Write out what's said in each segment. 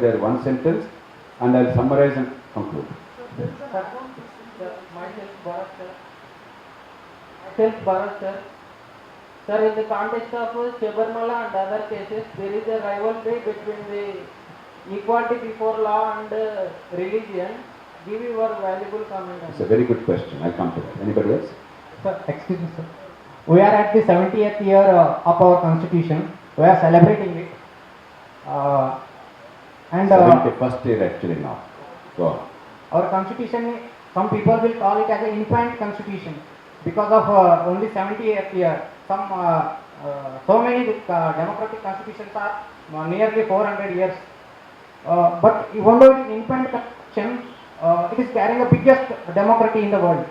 their one sentence and I'll summarize and conclude. Myself Bharat sir. Sir, in the context of Sabarmala and other cases, there is a rivalry between the equality before law and religion. Give your valuable comment. It's a very good question. I'll come to that. Anybody else? Sir, excuse me, sir. We are at the 70th year of our constitution. We are celebrating it. And 71st year actually now. Go on. our constitution, some people will call it as an infant constitution because of only 70th year. So many democratic constitutions are nearly 400 years. But even though it is infant constitution, it is carrying the biggest democracy in the world.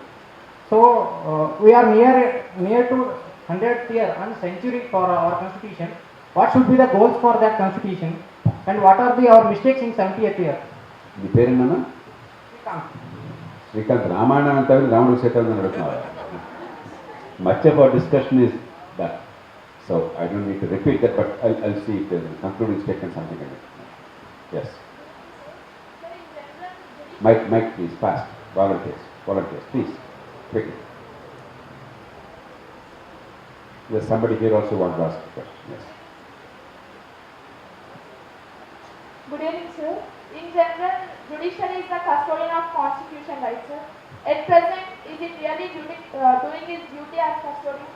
So we are near to 100th year and century for our constitution. What should be the goals for that constitution, and what are our mistakes in 70th year? మీ పేరేనా? శ్రీకాంత్. రామాయణం అంతా రాముడు సీతారామన్ అడుగుతున్నారు. Much of our discussion is that. So I don't need to repeat that, but I'll see if there's a concluding statement, something like that. Yes. Mike, please, fast. Volunteers, please, quickly. There's somebody here also wants to ask a question. Yes. Good evening, sir. In general, judiciary is the custodian of constitution, right, sir? At present, is it really doing its duty as custodian?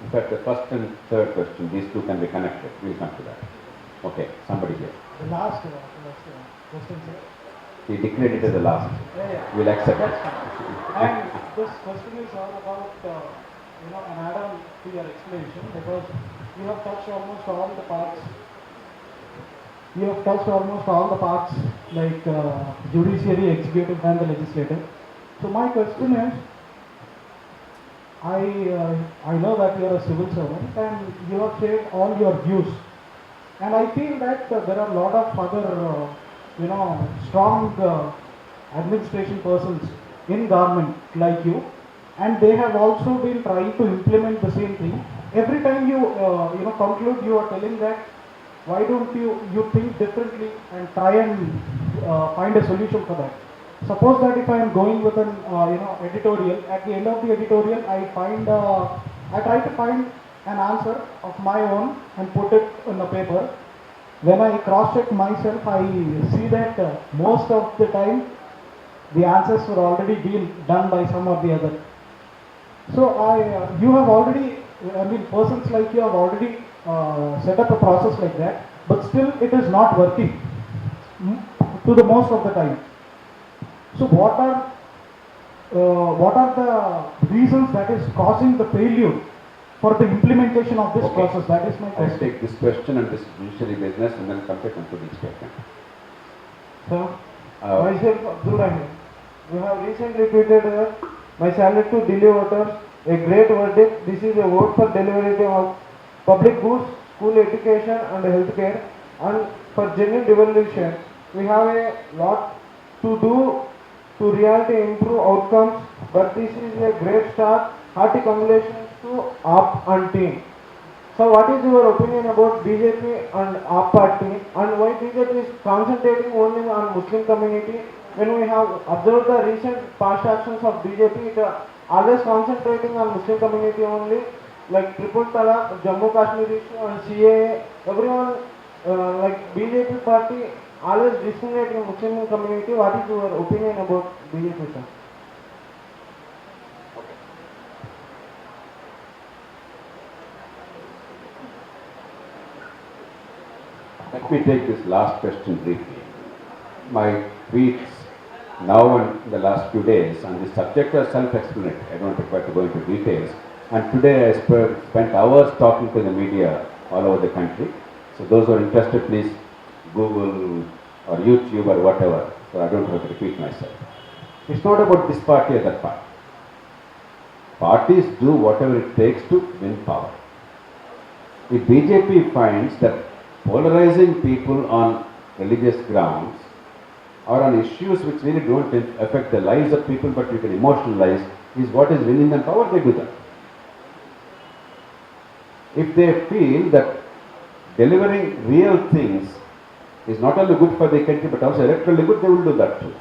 In fact, the first and third question, these two can be connected. We'll come to that. Okay, somebody here. The last question, sir. He declared it as the last. Yeah. We'll accept it. And this question is all about, an add-on to your explanation, because you have touched almost all the parts. Like judiciary, executive, and the legislative. So my question is, I know that you are a civil servant and you have shared all your views, and I feel that there are a lot of other, strong administration persons in government like you, and they have also been trying to implement the same thing. Every time you conclude, you are telling that why don't you think differently and try and find a solution for that. Suppose that if I am going with an editorial, at the end of the editorial I try to find an answer of my own and put it in a paper. When I cross-check myself, I see that most of the time the answers were already been done by some or the other. So you have already, persons like you have already set up a process like that, but still it is not working to the most of the time. So what are the reasons that is causing the failure for the implementation of this process? That is my question. I'll take this question and this judiciary business and then come to concluding statement. Sir, myself Abdul Rahim. We have recently tweeted that my salary to Delhi voters, a great verdict. This is a vote for delivery of public goods, school education and healthcare, and for genuine devolution. We have a lot to do to really improve outcomes, but this is a great start. Hearty congratulations to AAP and team. So what is your opinion about BJP and AAP party, and why BJP is concentrating only on Muslim community when we have observed the recent past actions of BJP? It always concentrating on Muslim community only, like Triple Talaq, Jammu Kashmir issue and CAA. Everyone like BJP party always discriminating Muslim community. What is your opinion about BJP, sir? Let me take this last question briefly. My tweets now and in the last few days on this subject are self-explanatory. I don't require to go into details. And today I spent hours talking to the media all over the country. So those who are interested, please Google or YouTube or whatever. So I don't have to repeat myself. It's not about this party or that party. Parties do whatever it takes to win power. If BJP finds that polarizing people on religious grounds or on issues which really don't affect the lives of people but you can emotionalize is what is winning them power, they do that. If they feel that delivering real things is not only good for the country but also electorally good, they will do that too.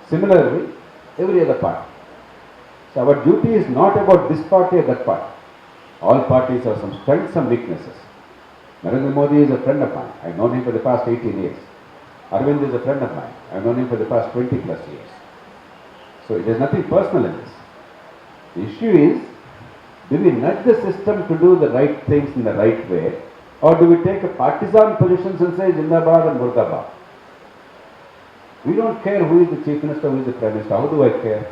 Similarly, every other party. So our duty is not about this party or that party. All parties have some strengths, some weaknesses. Narendra Modi is a friend of mine. I've known him for the past 18 years. Arvind is a friend of mine. I've known him for the past 20 plus years. So there's nothing personal in this. The issue is, do we nudge the system to do the right things in the right way, or do we take a partisan positions and say Jindabad and Murdabad? We don't care who is the Chief Minister, who is the Prime Minister. How do I care?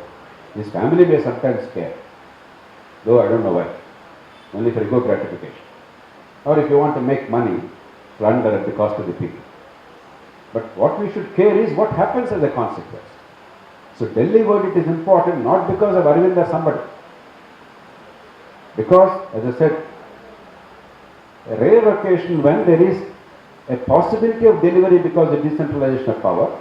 His family may sometimes care, though I don't know why. Only for ego gratification. Or if you want to make money, plunder at the cost of the people. But what we should care is what happens as a consequence. So Delhi verdict is important not because of Arvind or somebody. Because, as I said, a rare occasion when there is a possibility of delivery because of decentralization of power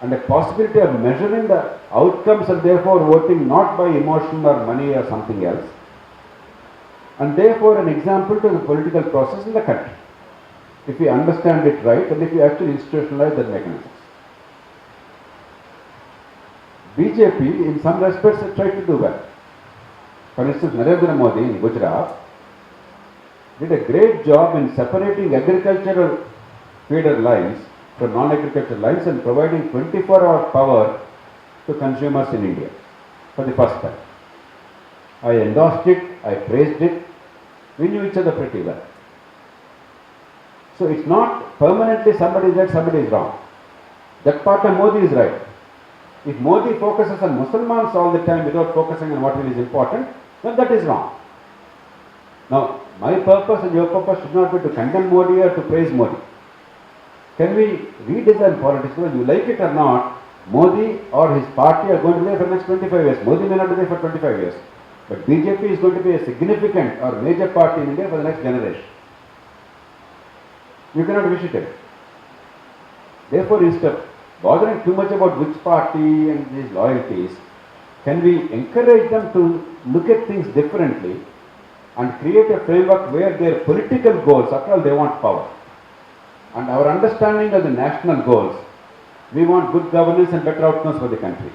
and a possibility of measuring the outcomes and therefore voting not by emotion or money or something else, and therefore an example to the political process in the country, if we understand it right and if we actually institutionalize the mechanisms. BJP in some respects has tried to do well. For instance, Narendra Modi in Gujarat did a great job in separating agricultural feeder lines from non-agricultural lines and providing 24-hour power to consumers in India for the first time. I endorsed it, I praised it. We knew each other pretty well. So it's not permanently somebody is right, somebody is wrong. That part of Modi is right. If Modi focuses on Muslims all the time without focusing on what really is important, then that is wrong. Now, my purpose and your purpose should not be to condemn Modi or to praise Modi. Can we redesign politics? Whether you like it or not, Modi or his party are going to be there for the next 25 years. Modi may not be there for 25 years. But BJP is going to be a significant or major party in India for the next generation. You cannot wish it away. Therefore, instead of bothering too much about which party and these loyalties, can we encourage them to look at things differently and create a framework where their political goals, after all they want power, and our understanding of the national goals, we want good governance and better outcomes for the country.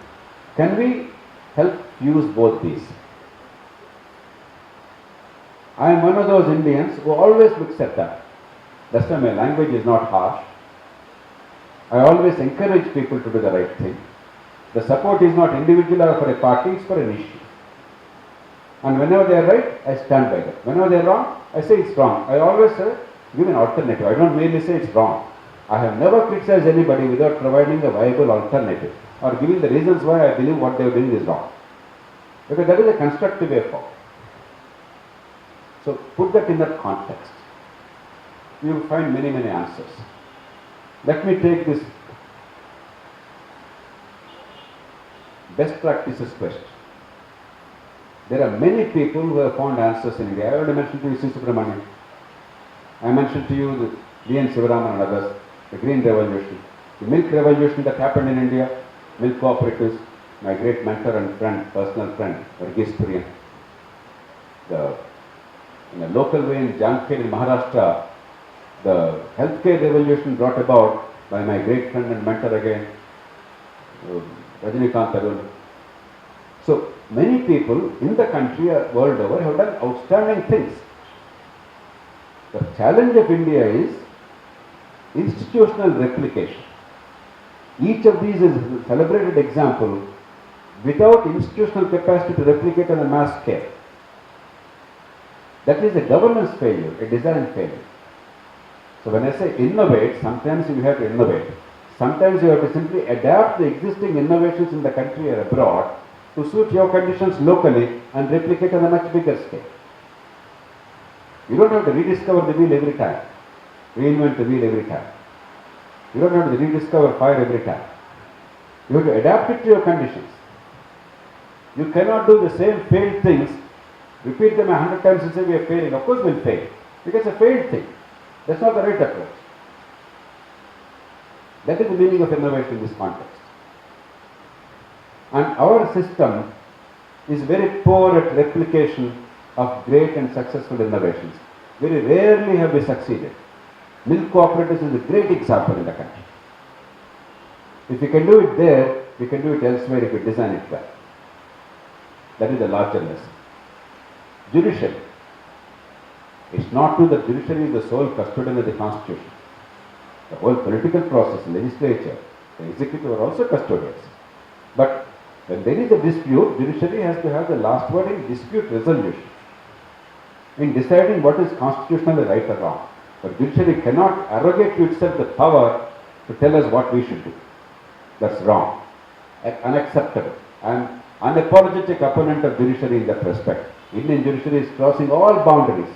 Can we help use both these? I am one of those Indians who always looks at that. That's why my language is not harsh. I always encourage people to do the right thing. The support is not individual or for a party, it's for an issue. And whenever they are right, I stand by that. Whenever they are wrong, I say it's wrong. I always say, give an alternative. I don't merely say it's wrong. I have never criticized anybody without providing a viable alternative or giving the reasons why I believe what they are doing is wrong. Because that is a constructive way forward. So put that in that context. You will find many, many answers. Let me take this best practices question. There are many people who have found answers in India. I already mentioned to you C. Subramanian. I mentioned to you the V.N. Sivaraman and others, the Green Revolution, the Milk Revolution that happened in India, milk cooperatives, my great mentor and friend, personal friend, Varghese Kurian. In a local way in Jankir in Maharashtra, the healthcare revolution brought about by my great friend and mentor again, Rajinikanth Arun. So many people in the country world over have done outstanding things. The challenge of India is institutional replication. Each of these is a celebrated example without institutional capacity to replicate on a mass scale. That is a governance failure, a design failure. So when I say innovate, sometimes you have to innovate. Sometimes you have to simply adapt the existing innovations in the country or abroad to suit your conditions locally and replicate on a much bigger scale. You don't have to rediscover the wheel every time, reinvent the wheel every time. You don't have to rediscover fire every time. You have to adapt it to your conditions. You cannot do the same failed things, repeat them 100 times and say we are failing. Of course we'll fail, because it's a failed thing. That's not the right approach. That is the meaning of innovation in this context. And our system is very poor at replication of great and successful innovations. Very rarely have we succeeded. Milk cooperatives is a great example in the country. If we can do it there, we can do it elsewhere if we design it well. That is the larger lesson. Judiciary. It's not true that judiciary is the sole custodian of the constitution. The whole political process, legislature, the executive are also custodians. But when there is a dispute, judiciary has to have the last word in dispute resolution, in deciding what is constitutionally right or wrong. But judiciary cannot arrogate to itself the power to tell us what we should do. That's wrong, unacceptable. I am unapologetic opponent of judiciary in that respect. Indian judiciary is crossing all boundaries.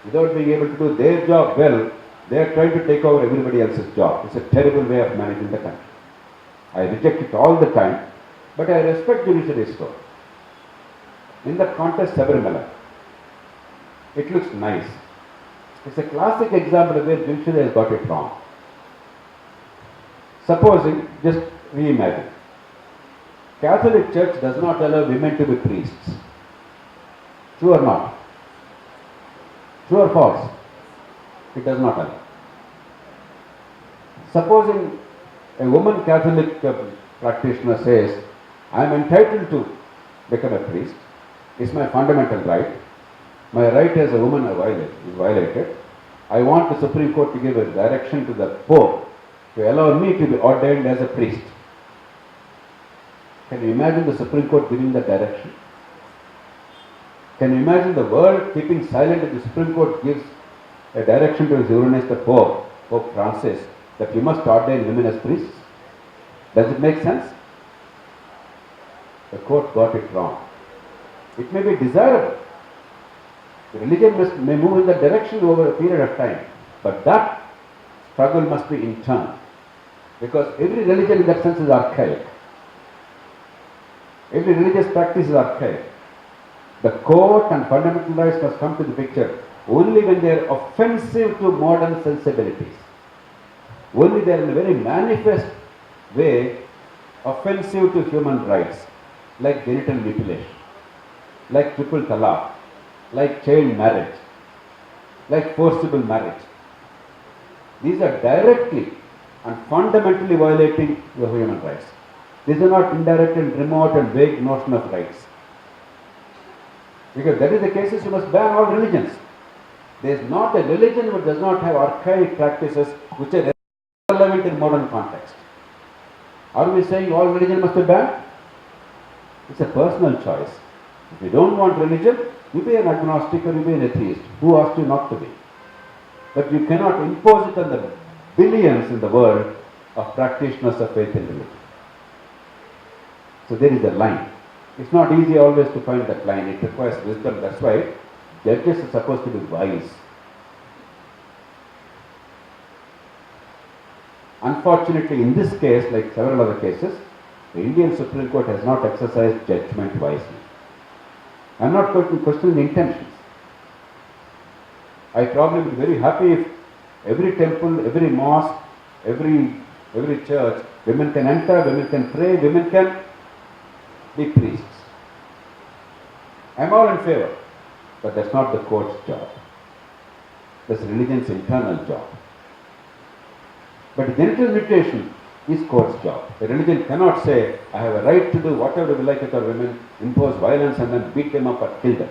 Without being able to do their job well, they are trying to take over everybody else's job. It's a terrible way of managing the country. I reject it all the time, but I respect judiciary's role. In that context, Sabarimala, it looks nice. It's a classic example of where judiciary has got it wrong. Supposing, just reimagine, Catholic Church does not allow women to be priests. True or not? True or false? It does not allow. Supposing a woman Catholic practitioner says, I am entitled to become a priest, it's my fundamental right, my right as a woman is violated, I want the Supreme Court to give a direction to the Pope to allow me to be ordained as a priest. Can you imagine the Supreme Court giving that direction? Can you imagine the world keeping silent if the Supreme Court gives a direction to His Holiness the Pope, Pope Francis, that you must ordain women as priests? Does it make sense? The court got it wrong. It may be desirable. The religion may move in that direction over a period of time, but that struggle must be internal, because every religion in that sense is archaic. Every religious practice is archaic. The court and fundamental rights must come to the picture only when they are offensive to modern sensibilities. Only they are in a very manifest way offensive to human rights, like genital mutilation, like triple talaq, like child marriage, like forcible marriage. These are directly and fundamentally violating your human rights. These are not indirect and remote and vague notion of rights. Because that is the case, you must ban all religions. There is not a religion which does not have archaic practices which are relevant in modern context. Are we saying all religion must be banned? It's a personal choice. If you don't want religion, you be an agnostic or you be an atheist. Who asked you not to be? But you cannot impose it on the billions in the world of practitioners of faith and religion. So there is a line. It's not easy always to find that line. It requires wisdom. That's why judges are supposed to be wise. Unfortunately, in this case, like several other cases, the Indian Supreme Court has not exercised judgment wisely. I am not questioning the intentions. I probably would be very happy if every temple, every mosque, every church, women can enter, women can pray, women can be priests. I am all in favor, but that's not the court's job. That's religion's internal job. But genital mutilation is court's job. The religion cannot say, I have a right to do whatever we like with our women, impose violence and then beat them up or kill them.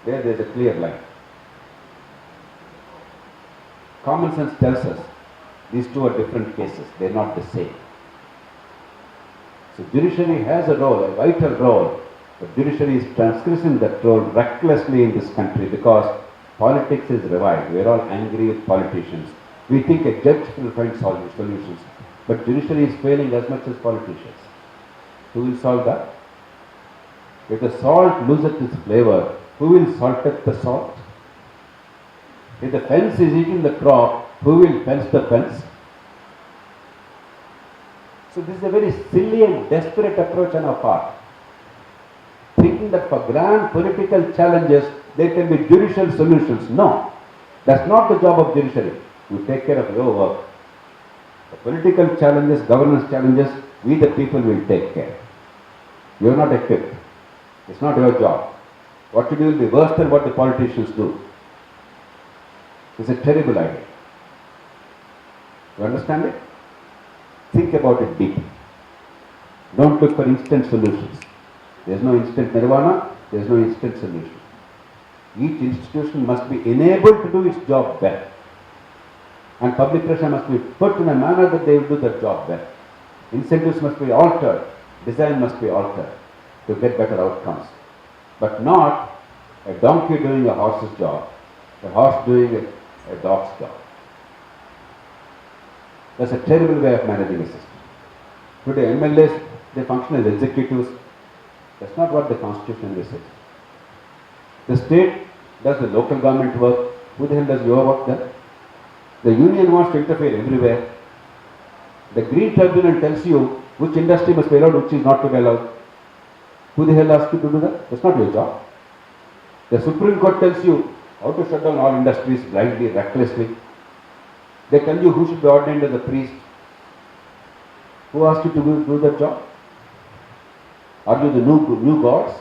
There is a clear line. Common sense tells us these two are different cases. They are not the same. So judiciary has a role, a vital role, but judiciary is transgressing that role recklessly in this country because politics is revived. We are all angry with politicians. We think a judge will find solutions, but judiciary is failing as much as politicians. Who will solve that? If the salt loseth its flavor, who will salteth the salt? If the fence is eating the crop, who will fence the fence? So this is a very silly and desperate approach on our part. Thinking that for grand political challenges, there can be judicial solutions. No, that's not the job of judiciary. You take care of your work. The political challenges, governance challenges, we the people will take care. You are not equipped. It's not your job. What you do will be worse than what the politicians do. It's a terrible idea. You understand it? Think about it deeply. Don't look for instant solutions. There's no instant nirvana, there's no instant solution. Each institution must be enabled to do its job well. And public pressure must be put in a manner that they will do their job well. Incentives must be altered, design must be altered to get better outcomes. But not a donkey doing a horse's job, a horse doing a dog's job. That's a terrible way of managing a system. Today MLAs, they function as executives. That's not what the Constitution says. The state does the local government work. Who the hell does your work then? The union wants to interfere everywhere. The Green Tribunal tells you which industry must be allowed, which is not to be allowed. Who the hell asks you to do that? That's not your job. The Supreme Court tells you how to shut down all industries blindly, recklessly. They tell you who should be ordained as a priest. Who asked you to do that job? Are you the new gods?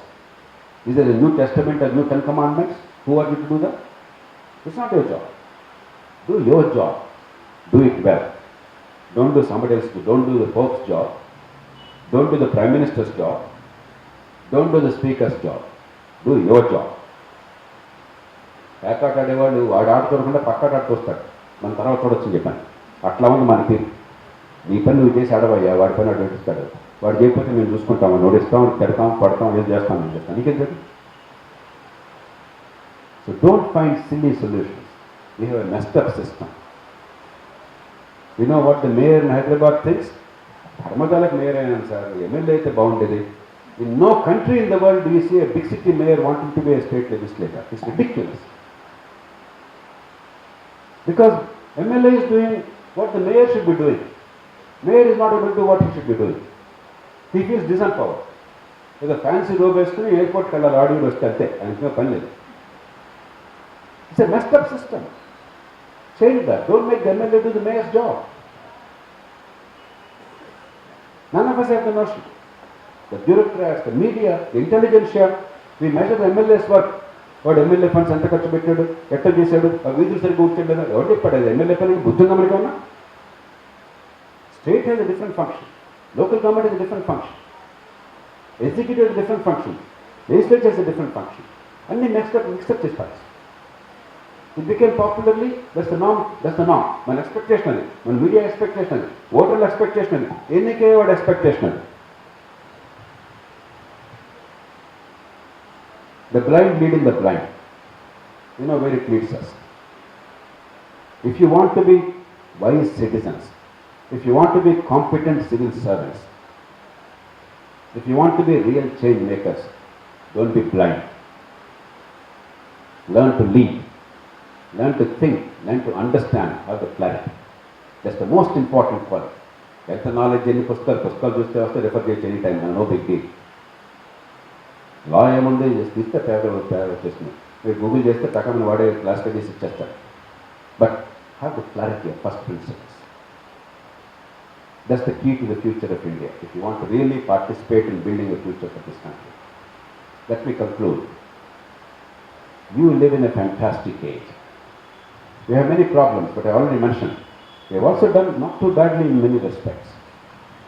Is there a New Testament and New Ten Commandments? Who are you to do that? It's not your job. Do your job. Do it well. Don't do somebody else's job. Don't do the Pope's job. Don't do the Prime Minister's job. Don't do the Speaker's job. Do your job. ప్యాకాట్ ఆడేవాళ్ళు వాడు ఆడుకోకుండా పక్కాట ఆడుకొస్తాడు. మన తర్వాత చూడొచ్చని చెప్పాను. అట్లా ఉంది మన తీరు. నీ పని నువ్వు చేసి ఆడవయ్యా, వాడి పని వాడు పెట్టిస్తాడు. వాడు చేయకపోతే మేము చూసుకుంటాము, నోడిస్తాం, పెడతాం, పడతాం, ఏం చేస్తాం, ఏం చేస్తాం. నీకేం తెలియదు. So don't find silly solutions. We have a messed up system. You know what the mayor in Hyderabad things? ధర్మజాలకు మేయర్ అయినాను సార్, ఎమ్మెల్యే అయితే బాగుండేది. In no country in the world you see a big city mayor wanting to be a state legislator. It's ridiculous. Because MLA is doing what the mayor should be doing. Mayor is not able to do what he should be doing. He feels disempowered. ఏదో fancy robe వేసుకుని ఎయిర్పోర్ట్కి వెళ్ళాలి, audio వస్తే అంతే, ఆయనకి పని లేదు. It's a messed up system. Change that. Don't make the MLA do the mayor's job. None of us have the notion. The bureaucrats, the media, the intelligentsia, we measure the MLA's work. వాడు MLA funds ఎంత ఖర్చు పెట్టాడు, ఎట్లా చేశాడు, ఆ వీధులు సరిగ్గా కూర్చోండి, ఎవరు చెప్పాడు? అది ఎమ్మెల్యే పని బుద్ధి ఉందా మనకి ఉన్నా? State has a different function, local government is a different function, executive is different function, legislature is a different function. అన్ని మిక్స్అప్ చేస్తారు. It became popularly that's the నామ్. మన ఎక్స్పెక్టేషన్ అది, మన మీడియా ఎక్స్పెక్టేషన్ అది, ఓటర్ల ఎక్స్పెక్టేషన్ అది, ఎన్నికే వాడు ఎక్స్పెక్టేషన్ అది. The blind leading the blind. You know where it leads us. If you want to be wise citizens, if you want to be competent civil servants, if you want to be real change makers, don't be blind. Learn to lead. Learn to think. Learn to understand. Have the clarity. That's the most important quality. Get the knowledge, any పుస్తకాలు చూస్తే వస్తే refer చేయొచ్చు any time, no big deal. లా ఏముంది, just ఇస్తే paper వచ్చేస్తుంది. మీరు Google చేస్తే ప్రకారం వాడే క్లాస్ చేసి ఇచ్చేస్తారు. But have the clarity of first principles. That's the key to the future of India if you want to really participate in building the future of this country. Let me conclude. You live in a fantastic age. We have many problems, but I already mentioned. We have also done not too badly in many respects.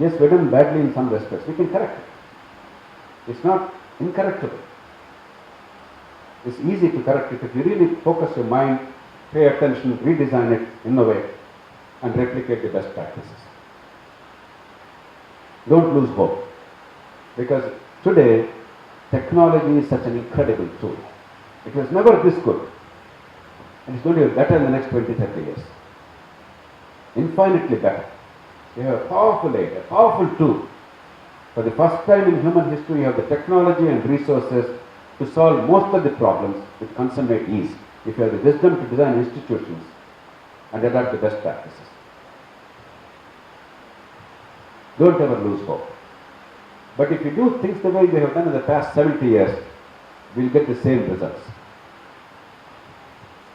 Yes, we have done badly in some respects. We can correct it. It's not incorrectable. It's easy to correct it if you really focus your mind, pay attention, redesign it, innovate, and replicate the best practices. Don't lose hope, because today technology is such an incredible tool. It was never this good, and it's going to be better in the next 20-30 years. Infinitely better. We have a powerful aid, a powerful tool. For the first time in human history, you have the technology and resources to solve most of the problems with consummate ease, if you have the wisdom to design institutions and adapt the best practices. Don't ever lose hope. But if you do things the way we have done in the past 70 years, we'll get the same results.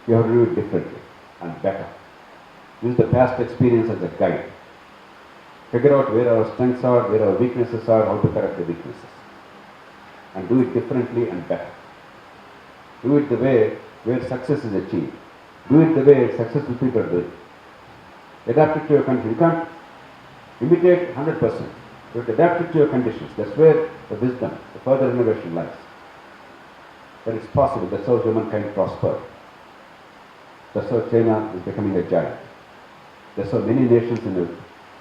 You have to do it differently and better. Use the past experience as a guide. Figure out where our strengths are, where our weaknesses are, how to correct the weaknesses. And do it differently and better. Do it the way where success is achieved. Do it the way successful people do it. Adapt it to your conditions. You can't imitate 100%. You have to adapt it to your conditions. That's where the wisdom, the further innovation lies. But it's possible. That's how humankind prospered. That's how China is becoming a giant. That's how many nations in a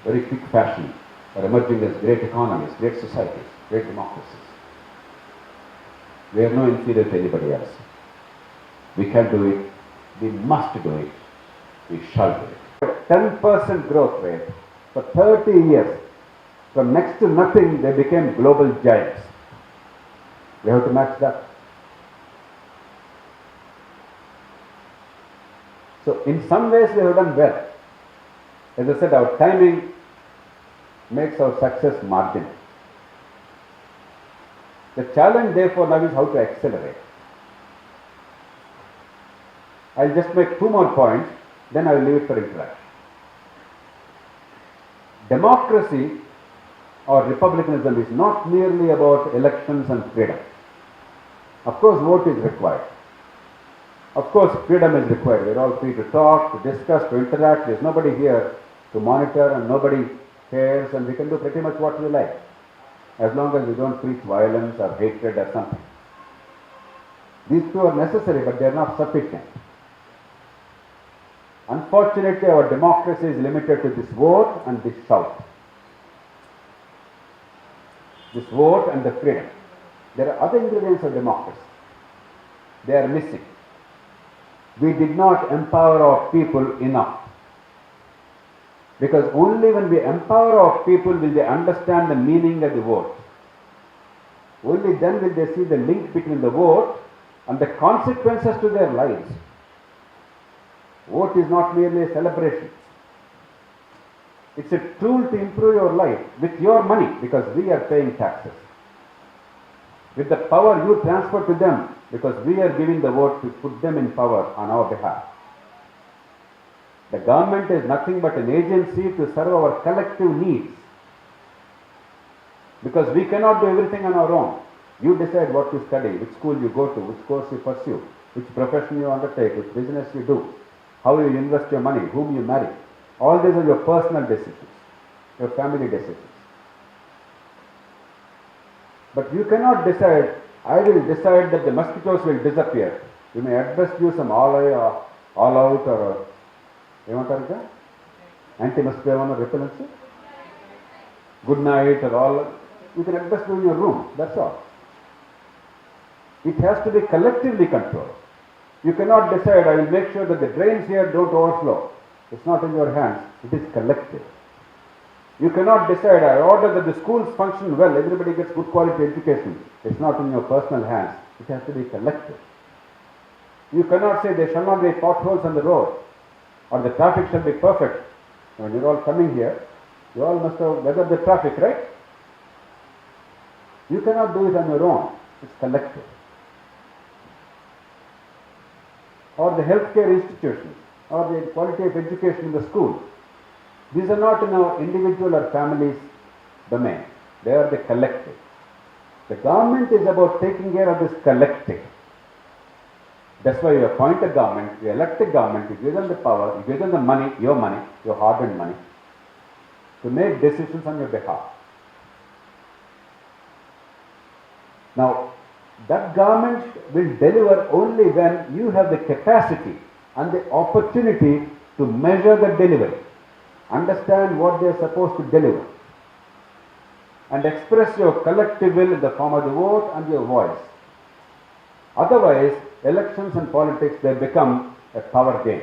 very quick fashion are emerging as great economies, great societies, great democracies. We are no inferior to anybody else. We can do it. We must do it. We shall do it. 10% growth rate for 30 years. From next to nothing, they became global giants. We have to match that. So in some ways we have done well. As I said, our timing makes our success marginal. The challenge therefore now is how to accelerate. I'll just make 2 more points, then I will leave it for interaction. Democracy or republicanism is not merely about elections and freedom. Of course, vote is required. Of course, freedom is required. We are all free to talk, to discuss, to interact. There is nobody here to monitor and nobody cares, and we can do pretty much what we like, as long as we don't preach violence or hatred or something. These two are necessary, but they are not sufficient. Unfortunately, our democracy is limited to this vote and this shout. This vote and the freedom. There are other ingredients of democracy. They are missing. We did not empower our people enough. Because only when we empower our people will they understand the meaning of the vote. Only then will they see the link between the vote and the consequences to their lives. Vote is not merely a celebration. It's a tool to improve your life with your money, because we are paying taxes. With the power you transfer to them, because we are giving the vote to put them in power on our behalf. The government is nothing but an agency to serve our collective needs. Because we cannot do everything on our own. You decide what to study, which school you go to, which course you pursue, which profession you undertake, which business you do, how you invest your money, whom you marry. All these are your personal decisions, your family decisions. But you cannot decide, I will decide that the mosquitoes will disappear. You may at best use some all out or anti-mosquito repellency, good night or all. You can at best do in your room, that's all. It has to be collectively controlled. You cannot decide, I will make sure that the drains here don't overflow. It's not in your hands, it is collective. You cannot decide, I order that the schools function well, everybody gets good quality education. It's not in your personal hands, it has to be collective. You cannot say there shall not be potholes on the road, or the traffic shall be perfect. When you're all coming here, you all must have weathered the traffic, right? You cannot do it on your own, it's collective. Or the healthcare institutions, or the quality of education in the school. These are not in our individual or family's domain. They are the collective. The government is about taking care of this collective. That's why you appoint a government, you elect a government, you give them the power, you give them the money, your hard-earned money, to make decisions on your behalf. Now, that government will deliver only when you have the capacity and the opportunity to measure the delivery, understand what they are supposed to deliver, and express your collective will in the form of the vote and your voice. Otherwise, elections and politics, they become a power game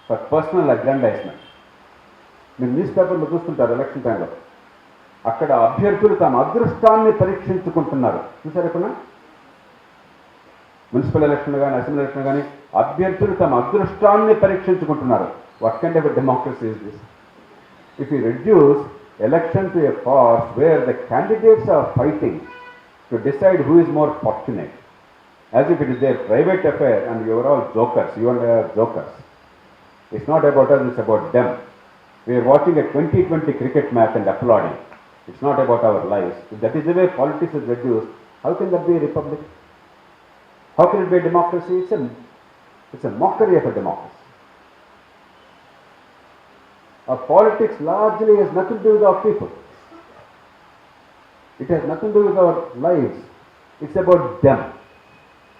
for personal aggrandizement. మీరు news పేపర్లో చూస్తుంటారు election టైంలో, అక్కడ అభ్యర్థులు తమ అదృష్టాన్ని పరీక్షించుకుంటున్నారు. చూసారు ఎప్పుడన్నా? మున్సిపల్ ఎలక్షన్ కానీ అసెంబ్లీ ఎలక్షన్ కానీ అభ్యర్థులు తమ అదృష్టాన్ని పరీక్షించుకుంటున్నారు. What kind of democracy is this? If you reduce election to a farce where the candidates are fighting to decide who is more fortunate, as if it is their private affair and you are all jokers, you and I are jokers. It's not about us, it's about them. We are watching a 2020 cricket match and applauding. It's not about our lives. If that is the way politics is reduced, how can that be a republic? How can it be a democracy? It's a mockery of a democracy. Our politics largely has nothing to do with our people. It has nothing to do with our lives. It's about them.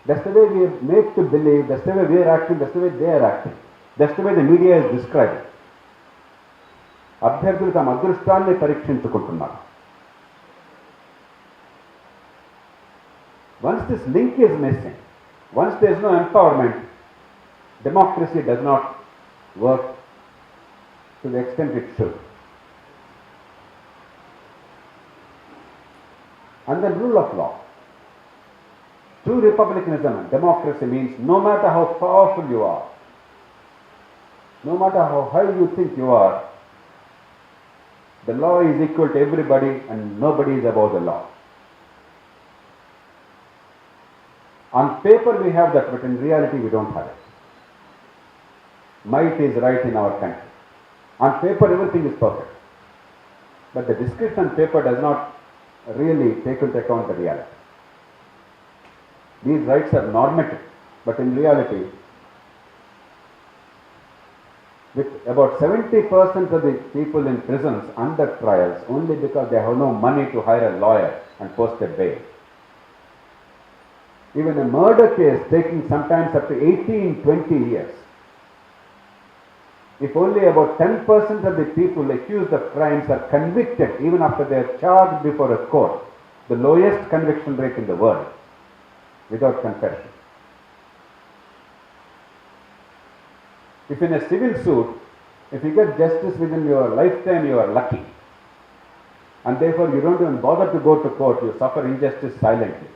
That's the way we are made to believe, that's the way we are acting, that's the way they are acting. That's the way the media is described. అభ్యర్థులు తమ అదృష్టాన్ని పరీక్షించుకుంటున్నారు. Once this link is missing, once there is no empowerment, democracy does not work to the extent it should. And then rule of law. True republicanism and democracy means no matter how powerful you are, no matter how high you think you are, the law is equal to everybody and nobody is above the law. On paper we have that, but in reality we don't have it. Might is right in our country. On paper everything is perfect. But the description on paper does not really take into account the reality. These rights are normative, but in reality, with about 70% of the people in prisons under trials only because they have no money to hire a lawyer and post a bail. Even a murder case taking sometimes up to 18-20 years. If only about 10% of the people accused of crimes are convicted even after they are charged before a court, the lowest conviction rate in the world, without confession. If in a civil suit, if you get justice within your lifetime, you are lucky. And therefore you don't even bother to go to court, you suffer injustice silently.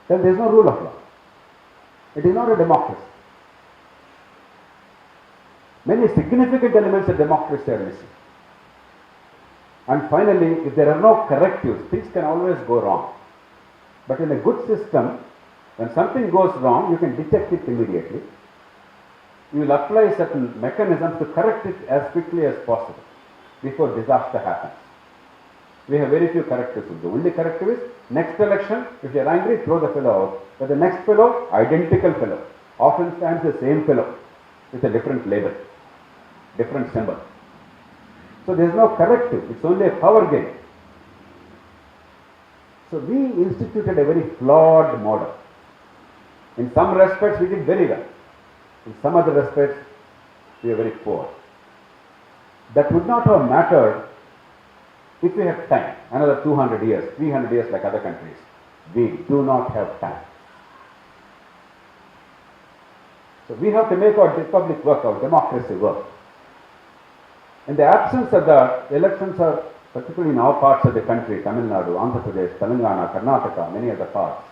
Then there is no rule of law. It is not a democracy. Many significant elements of democracy are missing. And finally, if there are no correctives, things can always go wrong. But in a good system, when something goes wrong, you can detect it immediately. You will apply certain mechanisms to correct it as quickly as possible before disaster happens. We have very few correctives. The only corrective is next election, if you are angry, throw the fellow out. But the next fellow, identical fellow, oftentimes the same fellow with a different label, different symbol. So there is no corrective, it's only a power game. So we instituted a very flawed model. In some respects we did very well. In some other respects we are very poor. That would not have mattered if we had time, another 200 years, 300 years like other countries. We do not have time. So we have to make our republic work, our democracy work. In the absence of the elections, are particularly in our parts of the country, Tamil Nadu, Andhra Pradesh, Telangana, Karnataka, many other parts,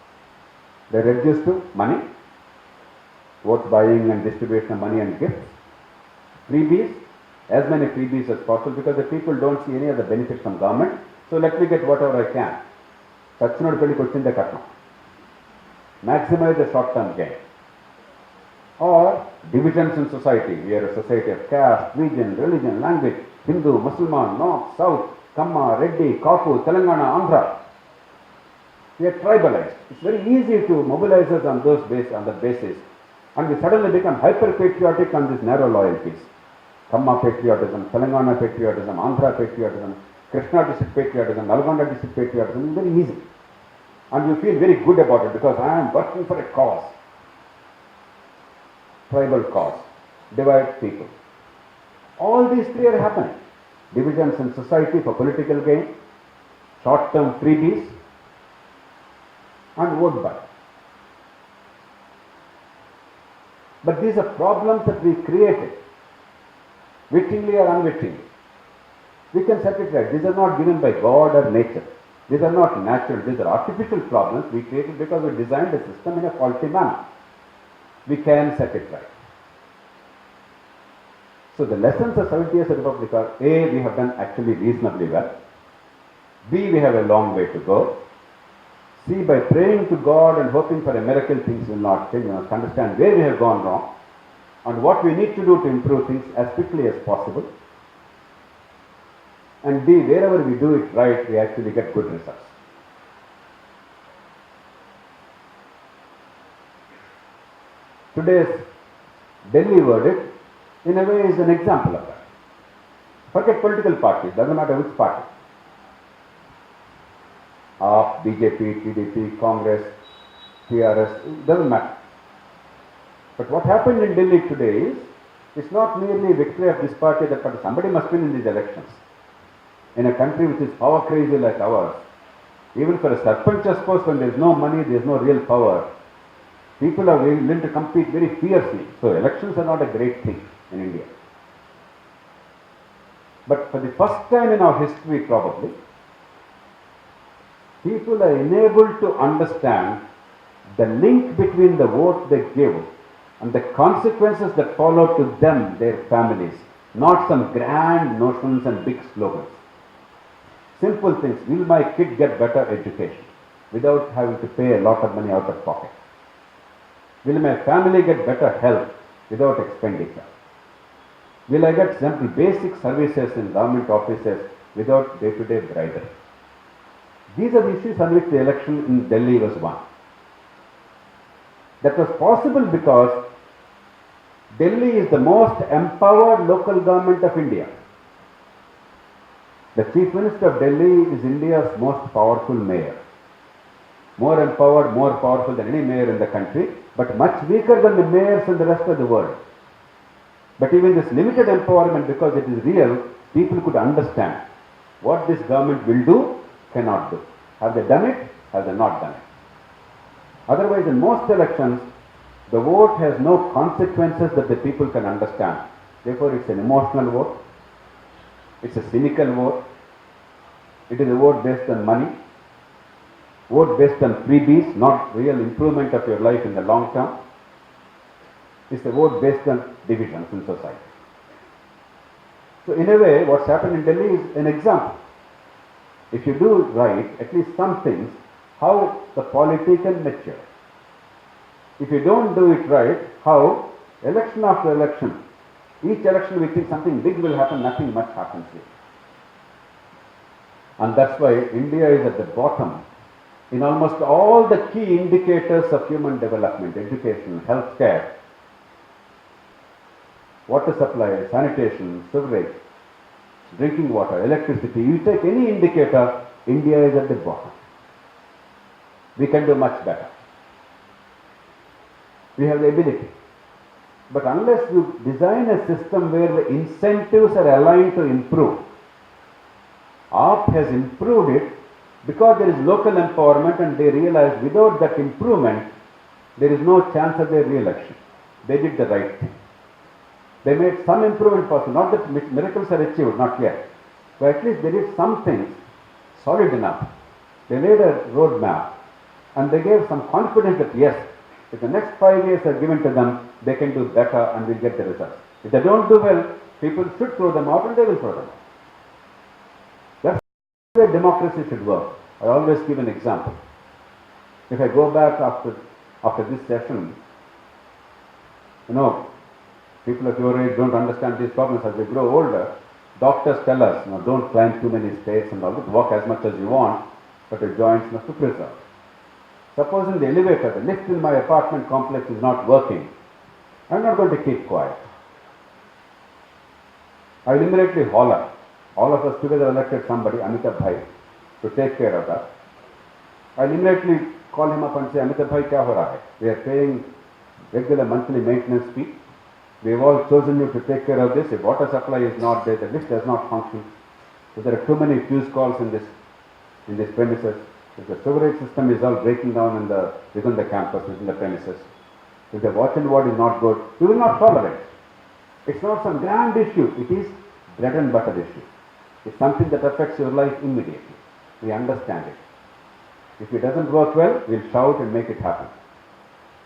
they are reduced to money, vote buying and distribution of money and gifts, freebies, as many freebies as possible because the people don't see any other benefits from government. So let me get whatever I can. Sachinod pelli kochinde kattam. Maximize the short-term gain. Or divisions in society. We are a society of caste, region, religion, language, Hindu, Muslim, North, South, Kamma, Reddy, Kapu, Telangana, Andhra. We are tribalized. It's very easy to mobilize us on that basis. And we suddenly become hyper-patriotic on these narrow loyalties. Kamma patriotism, Telangana patriotism, Andhra patriotism, Krishna district patriotism, Nalgonda district patriotism is very easy. And you feel very good about it because I am working for a cause. Tribal cause. Divide people. All these three are happening. Divisions in society for political gain, short-term freebies, and vote buy. But these are problems that we created, wittingly or unwittingly. We can set it right. These are not given by God or nature. These are not natural. These are artificial problems we created because we designed the system in a faulty manner. We can set it right. So the lessons of 70 years of Republic are A, we have done actually reasonably well. B, we have a long way to go. C, by praying to God and hoping for a miracle, things will not change. We must understand where we have gone wrong and what we need to do to improve things as quickly as possible. And D, wherever we do it right, we actually get good results. Today's Delhi verdict, in a way, is an example of that. Forget political parties, doesn't matter which party. AAP, BJP, TDP, Congress, TRS, doesn't matter. But what happened in Delhi today is, it's not merely victory of this party or that party. Somebody must win in these elections. In a country which is power crazy like ours, even for a sarpanch's post, when there is no money, there is no real power, people are willing to compete very fiercely. So elections are not a great thing in India. But for the first time in our history probably, people are enabled to understand the link between the vote they give and the consequences that follow to them, their families, not some grand notions and big slogans. Simple things. Will my kid get better education without having to pay a lot of money out of pocket? Will my family get better health without expenditure? Will I get simple basic services in government offices without day-to-day bribery? These are the issues on which the election in Delhi was won. That was possible because Delhi is the most empowered local government of India. The Chief Minister of Delhi is India's most powerful mayor. More empowered, more powerful than any mayor in the country, but much weaker than the mayors in the rest of the world. But even this limited empowerment, because it is real, people could understand what this government will do, cannot do. Have they done it? Have they not done it? Otherwise, in most elections, the vote has no consequences that the people can understand. Therefore, it's an emotional vote. It's a cynical vote. It is a vote based on money. Vote based on freebies, not real improvement of your life in the long term. It's a vote based on divisions in society. So in a way, what's happened in Delhi is an example. If you do right, at least some things, how the polity can mature. If you don't do it right, how election after election, each election we think something big will happen, nothing much happens here. And that's why India is at the bottom in almost all the key indicators of human development: education, healthcare, water supply, sanitation, sewerage, drinking water, electricity. You take any indicator, India is at the bottom. We can do much better. We have the ability. But unless you design a system where the incentives are aligned to improve, AAP has improved it because there is local empowerment, and they realize without that improvement, there is no chance of their re-election. They did the right thing. They made some improvement possible, not that miracles are achieved, not yet. But at least they did some things solid enough. They laid a roadmap and they gave some confidence that yes, if the next 5 years are given to them, they can do better and will get the results. If they don't do well, people should throw them out and they will throw them out. That's the way democracy should work. I always give an example. If I go back after this session, people of your age don't understand these problems. As they grow older, doctors tell us, don't climb too many stairs and all that. Walk as much as you want, but your joints must be preserved. Suppose in the elevator, the lift in my apartment complex is not working, I'm not going to keep quiet. I will immediately holler. All of us together elected somebody, Amitabh Bhai, to take care of that. I will immediately call him up and say, Amitabh Bhai, kya ho raha hai? We are paying regular monthly maintenance fee. We have all chosen you to take care of this. If water supply is not there, the lift does not function. So there are too many fuse calls in this premises. If the sewerage system is all breaking down within the campus, within the premises, if the watch and ward is not good, we will not tolerate. It's not some grand issue. It is bread and butter issue. It's something that affects your life immediately. We understand it. If it doesn't work well, we'll shout and make it happen.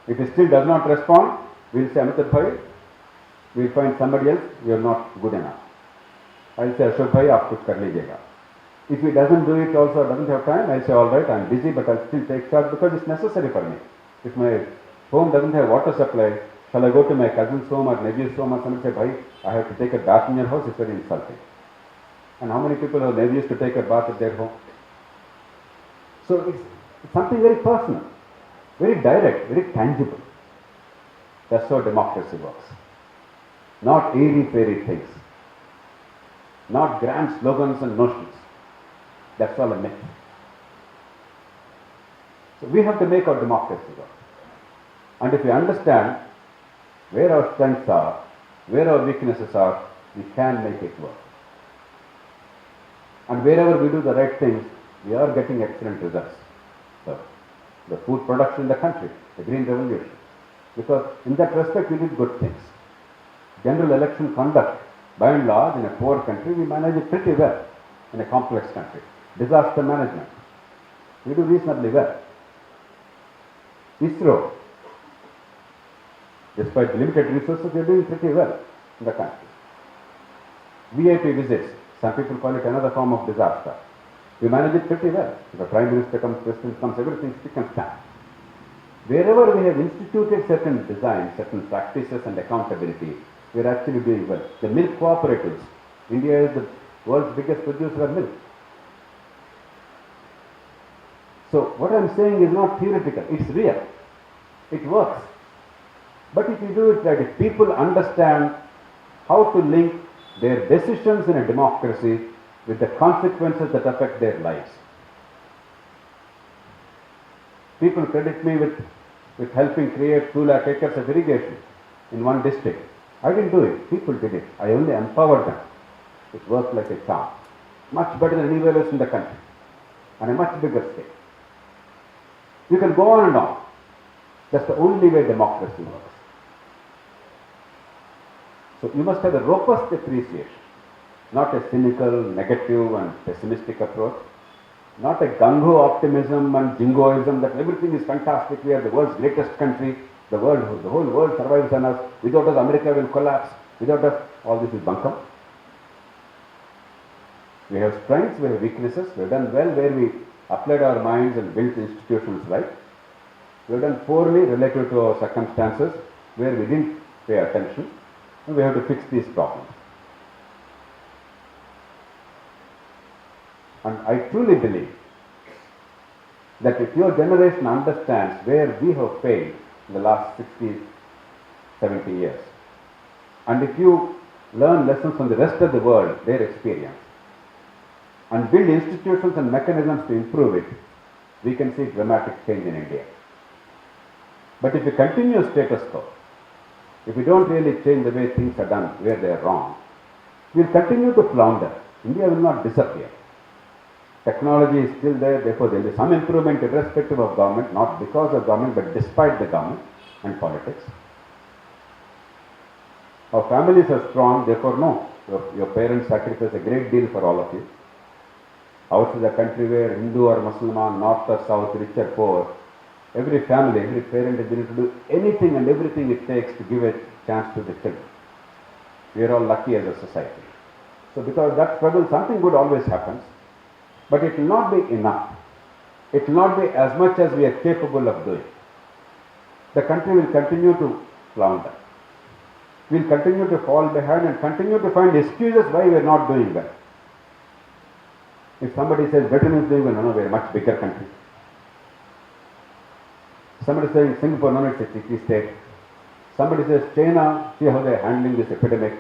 If it still does not respond, we'll say, Amitabh Bhai, we'll find somebody else, you are not good enough. I'll say, Ashok Bhai, aap kuch kar lijiyega. If he doesn't do it also, doesn't have time, I'll say, all right, I'm busy, but I'll still take charge because it's necessary for me. If my home doesn't have water supply, shall I go to my cousin's home or nephew's home or somebody say, Bhai, I have to take a bath in your house? It's very insulting. And how many people have nephews to take a bath at their home? So it's something very personal, very direct, very tangible. That's how democracy works. Not airy-fairy things. not grand slogans and notions. That's all a myth. So we have to make our democracy work. And if we understand where our strengths are, where our weaknesses are, we can make it work. And wherever we do the right things, we are getting excellent results. So, the food production in the country, the green revolution. Because in that respect, we did good things. General election conduct, by and large, in a poor country, we manage it pretty well. In a complex country. Disaster management, we do reasonably well. ISRO, despite limited resources, we are doing pretty well in the country. VIP visits, some people call it another form of disaster. We manage it pretty well. If the Prime Minister comes, President comes, everything stick and stand. Wherever we have instituted certain designs, certain practices and accountability, we are actually doing well. The milk cooperatives, India is the world's biggest producer of milk. So what I am saying is not theoretical, it's real. It works. But if you do it right, if people understand how to link their decisions in a democracy with the consequences that affect their lives. People credit me with helping create 2 lakh acres of irrigation in one district. I didn't do it, people did it. I only empowered them. It worked like a charm. Much better than anywhere else in the country. On a much bigger scale. You can go on and on. That's the only way democracy works. So you must have a robust appreciation, not a cynical, negative and pessimistic approach, not a gung-ho optimism and jingoism that everything is fantastic, we are the world's greatest country, the whole world survives on us, without us America will collapse, without us all this is bunkum. We have strengths, we have weaknesses, we have done well where we applied our minds and built institutions right. We have done poorly relative to our circumstances where we didn't pay attention, and we have to fix these problems. And I truly believe that if your generation understands where we have failed in the last 60, 70 years, and if you learn lessons from the rest of the world, their experience, and build institutions and mechanisms to improve it, we can see dramatic change in India. But if we continue status quo, if we don't really change the way things are done where they are wrong, we will continue to flounder. India will not disappear. Technology is still there, therefore there will be some improvement irrespective of government, not because of government, but despite the government and politics. Our families are strong, therefore no, your parents sacrifice a great deal for all of you. Ours is a country where Hindu or Muslim, north or south, rich or poor, every family, every parent is willing to do anything and everything it takes to give a chance to the children. We are all lucky as a society. So because of that struggle, something good always happens, but it will not be enough. It will not be as much as we are capable of doing. The country will continue to flounder. We will continue to fall behind and continue to find excuses why we are not doing well. If somebody says Britain is doing well, no, we are a much bigger country. Somebody is saying Singapore, no, it's a tricky state. Somebody says China, see how they are handling this epidemic.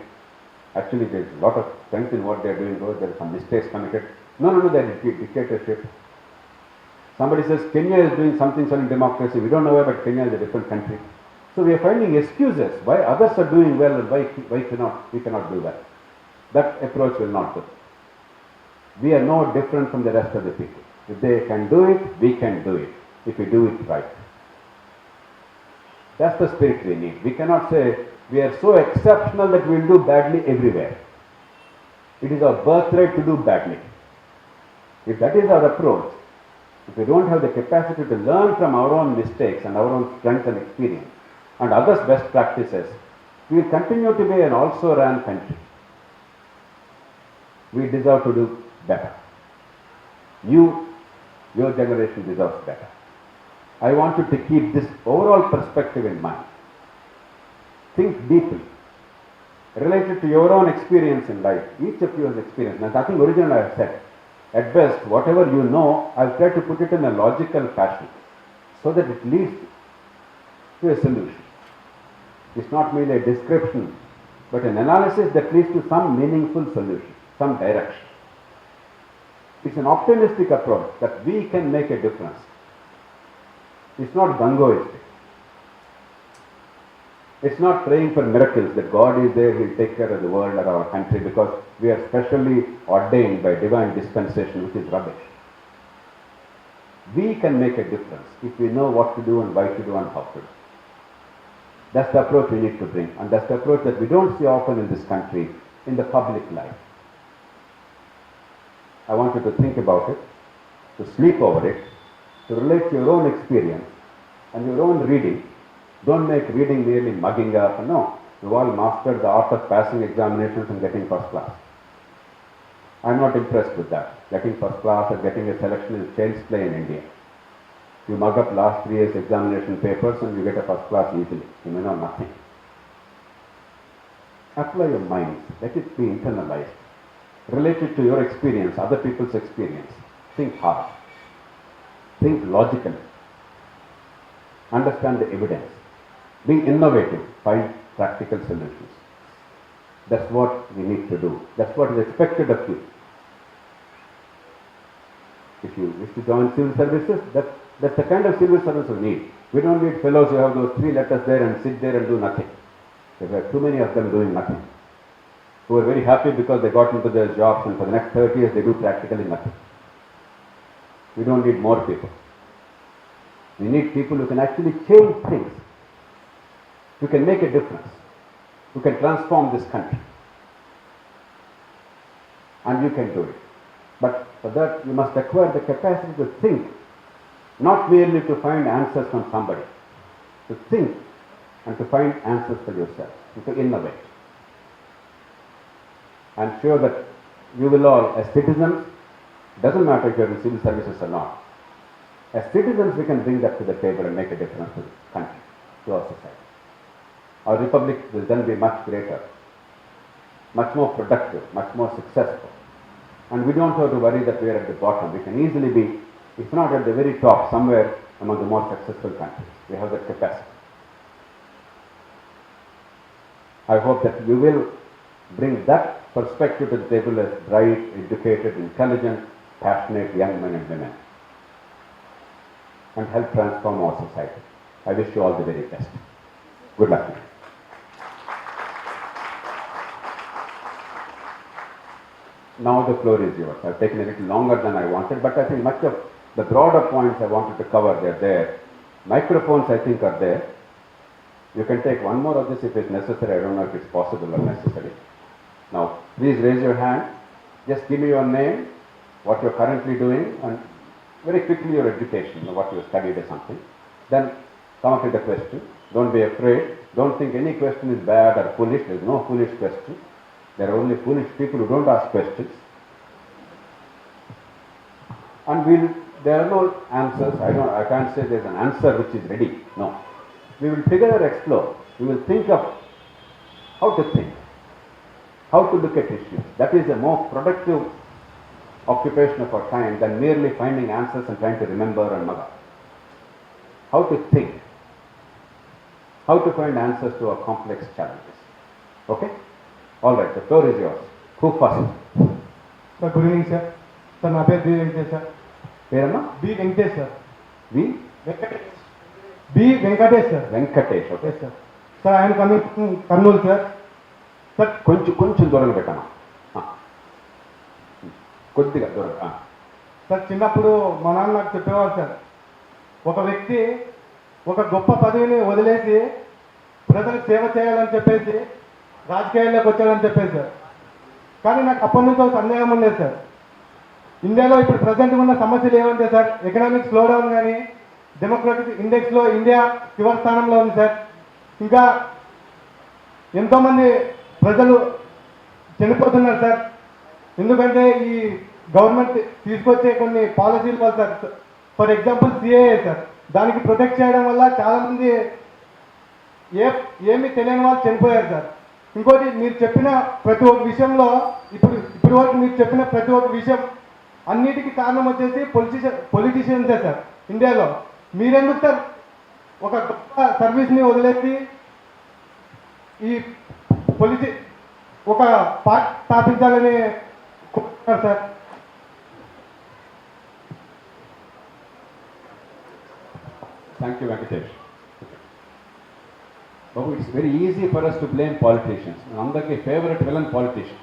Actually, there is a lot of strength in what they are doing, though there are some mistakes committed. No, they are dictatorship. Somebody says Kenya is doing something in democracy. We don't know why, but Kenya is a different country. So we are finding excuses why others are doing well and why we cannot do well. That approach will not do. We are no different from the rest of the people. If they can do it, we can do it, if we do it right. That's the spirit we need. We cannot say we are so exceptional that we will do badly everywhere. It is our birthright to do badly. If that is our approach, if we don't have the capacity to learn from our own mistakes and our own strengths and experience and others' best practices, we will continue to be an also-ran country. We deserve to do better. Your generation deserves better. I want you to keep this overall perspective in mind. Think deeply. Related to your own experience in life. Each of you has experience. Now, nothing original I have said. At best, whatever you know, I'll try to put it in a logical fashion so that it leads to a solution. It's not merely a description, but an analysis that leads to some meaningful solution, some direction. It's an optimistic approach that we can make a difference. It's not gangoistic. It's not praying for miracles that God is there, He'll take care of the world or our country because we are specially ordained by divine dispensation, which is rubbish. We can make a difference if we know what to do and why to do and how to do. That's the approach we need to bring, and that's the approach that we don't see often in this country in the public life. I want you to think about it, to sleep over it, to relate to your own experience and your own reading. Don't make reading merely mugging up. No, you've all mastered the art of passing examinations and getting first class. I'm not impressed with that. Getting first class or getting a selection is child's play in India. You mug up last 3 years examination papers and you get a first class easily. You may know nothing. Apply your minds. Let it be internalized. Relate it to your experience, other people's experience. Think hard. Think logically. Understand the evidence. Be innovative. Find practical solutions. That's what we need to do. That's what is expected of you. If you wish to join civil services, that's the kind of civil service we need. We don't need fellows who have those 3 letters there and sit there and do nothing. We have too many of them doing nothing. Who are very happy because they got into their jobs and for the next 30 years they do practically nothing. We don't need more people. We need people who can actually change things. Who can make a difference. Who can transform this country. And you can do it. But for that you must acquire the capacity to think. Not merely to find answers from somebody. To think and to find answers for yourself. And to innovate. I'm sure that you will all, as citizens, doesn't matter if you're in civil services or not. As citizens, we can bring that to the table and make a difference to the country, to our society. Our republic will then be much greater, much more productive, much more successful. And we don't have to worry that we are at the bottom. We can easily be, if not at the very top, somewhere among the more successful countries. We have that capacity. I hope that you will bring that perspective to the table as bright, educated, intelligent, passionate young men and women and help transform our society. I wish you all the very best. Good luck. Now the floor is yours. I've taken a little longer than I wanted, but I think much of the broader points I wanted to cover, they're there. Microphones, I think, are there. You can take one more of this if it's necessary. I don't know if it's possible or necessary. Now, please raise your hand. Just give me your name, what you're currently doing, and very quickly your education, what you studied or something. Then come up with a question. Don't be afraid. Don't think any question is bad or foolish. There's no foolish question. There are only foolish people who don't ask questions. And there are no answers. I can't say there's an answer which is ready. No. We will together explore. We will think of how to think, how to look at issues. That is a more productive occupation of our time than merely finding answers and trying to remember and mug up. How to think, how to find answers to our complex challenges. Okay? All right, the floor is yours. Who first? Sir, good evening, sir. Sir, my name is B. Venkatesh, sir. Perama? B. Venkatesh, sir. V? Venkatesh. B. Venkatesh, sir. Venkatesh, okay. Yes, sir. Sir, I am coming from Kurnool, sir. Sir, కొంచెం దూరంగా పెట్టాను కొద్దిగా దూరం. Sir చిన్నప్పుడు మా నాన్న నాకు చెప్పేవారు సార్, ఒక వ్యక్తి ఒక గొప్ప పదవిని వదిలేసి ప్రజలకు సేవ చేయాలని చెప్పేసి రాజకీయాల్లోకి వచ్చాడని చెప్పేసి సార్. కానీ నాకు అప్పటి నుంచి ఒక సందేహం ఉండేది సార్. ఇండియాలో ఇప్పుడు ప్రజెంట్ ఉన్న సమస్యలు ఏమంటే సార్, ఎకనామిక్ స్లో డౌన్ కానీ డెమోక్రటిక్ ఇండెక్స్లో ఇండియా చివరి స్థానంలో ఉంది సార్. ఇంకా ఎంతోమంది ప్రజలు చనిపోతున్నారు సార్. ఎందుకంటే ఈ గవర్నమెంట్ తీసుకొచ్చే కొన్ని పాలసీలు వల్ల sir. For example CAA sir, దానికి ప్రొటెక్ట్ చేయడం వల్ల చాలామంది ఏమీ తెలియని వాళ్ళు చనిపోయారు సార్. ఇంకోటి మీరు చెప్పిన ప్రతి ఒక్క విషయంలో ఇప్పుడు వరకు మీరు చెప్పిన ప్రతి ఒక్క విషయం అన్నిటికీ కారణం వచ్చేసి పొలిటీషియన్సే సార్ ఇండియాలో. మీరెందుకు సార్ ఒక గొప్ప సర్వీస్ని వదిలేసి ఈ ఒక party స్థాపించాలని sir. Thank you, Venkatesh. Babu, it's very easy for us to blame politicians. Andaki favorite villain politician.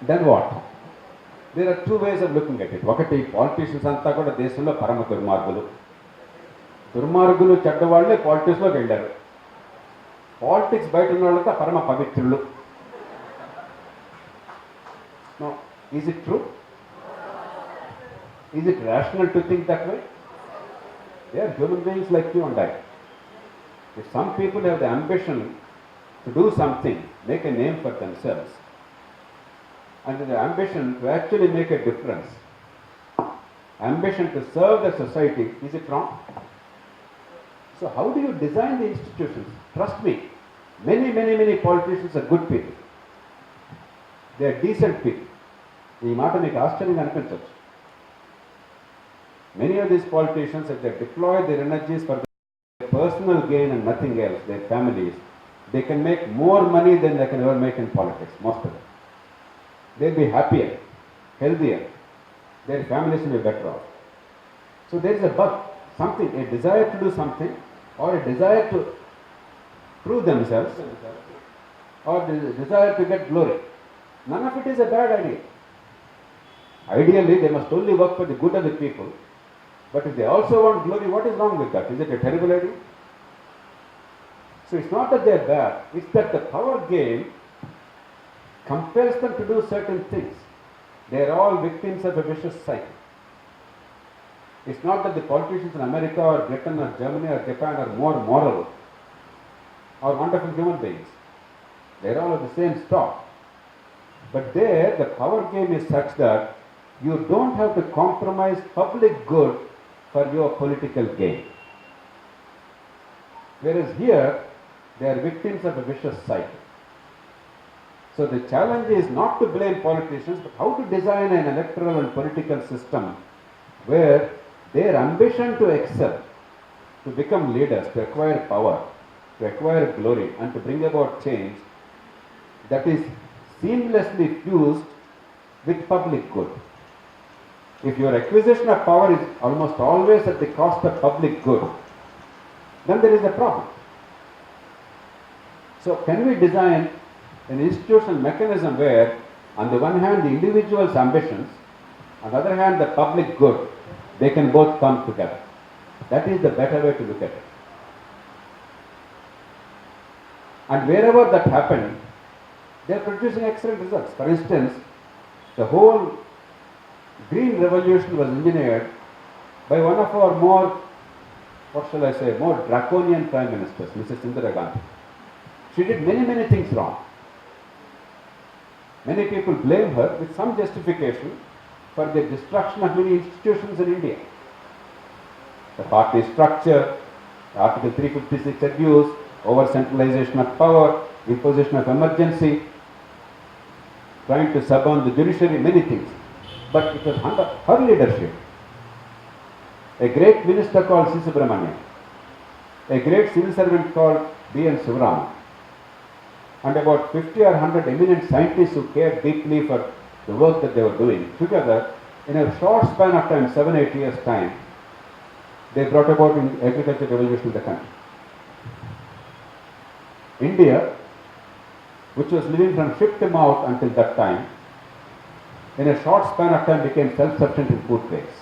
Then what? There are two ways of looking at it. ఒకటి politicians అంతా కూడా దేశంలో పరమ దుర్మార్గులు. దుర్మార్గులు చెడ్డవాళ్ళే పాలిటిక్స్లోకి వెళ్ళారు. పాలిటిక్స్ బయట ఉన్న వాళ్ళంతా పరమ పవిత్రులు. No, is it true? Is it rational to think that way? They are human beings like you and I. If some people have the ambition to do something, make a name for themselves, and the ambition to actually make a difference, ambition to serve the society, is it wrong? So how do you design the institutions? Trust me, many politicians are good people. They are decent people. ఈ మాట మీకు ఆశ్చర్యంగా అనిపించవచ్చు. Many of these politicians, if they deploy their energies for their personal gain and nothing else, their families, they can make more money than they can ever make in politics, most of them. They'll be happier, healthier, their families will be better off. So there is a bug, something, a desire to do something, or a desire to prove themselves, or the desire to get glory. None of it is a bad idea. Ideally, they must only work for the good of the people. But if they also want glory, what is wrong with that? Is it a terrible idea? So it's not that they're bad, it's that the power game compels them to do certain things. They're all victims of a vicious cycle. It's not that the politicians in America or Britain or Germany or Japan are more moral or wonderful human beings. They're all of the same stock. But there, the power game is such that you don't have to compromise public good for your political gain. Whereas here, they are victims of a vicious cycle. So the challenge is not to blame politicians, but how to design an electoral and political system where their ambition to excel, to become leaders, to acquire power, to acquire glory, and to bring about change, that is seamlessly fused with public good. If your acquisition of power is almost always at the cost of public good, then there is a problem. So can we design an institutional mechanism where, on the one hand, the individual's ambitions, on the other hand, the public good, they can both come together? That is the better way to look at it. And wherever that happened, they are producing excellent results. For instance, the whole Green Revolution was engineered by one of our more, what shall I say, more draconian prime ministers, Mrs. Indira Gandhi. She did many things wrong. Many people blame her with some justification for the destruction of many institutions in India. The party structure, the Article 356 abuse, over-centralization of power, imposition of emergency, trying to suborn the judiciary, many things. But it was under her leadership. A great minister called C. Subramanian, a great civil servant called B. N. Sivaraman, and about 50 or 100 eminent scientists who cared deeply for the work that they were doing, together, in a short span of time, 7-8 years' time, they brought about an agricultural revolution in the country. India, which was living from ship to mouth until that time, in a short span of time became self-sufficient in food grains.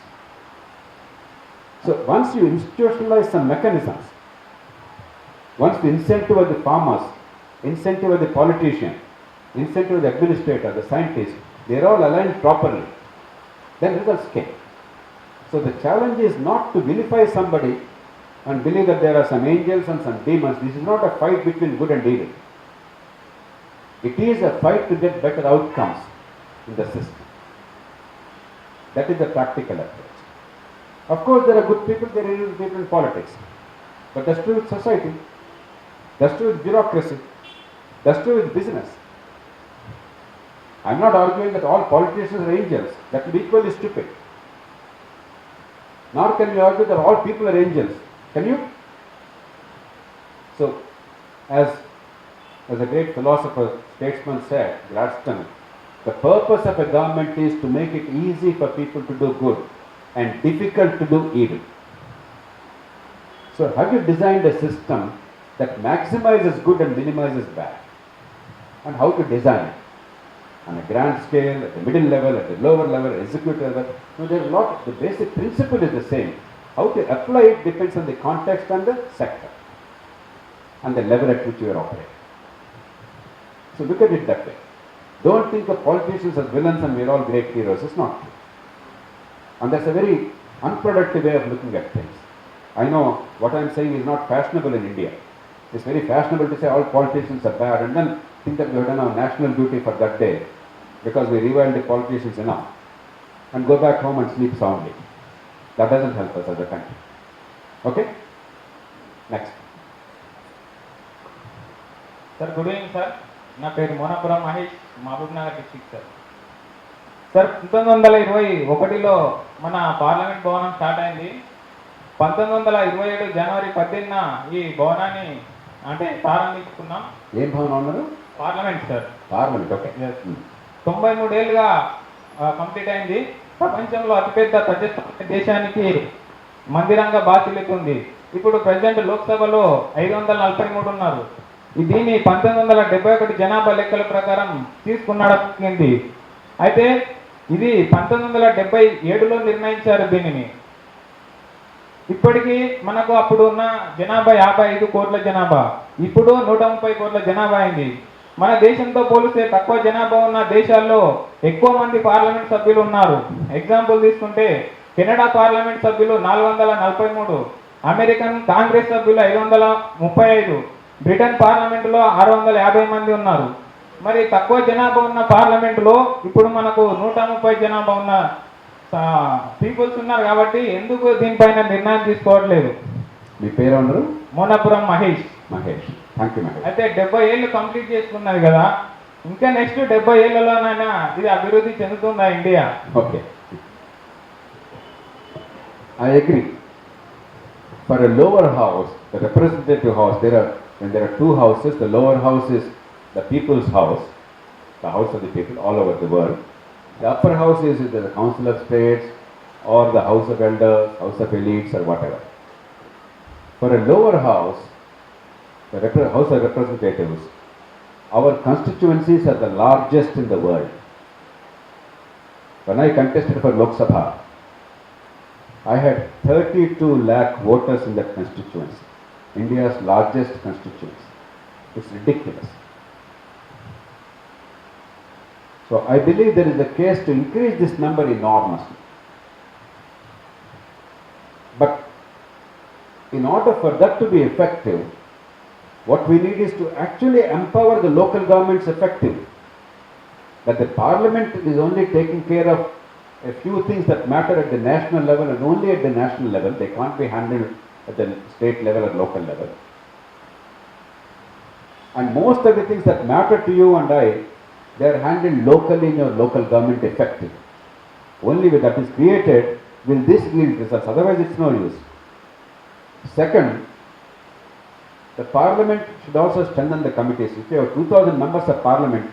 So once you institutionalize some mechanisms, once the incentive of the farmers, incentive of the politician, incentive of the administrator, the scientist, they are all aligned properly, then results came. So the challenge is not to vilify somebody and believe that there are some angels and some demons. This is not a fight between good and evil. It is a fight to get better outcomes in the system. That is the practical approach. Of course, there are good people, there are evil people in politics. But that's true with society. That's true with bureaucracy. That's true with business. I'm not arguing that all politicians are angels. That would be equally stupid. Nor can you argue that all people are angels. Can you? So, as a great philosopher, statesman said, Gladstone, The purpose of a government is to make it easy for people to do good and difficult to do evil. So have you designed a system that maximizes good and minimizes bad? And how to design it? On a grand scale, at the middle level, at the lower level, executive level. No, there are a lot. The basic principle is the same. How to apply it depends on the context and the sector and the level at which you are operating. So look at it that way. Don't think of politicians as villains and we're all great heroes. It's not true. And that's a very unproductive way of looking at things. I know what I'm saying is not fashionable in India. It's very fashionable to say all politicians are bad and then think that we have done our national duty for that day because we reviled the politicians enough and go back home and sleep soundly. That doesn't help us as a country. Okay? Next. Sir, good evening, sir. నా పేరు Monapuram Mahesh, Mahabubnagar district sir. Sir 1921లో మన parliament భవనం start అయింది. 1927 జనవరి 18న ఈ భవనాన్ని అంటే ప్రారంభించుకున్నాం. ఏం భవనం అన్నారు? Parliament sir. Parliament, okay. 93 ఏళ్ళుగా కంప్లీట్ అయింది. ప్రపంచంలో అతిపెద్ద ప్రజాస్వామ్య దేశానికి మందిరంగా బాధ్యతలుంది. ఇప్పుడు ప్రెసిడెంట్ లోక్సభలో 543 ఉన్నారు. దీన్ని 1971 జనాభా లెక్కల ప్రకారం తీసుకున్నది. అయితే ఇది 1977లో నిర్ణయించారు దీనిని. ఇప్పటికీ మనకు అప్పుడు ఉన్న జనాభా 55 కోట్ల జనాభా, ఇప్పుడు 130 కోట్ల జనాభా అయింది. మన దేశంతో పోలిస్తే తక్కువ జనాభా ఉన్న దేశాల్లో ఎక్కువ మంది పార్లమెంట్ సభ్యులు ఉన్నారు. ఎగ్జాంపుల్ తీసుకుంటే కెనడా పార్లమెంట్ సభ్యులు 443, అమెరికన్ కాంగ్రెస్ సభ్యులు 535, బ్రిటన్ పార్లమెంటులో 650 మంది ఉన్నారు. మరి తక్కువ జనాభా ఉన్న పార్లమెంటులో ఇప్పుడు మనకు 130 జనాభా ఉన్న పీపుల్స్ ఉన్నారు. కాబట్టి ఎందుకు దీనిపైన నిర్ణయం తీసుకోవట్లేదు? మీ పేరు అందరూ? మోనాపురం మహేష్. Mahesh, thank you Mahesh. అయితే 70 ఏళ్ళు కంప్లీట్ చేసుకున్నది కదా, ఇంకా నెక్స్ట్ 70 ఏళ్లలోనైనా ఇది అభివృద్ధి చెందుతుందా India? Okay, I agree. For a lower house, the representative house, when there are two houses, the lower house is the people's house, the house of the people all over the world. The upper house is the Council of States or the House of Elders, House of Elites or whatever. For a lower house, the House of Representatives, our constituencies are the largest in the world. When I contested for Loksatta, I had 32 lakh voters in that constituency, India's largest constituency. It's ridiculous. So I believe there is a case to increase this number enormously. But in order for that to be effective, what we need is to actually empower the local governments effectively. That the parliament is only taking care of a few things that matter at the national level and only at the national level. They can't be handled at the state level or local level. And most of the things that matter to you and I, they are handled locally in your local government effectively. Only when that is created will this yield results, otherwise it's no use. Second, the parliament should also strengthen the committees. If you have 2,000 members of parliament,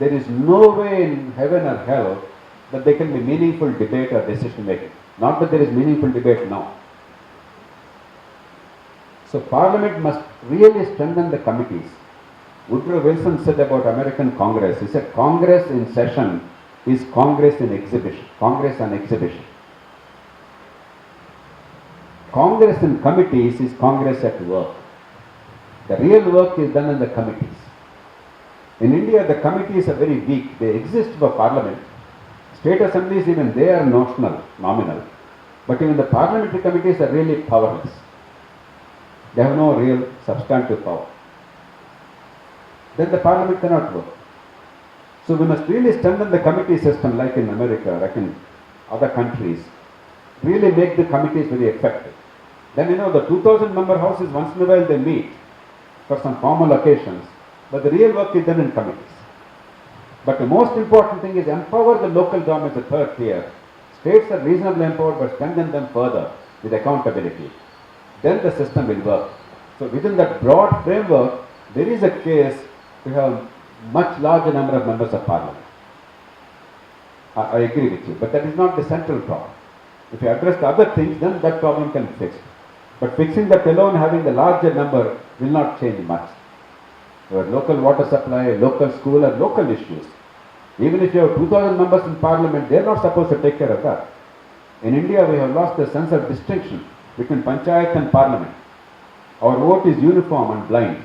there is no way in heaven or hell that there can be meaningful debate or decision making. Not that there is meaningful debate now. So parliament must really strengthen the committees. Woodrow Wilson said about American Congress, he said Congress in session is Congress in exhibition, Congress on exhibition. Congress in committees is Congress at work. The real work is done in the committees. In India, the committees are very weak. They exist for parliament. State assemblies, even they are nominal. But even the parliamentary committees are really powerless. They have no real substantive power. Then the parliament cannot work. So we must really strengthen the committee system like in America, like in other countries. Really make the committees very effective. Then the 2,000 member houses, once in a while they meet for some formal occasions, but the real work is done in committees. But the most important thing is empower the local governments, the third tier. States are reasonably empowered, but strengthen them further with accountability. Then the system will work. So within that broad framework, there is a case to have much larger number of members of parliament. I agree with you, but that is not the central problem. If you address the other things, then that problem can be fixed. But fixing that alone, having the larger number, will not change much. Your local water supply, local school are local issues. Even if you have 2,000 members in parliament, they are not supposed to take care of that. In India, we have lost the sense of distinction between panchayat and parliament. Our vote is uniform and blind.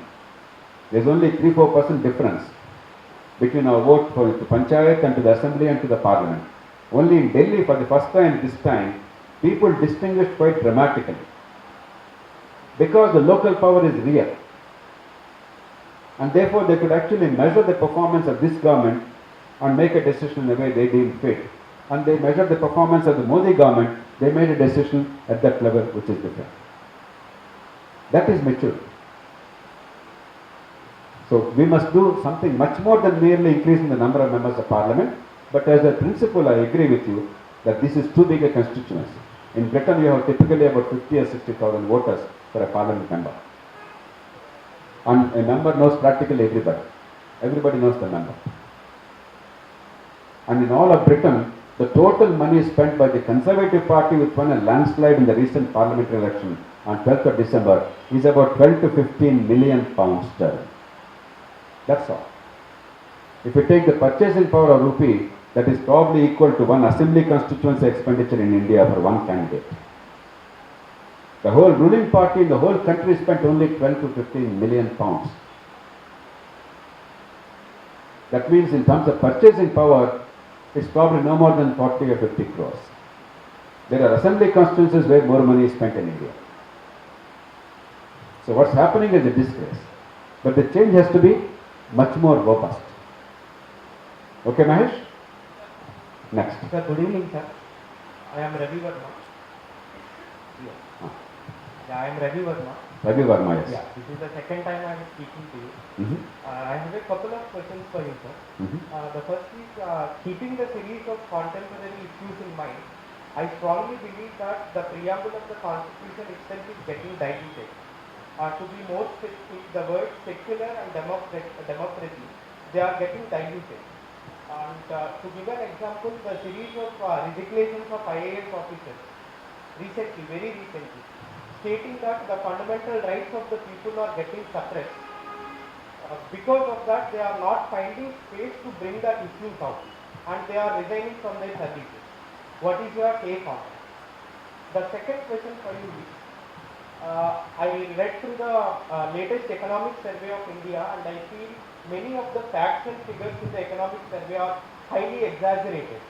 There is only 3-4% difference between our vote for the panchayat and to the assembly and to the parliament. Only in Delhi, for the first time this time, people distinguished quite dramatically. Because the local power is real. And therefore they could actually measure the performance of this government and make a decision in the way they deem fit. And they measured the performance of the Modi government, they made a decision at that level which is different. That is mature. So we must do something much more than merely increasing the number of members of parliament. But as a principle, I agree with you that this is too big a constituency. In Britain, you have typically about 50 or 60,000 voters for a parliament member. And a member knows practically everybody. Everybody knows the member. And in all of Britain, the total money spent by the Conservative Party, which won a landslide in the recent parliamentary election on 12th of December, is about 12 to 15 million pounds sterling. That's all. If you take the purchasing power of rupee, that is probably equal to one assembly constituency expenditure in India for one candidate. The whole ruling party in the whole country spent only 12 to 15 million pounds. That means in terms of purchasing power, it's probably no more than 40 or 50 crores. There are assembly constituencies where more money is spent in India. So what's happening is a disgrace. But the change has to be much more robust. Okay, Mahesh? Next. Sir, good evening, sir. I am Ravi Verma. Yeah, I am Ravi Verma. Ravi Verma, yes. Yeah, this is the second time I am speaking to you. I have a couple of questions for you, sir. The first is, keeping the series of contemporary issues in mind, I strongly believe that the preamble of the Constitution itself is getting diluted. To be more specific, the words secular and democracy, they are getting diluted. And to give an example, the series of resignations of IAS officers, very recently, stating that the fundamental rights of the people are getting suppressed. Because of that, they are not finding space to bring that issues out, and they are resigning from their services. What is your take on that? The second question for you is, I read through the latest economic survey of India, and I feel many of the facts and figures in the economic survey are highly exaggerated.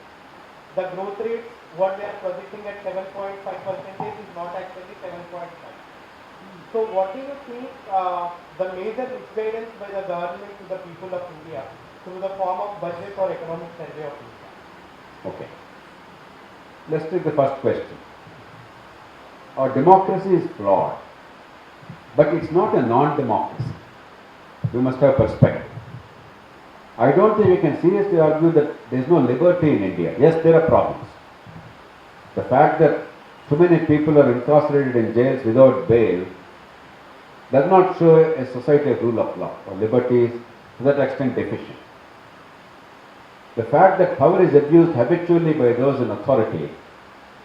The growth rate, what they are projecting at 7.5% is not actually 7.5. So what do you think the major misguidance by the government to the people of India through the form of budget or economic survey of India? Okay. Let's take the first question. Our democracy is flawed, but it's not a non-democracy. We must have perspective. I don't think we can seriously argue that there is no liberty in India. Yes, there are problems. The fact that too many people are incarcerated in jails without bail does not show a society of rule of law or liberty is to that extent deficient. The fact that power is abused habitually by those in authority,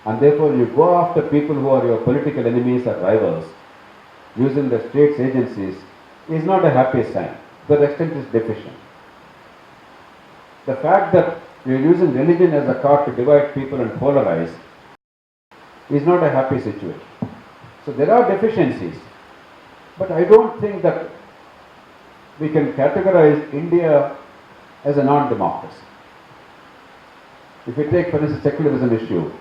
and therefore you go after people who are your political enemies or rivals using the state's agencies is not a happy sign. To that extent is deficient. The fact that you are using religion as a card to divide people and polarize is not a happy situation. So there are deficiencies, but I don't think that we can categorize India as a non-democracy. If we take, for instance, secularism issue,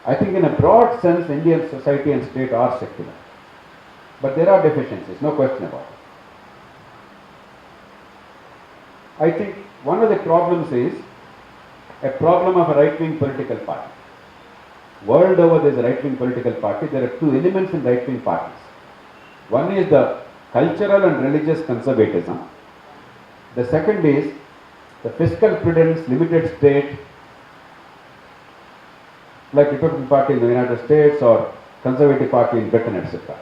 I think in a broad sense Indian society and state are secular. But there are deficiencies, no question about it. I think one of the problems is a problem of a right-wing political party. World over there is a right-wing political party. There are two elements in right-wing parties. One is the cultural and religious conservatism. The second is the fiscal prudence, limited state, like Republican Party in the United States or Conservative Party in Britain, etc.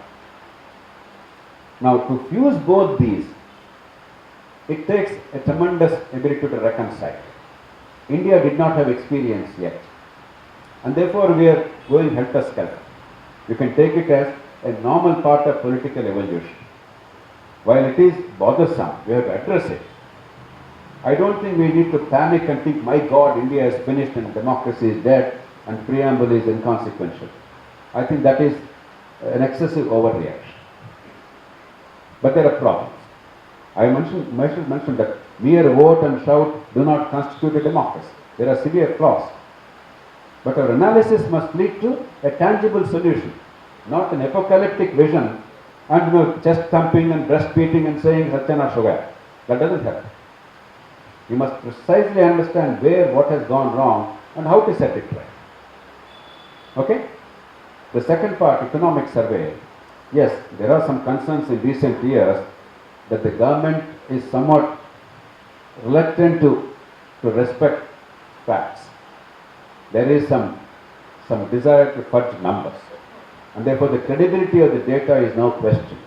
Now, to fuse both these, it takes a tremendous ability to reconcile. India did not have experience yet. And therefore we are going helter-skelter. You can take it as a normal part of political evolution. While it is bothersome, we have to address it. I don't think we need to panic and think, my God, India is finished and democracy is dead and preamble is inconsequential. I think that is an excessive overreaction. But there are problems. I should mention that mere vote and shout do not constitute a democracy. There are severe flaws. But our analysis must lead to a tangible solution, not an apocalyptic vision and chest thumping and breast beating and saying Satyana Shoga. That doesn't help. You must precisely understand where what has gone wrong and how to set it right. Okay? The second part, economic survey. Yes, there are some concerns in recent years that the government is somewhat reluctant to respect facts. There is some desire to fudge numbers, and therefore the credibility of the data is now questioned,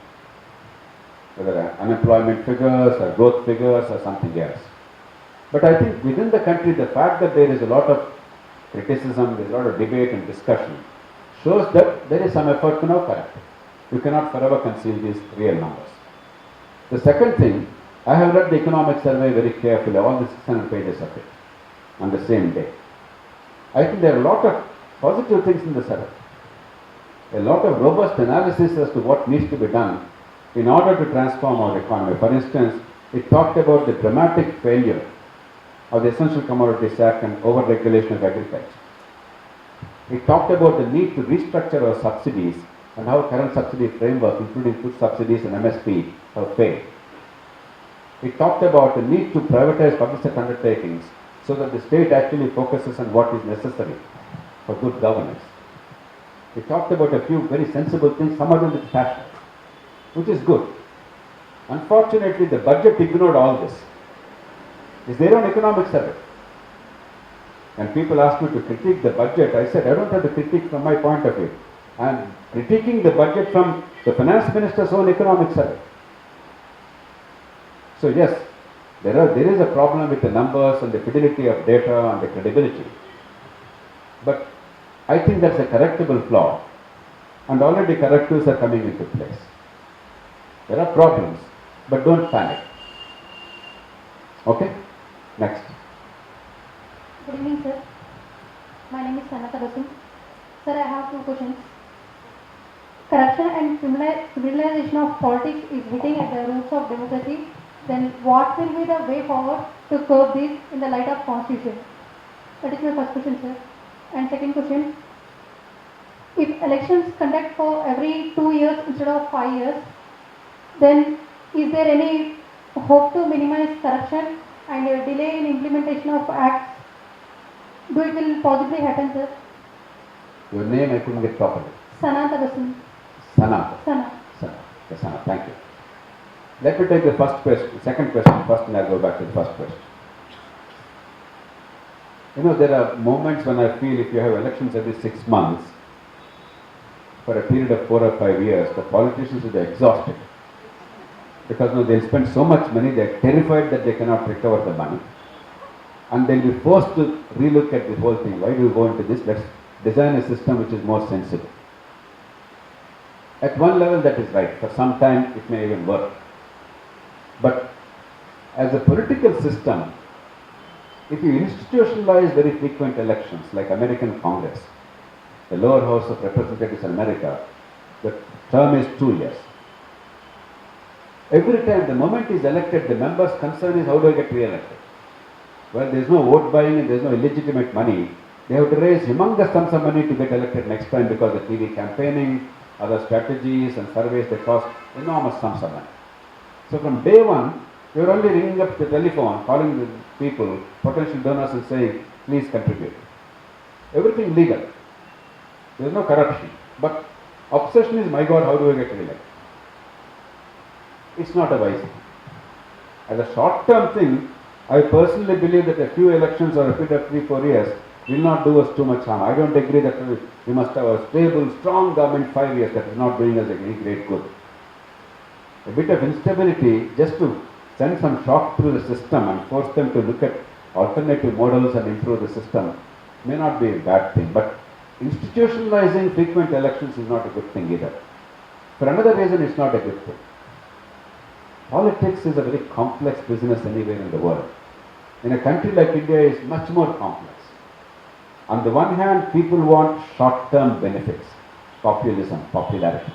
whether unemployment figures or growth figures or something else. But I think within the country, the fact that there is a lot of criticism, there is a lot of debate and discussion, shows that there is some effort to now correct it. You cannot forever conceal these real numbers. The second thing, I have read the economic survey very carefully, all the 600 pages of it, on the same day. I think there are a lot of positive things in the survey. A lot of robust analysis as to what needs to be done in order to transform our economy. For instance, it talked about the dramatic failure of the Essential Commodities Act and over-regulation of agriculture. It talked about the need to restructure our subsidies and how current subsidy framework, including food subsidies and MSP, have failed. It talked about the need to privatize public sector undertakings so that the state actually focuses on what is necessary for good governance. It talked about a few very sensible things, some of them with passion, which is good. Unfortunately, the budget ignored all this. It's their own economic survey. When people ask me to critique the budget, I said, I don't have to critique from my point of view. I am critiquing the budget from the finance minister's own economic survey. So yes, there is a problem with the numbers and the fidelity of data and the credibility. But I think that's a correctable flaw, and already correctives are coming into place. There are problems, but don't panic. Okay? Next. Good evening, sir. My name is Nagaraju. Sir, I have two questions. Corruption and criminalization of politics is hitting at the roots of democracy. Then what will be the way forward to curb this in the light of Constitution? That is my first question, sir. And second question, if elections conduct for every 2 years instead of 5 years, then is there any hope to minimize corruption and delay in implementation of acts? Do it will possibly happen, sir? Your name I couldn't get properly. Sanat Agasin. Sanat. Sana. Sanat. Yes, Sanat. Thank you. Let me take the second question first, and I'll go back to the first question. There are moments when I feel if you have elections every 6 months, for a period of 4 or 5 years, the politicians will be exhausted. Because they'll spend so much money, they're terrified that they cannot recover the money. And they'll be forced to relook at the whole thing. Why do you go into this? Let's design a system which is more sensible. At one level that is right. For some time it may even work. But as a political system, if you institutionalize very frequent elections like American Congress, the lower house of representatives in America, the term is 2 years. Every time the moment is elected, the member's concern is how do I get re-elected? Well, there is no vote buying and there is no illegitimate money. They have to raise humongous sums of money to get elected next time because of TV campaigning, other strategies and surveys, they cost enormous sums of money. So from day one, you are only ringing up the telephone, calling the people, potential donors and saying, please contribute. Everything legal. There is no corruption. But obsession is, my God, how do I get re-elected? It's not a wise thing. As a short-term thing, I personally believe that a few elections or a period of 3-4 years will not do us too much harm. I don't agree that we must have a stable, strong government 5 years that is not doing us any great good. A bit of instability just to send some shock through the system and force them to look at alternative models and improve the system may not be a bad thing, but institutionalizing frequent elections is not a good thing either. For another reason, it's not a good thing. Politics is a very complex business anywhere in the world. In a country like India, it's much more complex. On the one hand, people want short-term benefits, populism, popularity.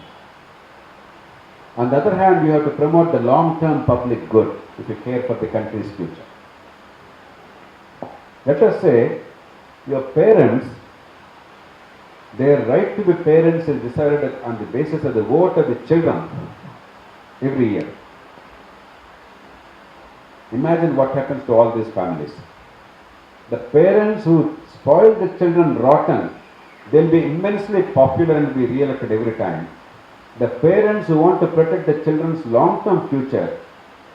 On the other hand, you have to promote the long-term public good if you care for the country's future. Let us say your parents, their right to be parents is decided on the basis of the vote of the children every year. Imagine what happens to all these families. The parents who spoil the children rotten, they'll be immensely popular and be re-elected every time. The parents who want to protect the children's long-term future,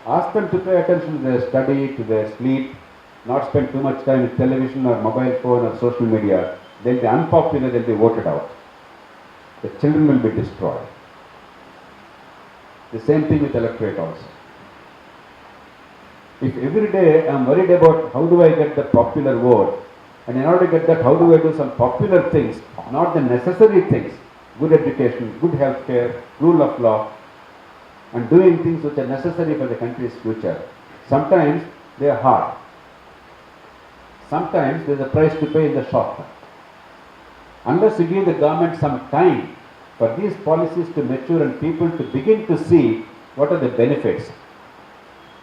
ask them to pay attention to their study, to their sleep, not spend too much time with television or mobile phone or social media. They'll be unpopular, they'll be voted out. The children will be destroyed. The same thing with electorate also. If every day I'm worried about how do I get the popular vote, and in order to get that, how do I do some popular things, not the necessary things, good education, good health care, rule of law, and doing things which are necessary for the country's future. Sometimes they are hard. Sometimes there is a price to pay in the short term. Unless you give the government some time for these policies to mature and people to begin to see what are the benefits,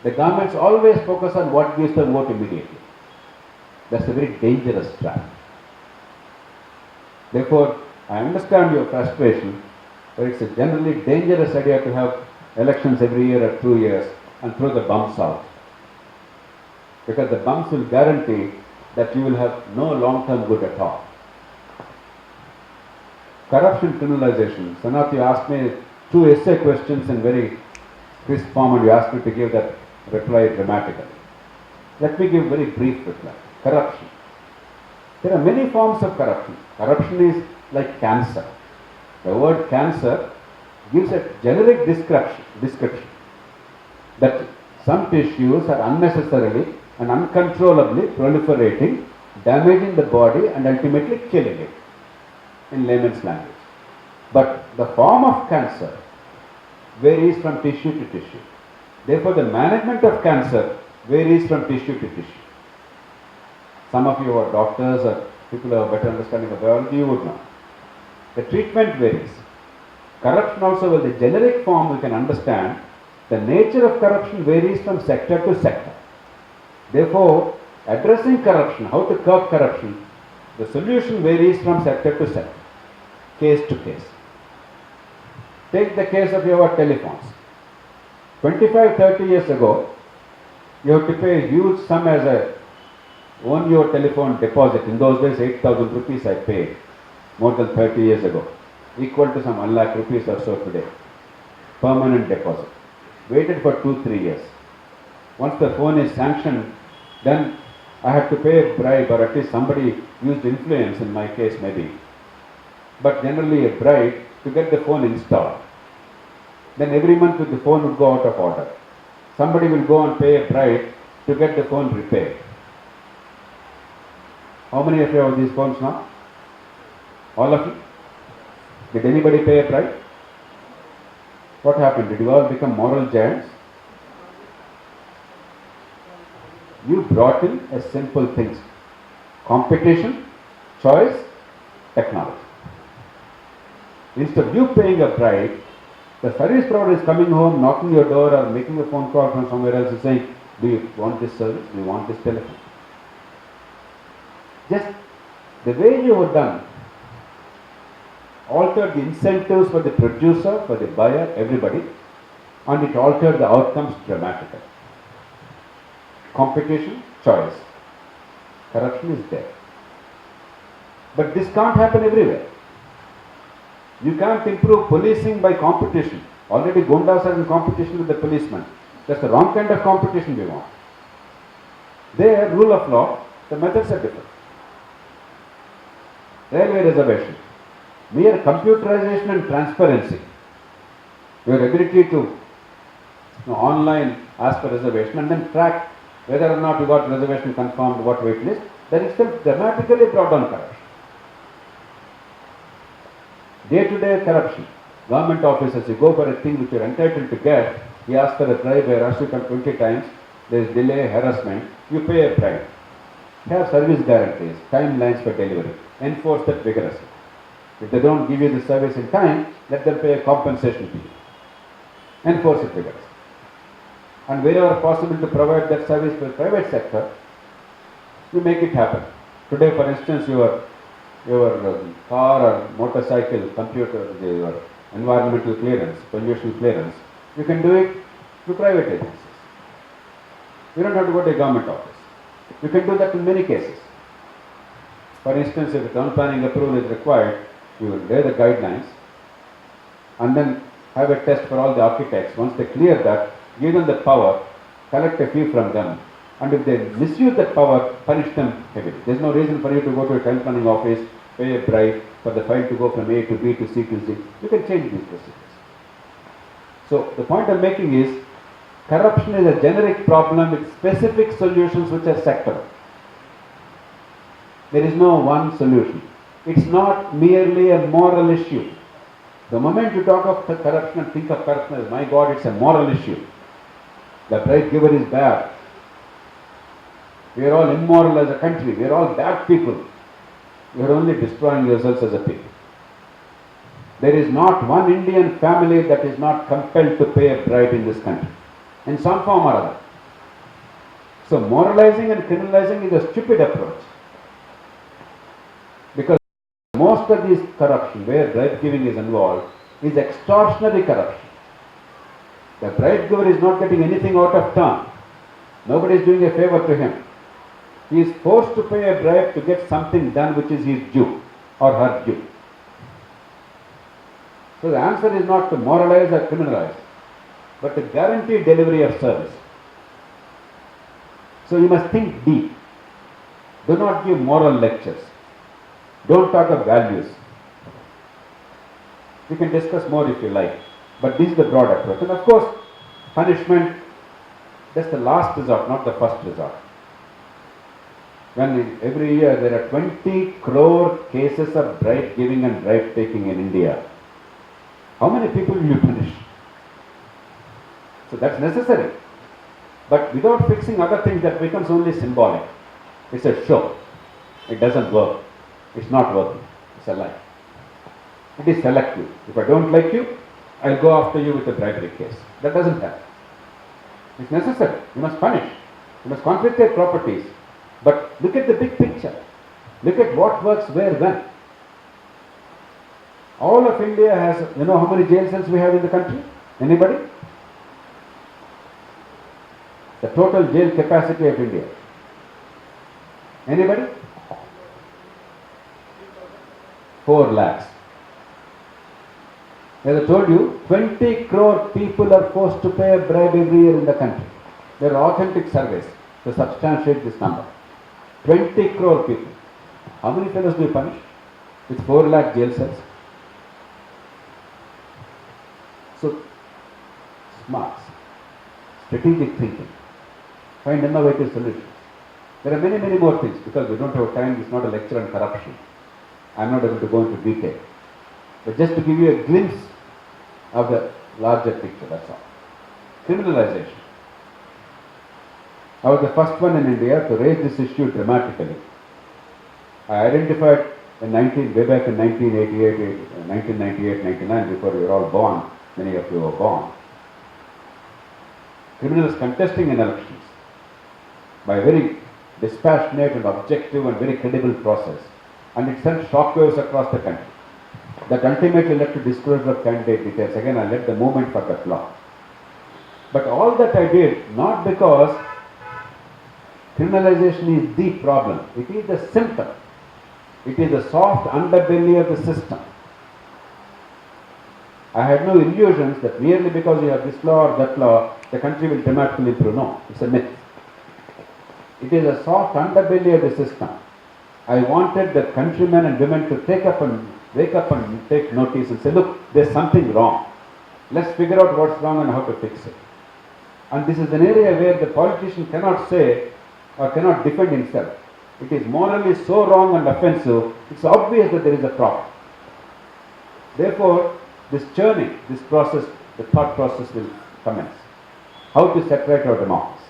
the governments always focus on what gives them vote immediately. That's a very dangerous trap. Therefore, I understand your frustration, but it's a generally dangerous idea to have elections every year or 2 years and throw the bumps out. Because the bumps will guarantee that you will have no long-term good at all. Corruption criminalization. Sanath, you asked me 2 essay questions in very crisp form and you asked me to give that reply dramatically. Let me give very brief reply. Corruption. There are many forms of corruption. Corruption is like cancer. The word cancer gives a generic description that some tissues are unnecessarily and uncontrollably proliferating, damaging the body and ultimately killing it, in layman's language. But the form of cancer varies from tissue to tissue. Therefore, the management of cancer varies from tissue to tissue. Some of you are doctors or people who have better understanding of biology, you would know. The treatment varies. Corruption also, well, the generic form we can understand, the nature of corruption varies from sector to sector. Therefore, addressing corruption, how to curb corruption, the solution varies from sector to sector, case to case. Take the case of your telephones. 25-30 years ago, you have to pay a huge sum as a own your telephone deposit. In those days, 8,000 rupees I paid more than 30 years ago, equal to some 1 lakh rupees or so today. Permanent deposit. Waited for 2-3 years. Once the phone is sanctioned, then I had to pay a bribe, or at least somebody used influence in my case maybe. But generally a bribe to get the phone installed. Then every month the phone would go out of order. Somebody will go and pay a bribe to get the phone repaired. How many of you have these phones now? All of you? Did anybody pay a bribe? What happened? Did you all become moral giants? You brought in a simple things. Competition, choice, technology. Instead of you paying a bribe, the service provider is coming home, knocking your door or making a phone call from somewhere else and saying, do you want this service? Do you want this telephone? Just the way you have done altered the incentives for the producer, for the buyer, everybody, and it altered the outcomes dramatically. Competition, choice. Corruption is there. But this can't happen everywhere. You can't improve policing by competition. Already Gundas are in competition with the policemen. That's the wrong kind of competition we want. There, rule of law, the methods are different. Railway reservation. Mere computerization and transparency. Your ability to online ask for reservation and then track whether or not you got reservation confirmed, what wait list, that itself dramatically brought down corruption. Day-to-day corruption. Government officers, you go for a thing which you are entitled to get, he asks for a bribe, I rush you 20 times, there is delay, harassment, you pay a bribe. Have service guarantees, timelines for delivery, enforce that vigorously. If they don't give you the service in time, let them pay a compensation fee. Enforce it vigorously. And wherever possible to provide that service for the private sector, you make it happen. Today, for instance, your car or motorcycle, computer, your environmental clearance, pollution clearance, you can do it through private agencies. You don't have to go to a government office. You can do that in many cases. For instance, if a town planning approval is required, you will lay the guidelines and then have a test for all the architects. Once they clear that, give them the power, collect a fee from them, and if they misuse that power, punish them heavily. There is no reason for you to go to a town planning office, pay a bribe for the file to go from A to B to C to Z. You can change these procedures. So the point I'm making is, corruption is a generic problem with specific solutions which are sectoral. There is no one solution. It's not merely a moral issue. The moment you talk of corruption and think of corruption as, my God, it's a moral issue. The bribe giver is bad. We are all immoral as a country. We are all bad people. You are only destroying yourselves as a people. There is not one Indian family that is not compelled to pay a bribe in this country, in some form or other. So moralizing and criminalizing is a stupid approach. Because most of this corruption, where bribe giving is involved, is extortionary corruption. The bribe giver is not getting anything out of turn. Nobody is doing a favor to him. He is forced to pay a bribe to get something done which is his due or her due. So the answer is not to moralize or criminalize, but to guarantee delivery of service. So you must think deep. Do not give moral lectures. Don't talk of values. We can discuss more if you like, but this is the broad approach. And of course, punishment, that's the last resort, not the first resort. When every year there are 20 crore cases of bribe giving and bribe taking in India, how many people will you punish? So that's necessary. But without fixing other things, that becomes only symbolic. It's a show. It doesn't work. It's not working. It's a lie. It is selective. If I don't like you, I'll go after you with a bribery case. That doesn't happen. It's necessary. You must punish. You must confiscate properties. But look at the big picture. Look at what works where, when. All of India has, you know how many jail cells we have in the country? Anybody? The total jail capacity of India. Anybody? 4 lakhs. As I told you, 20 crore people are forced to pay a bribe every year in the country. There are authentic surveys to substantiate this number. 20 crore people. How many fellows do you punish with 4 lakh jail cells? So, smarts, strategic thinking, find innovative solutions. There are many, many more things. Because we don't have time, it's not a lecture on corruption. I'm not able to go into detail. But just to give you a glimpse of the larger picture, that's all. Criminalization. I was the first one in India to raise this issue dramatically. I identified way back in 1988, 99, before we were all born, many of you were born. Criminals contesting in elections by a very dispassionate and objective and very credible process. And it sent shockwaves across the country. That ultimately led to disclosure of candidate details. Again, I led the movement for that law. But all that I did, not because criminalization is the problem. It is the symptom. It is the soft underbelly of the system. I had no illusions that merely because you have this law or that law, the country will dramatically improve. No, it's a myth. It is a soft underbelly of the system. I wanted the countrymen and women to wake up and take notice and say, look, there's something wrong. Let's figure out what's wrong and how to fix it. And this is an area where the politician cannot say or cannot defend himself. It is morally so wrong and offensive, it's obvious that there is a problem. Therefore, this churning, this process, the thought process will commence. How to separate our democracy.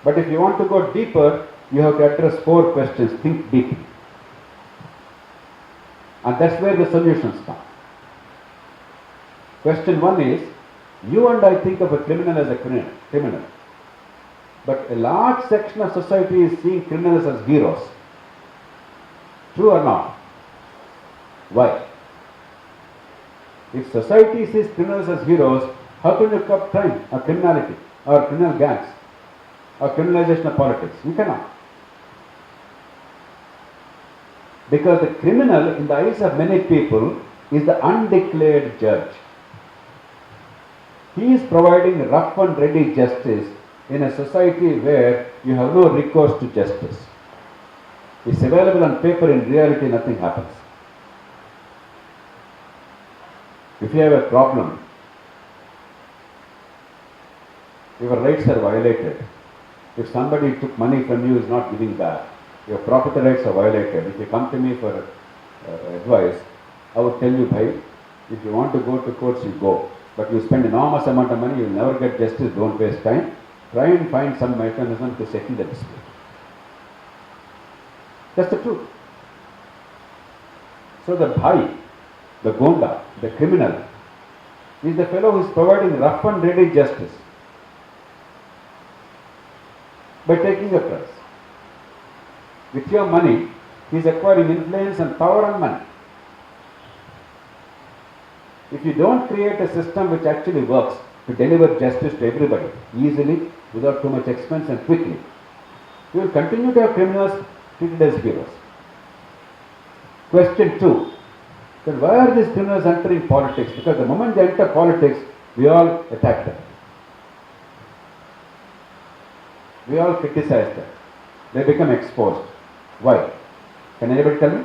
But if you want to go deeper, you have to address 4 questions. Think deeply. And that's where the solutions come. Question 1 is, you and I think of a criminal as a criminal. But a large section of society is seeing criminals as heroes. True or not? Why? If society sees criminals as heroes, how can you curb crime or criminality or criminal gangs or criminalization of politics? You cannot. Because the criminal, in the eyes of many people, is the undeclared judge. He is providing rough and ready justice in a society where you have no recourse to justice. It's available on paper, in reality nothing happens. If you have a problem, your rights are violated. If somebody took money from you, is not giving back, your property rights are violated. If you come to me for advice, I would tell you, bhai, if you want to go to courts, you go. But you spend enormous amount of money, you will never get justice, don't waste time. Try and find some mechanism to settle the dispute. That's the truth. So the bhai, the gonda, the criminal, is the fellow who is providing rough and ready justice by taking a price. With your money, he is acquiring influence and power and money. If you don't create a system which actually works to deliver justice to everybody, easily, without too much expense and quickly, you will continue to have criminals treated as heroes. Question 2. Then why are these criminals entering politics? Because the moment they enter politics, we all attack them. We all criticize them. They become exposed. Why? Can anybody tell me?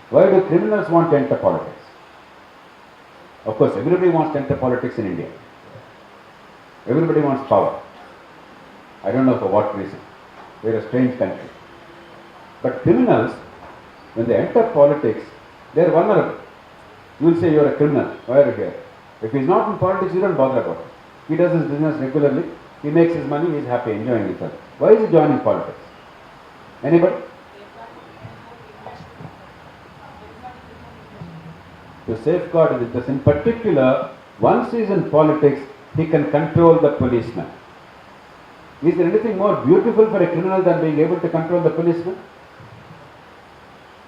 Why do criminals want to enter politics? Of course, everybody wants to enter politics in India. Everybody wants power. I don't know for what reason. We are a strange country. But criminals, when they enter politics, they are vulnerable. You will say you are a criminal. Why are you here? If he is not in politics, you don't bother about it. He does his business regularly. He makes his money. He is happy, enjoying himself. Why is he joining politics? Anybody? To safeguard his interest. In particular, once he is in politics, he can control the policeman. Is there anything more beautiful for a criminal than being able to control the policeman?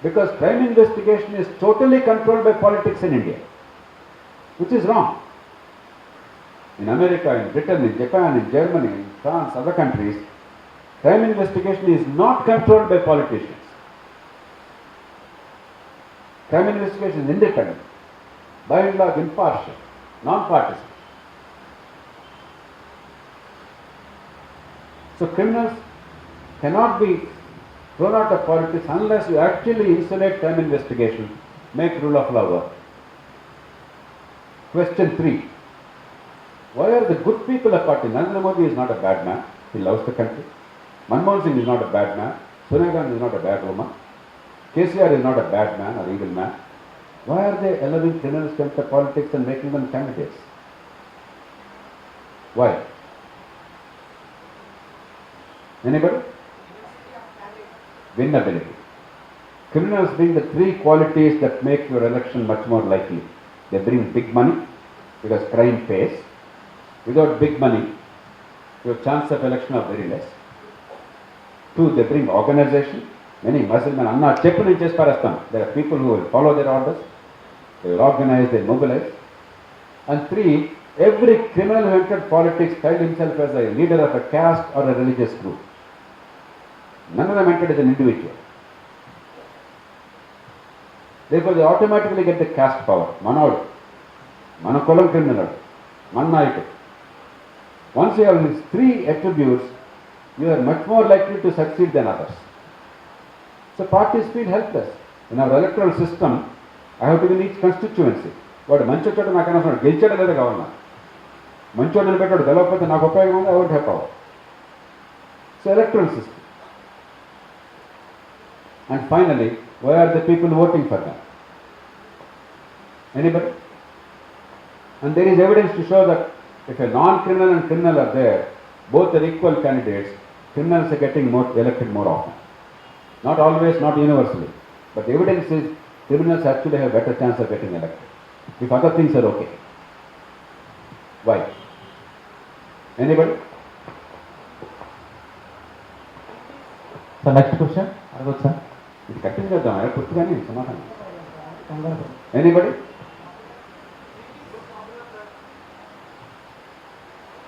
Because crime investigation is totally controlled by politics in India, which is wrong. In America, in Britain, in Japan, in Germany, in France, other countries, crime investigation is not controlled by politicians. Crime investigation is independent, by and large impartial, non-partisan. So criminals cannot be thrown out of politics unless you actually insulate crime investigation, make rule of law work. Question 3. Why are the good people of party? Narendra Modi is not a bad man. He loves the country. Manmohan Singh is not a bad man. Sonia Gandhi is not a bad woman. KCR is not a bad man or evil man. Why are they allowing criminals to enter politics and making them candidates? Why? Anybody? Winnability. Criminals bring the 3 qualities that make your election much more likely. They bring big money, because crime pays. Without big money, your chance of election are very less. 2, they bring organization. Many Muslims, Anna Cheppani Chesparastam. There are people who will follow their orders. They will organize, they mobilize. And 3, every criminal who entered politics styled himself as a leader of a caste or a religious group. None of them entered as an individual. Therefore, they automatically get the caste power. Manodu, Manakolam criminal, Mannaiku. Once you have these 3 attributes, you are much more likely to succeed than others. So parties feel helpless. In our electoral system, I have to win each constituency. What manchachota nakana gelichada ledha government. మంచోడు పెట్టాడు గెలవకపోతే నాకు ఉపయోగం ఉంది, I won't have power. So electoral system. And finally, why are the people voting for them? Anybody? And there is evidence to show that if a non-criminal and criminal are there, both are equal candidates, criminals are getting elected more often. Not always, not universally. But the evidence is criminals actually have better chance of getting elected, if other things are okay. Why? Anybody? So next question, sir. ఇది cutting చేద్దాం, పుట్టుగానే సమాధానం. Anybody?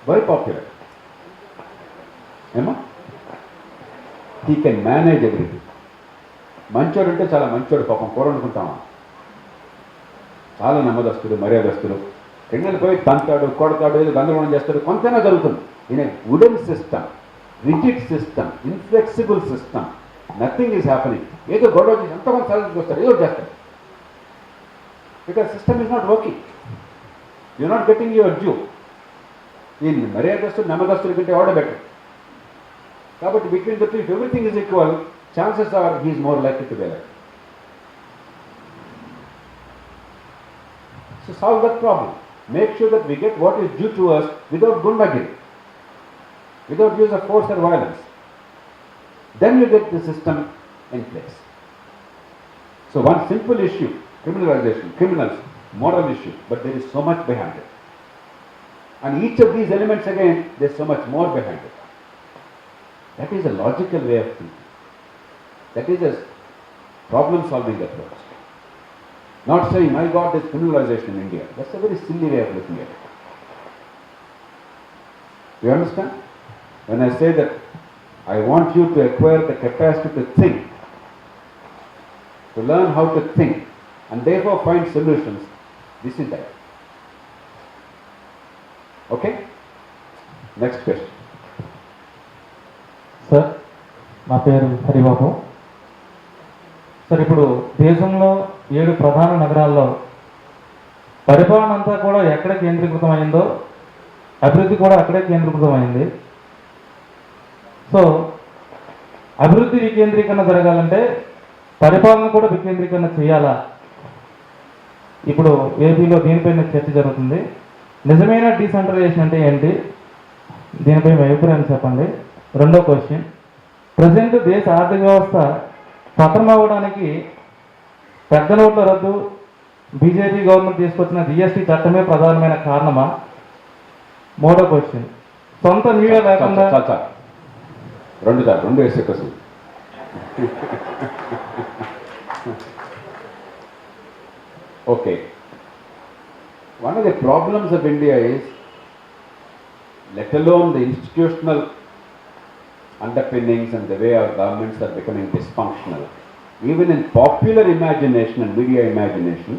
Why popular? ఏమా? He can manage everything. మంచోడు అంటే చాలా మంచోడు, పాపం కూర అనుకుంటామా? చాలా నమ్మదస్తుడు, మర్యాదస్తుడు. క్రిమినల్ పోయి తంతాడు, కొడతాడు, ఏదో గందరగోళం చేస్తాడు, కొంతైనా జరుగుతుంది. In a wooden system, rigid system, ఇన్ఫ్లెక్సిబుల్ system, nothing is happening. ఏదో గొడవ చేసి ఎంతమంది సాధించుకు వస్తారు, ఏదో చేస్తారు. Because system is not working, you not getting your due. ఈ మర్యాదస్తుడు నమ్మదస్తుడి కంటే ఆర్డర్ బెటర్. కాబట్టి between the two, if everything is equal, chances are he is more likely to be elected. So solve that problem. Make sure that we get what is due to us without gundagiri, without use of force or violence. Then you get the system in place. So one simple issue, criminalization, criminals, moral issue, but there is so much behind it. And each of these elements again, there is so much more behind it. That is a logical way of thinking. That is a problem-solving approach. Not saying, my God, there's criminalization in India. That's a very silly way of looking at it. You understand? When I say that I want you to acquire the capacity to think, to learn how to think, and therefore find solutions, this is that. Okay? Next question. Sir, నా పేరు Haribabu. Sir, ఇప్పుడు దేశంలో 7 ప్రధాన నగరాల్లో పరిపాలన అంతా కూడా ఎక్కడ కేంద్రీకృతమైందో అభివృద్ధి కూడా అక్కడే కేంద్రీకృతమైంది. సో అభివృద్ధి వికేంద్రీకరణ జరగాలంటే పరిపాలన కూడా వికేంద్రీకరణ చేయాలా? ఇప్పుడు ఏపీలో దీనిపైన చర్చ జరుగుతుంది. నిజమైన డీసెంట్రలైజేషన్ అంటే ఏంటి? దీనిపై మీ అభిప్రాయం చెప్పండి. రెండో క్వశ్చన్, ప్రజెంట్ దేశ ఆర్థిక వ్యవస్థ పతనం అవ్వడానికి పెద్ద నోట్ల రద్దు, బీజేపీ గవర్నమెంట్ తీసుకొచ్చిన జిఎస్టీ చట్టమే ప్రధానమైన కారణమా? మూడో క్వశ్చన్, సొంత మీడియా లేకుండా రెండు వేసే question. Okay. One of the problems of India is, let alone the institutional underpinnings and the way our governments are becoming dysfunctional, even in popular imagination and media imagination,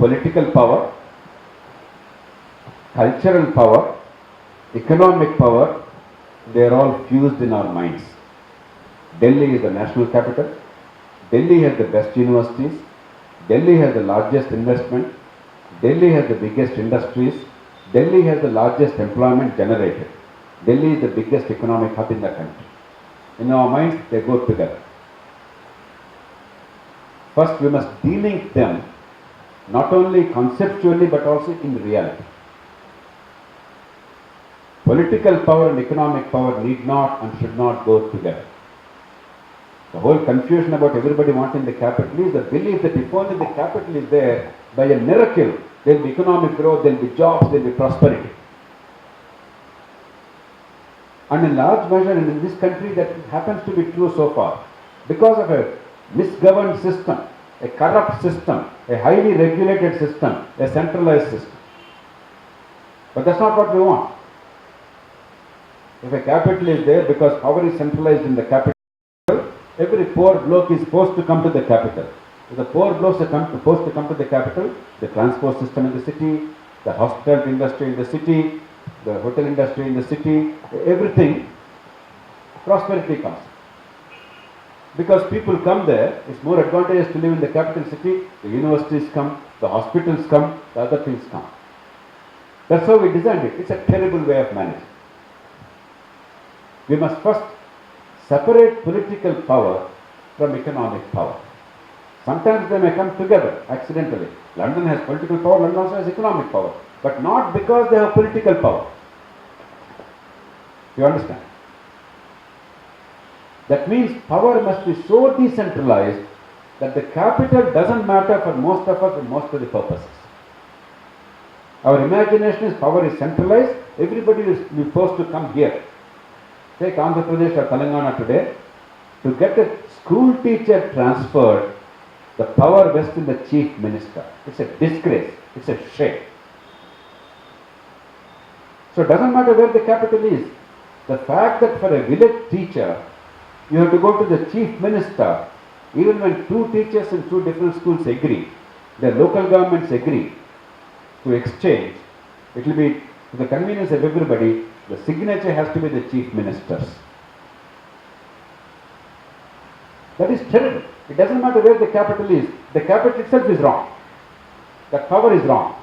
political power, cultural power, economic power, they are all fused in our minds. Delhi is the national capital. Delhi has the best universities. Delhi has the largest investment. Delhi has the biggest industries. Delhi has the largest employment generated. Delhi is the biggest economic hub in the country. In our minds, they go together. First, we must de-link them, not only conceptually but also in reality. Political power and economic power need not and should not go together. The whole confusion about everybody wanting the capital is the belief that if only the capital is there, by a miracle, there will be economic growth, there will be jobs, there will be prosperity. And in large measure, and in this country, that happens to be true so far. Because of a misgoverned system, a corrupt system, a highly regulated system, a centralized system. But that's not what we want. If a capital is there, because power is centralized in the capital, every poor bloke is forced to come to the capital. If the poor blokes are forced to come to the capital, the transport system in the city, the hospitality industry in the city, the hotel industry in the city, everything, prosperity comes. Because people come there, it's more advantageous to live in the capital city, the universities come, the hospitals come, the other things come. That's how we designed it. It's a terrible way of managing. We must first separate political power from economic power. Sometimes they may come together accidentally. London has political power, London also has economic power, but not because they have political power. You understand? That means power must be so decentralized that the capital doesn't matter for most of us and most of the purposes. Our imagination is power is centralized, everybody is forced to come here. Take Andhra Pradesh or Telangana today, to get a school teacher transferred, the power vests in the chief minister. It's a disgrace, it's a shame. So it doesn't matter where the capital is. The fact that for a village teacher, you have to go to the chief minister, even when two teachers in two different schools agree, the local governments agree to exchange, it will be to the convenience of everybody, the signature has to be the chief minister's. That is terrible. It doesn't matter where the capital is. The capital itself is wrong. That power is wrong.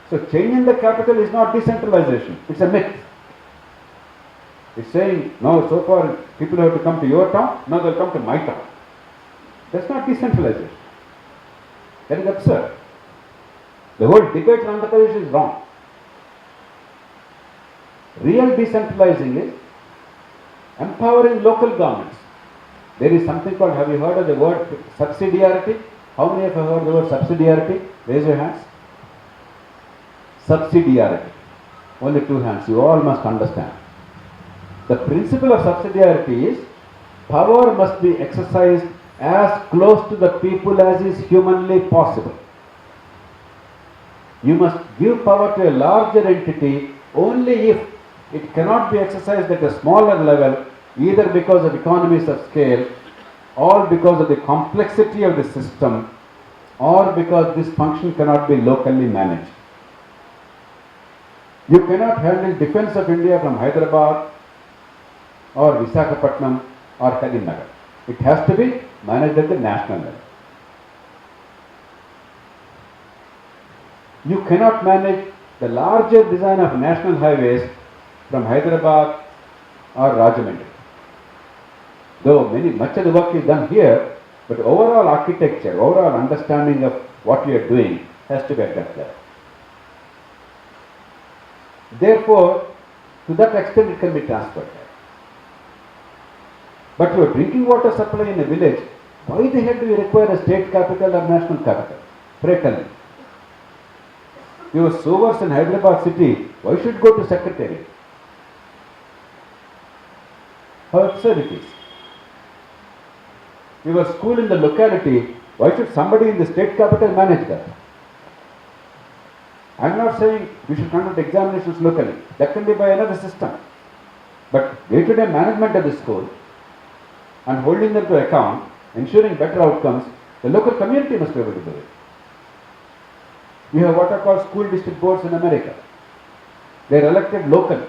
So changing the capital is not decentralization. It's a myth. It's saying, no, so far people have to come to your town, now they'll come to my town. That's not decentralization. That is absurd. The whole debate on Andhra Pradesh is wrong. Real decentralizing is empowering local governments. There is something called, have you heard of the word subsidiarity? How many of you have heard the word subsidiarity? Raise your hands. Subsidiarity. Only two hands. You all must understand. The principle of subsidiarity is power must be exercised as close to the people as is humanly possible. You must give power to a larger entity only if it cannot be exercised at a smaller level, either because of economies of scale, or because of the complexity of the system, or because this function cannot be locally managed. You cannot handle defense of India from Hyderabad or Visakhapatnam or Karimnagar. It has to be managed at the national level. You cannot manage the larger design of national highways from Hyderabad or Rajahmundry. Though much of the work is done here, but overall architecture, overall understanding of what you are doing has to be at that level. Therefore, to that extent it can be transferred. But your drinking water supply in a village, why the hell do you require a state capital or national capital? Pray tell me. Your sewers in Hyderabad city, why should you go to Secretariat? How absurd it is. Your school in the locality, why should somebody in the state capital manage that? I am not saying you should conduct examinations locally. That can be by another system. But day-to-day management of the school and holding them to account, ensuring better outcomes, the local community must be able to do it. We have what are called school district boards in America. They are elected locally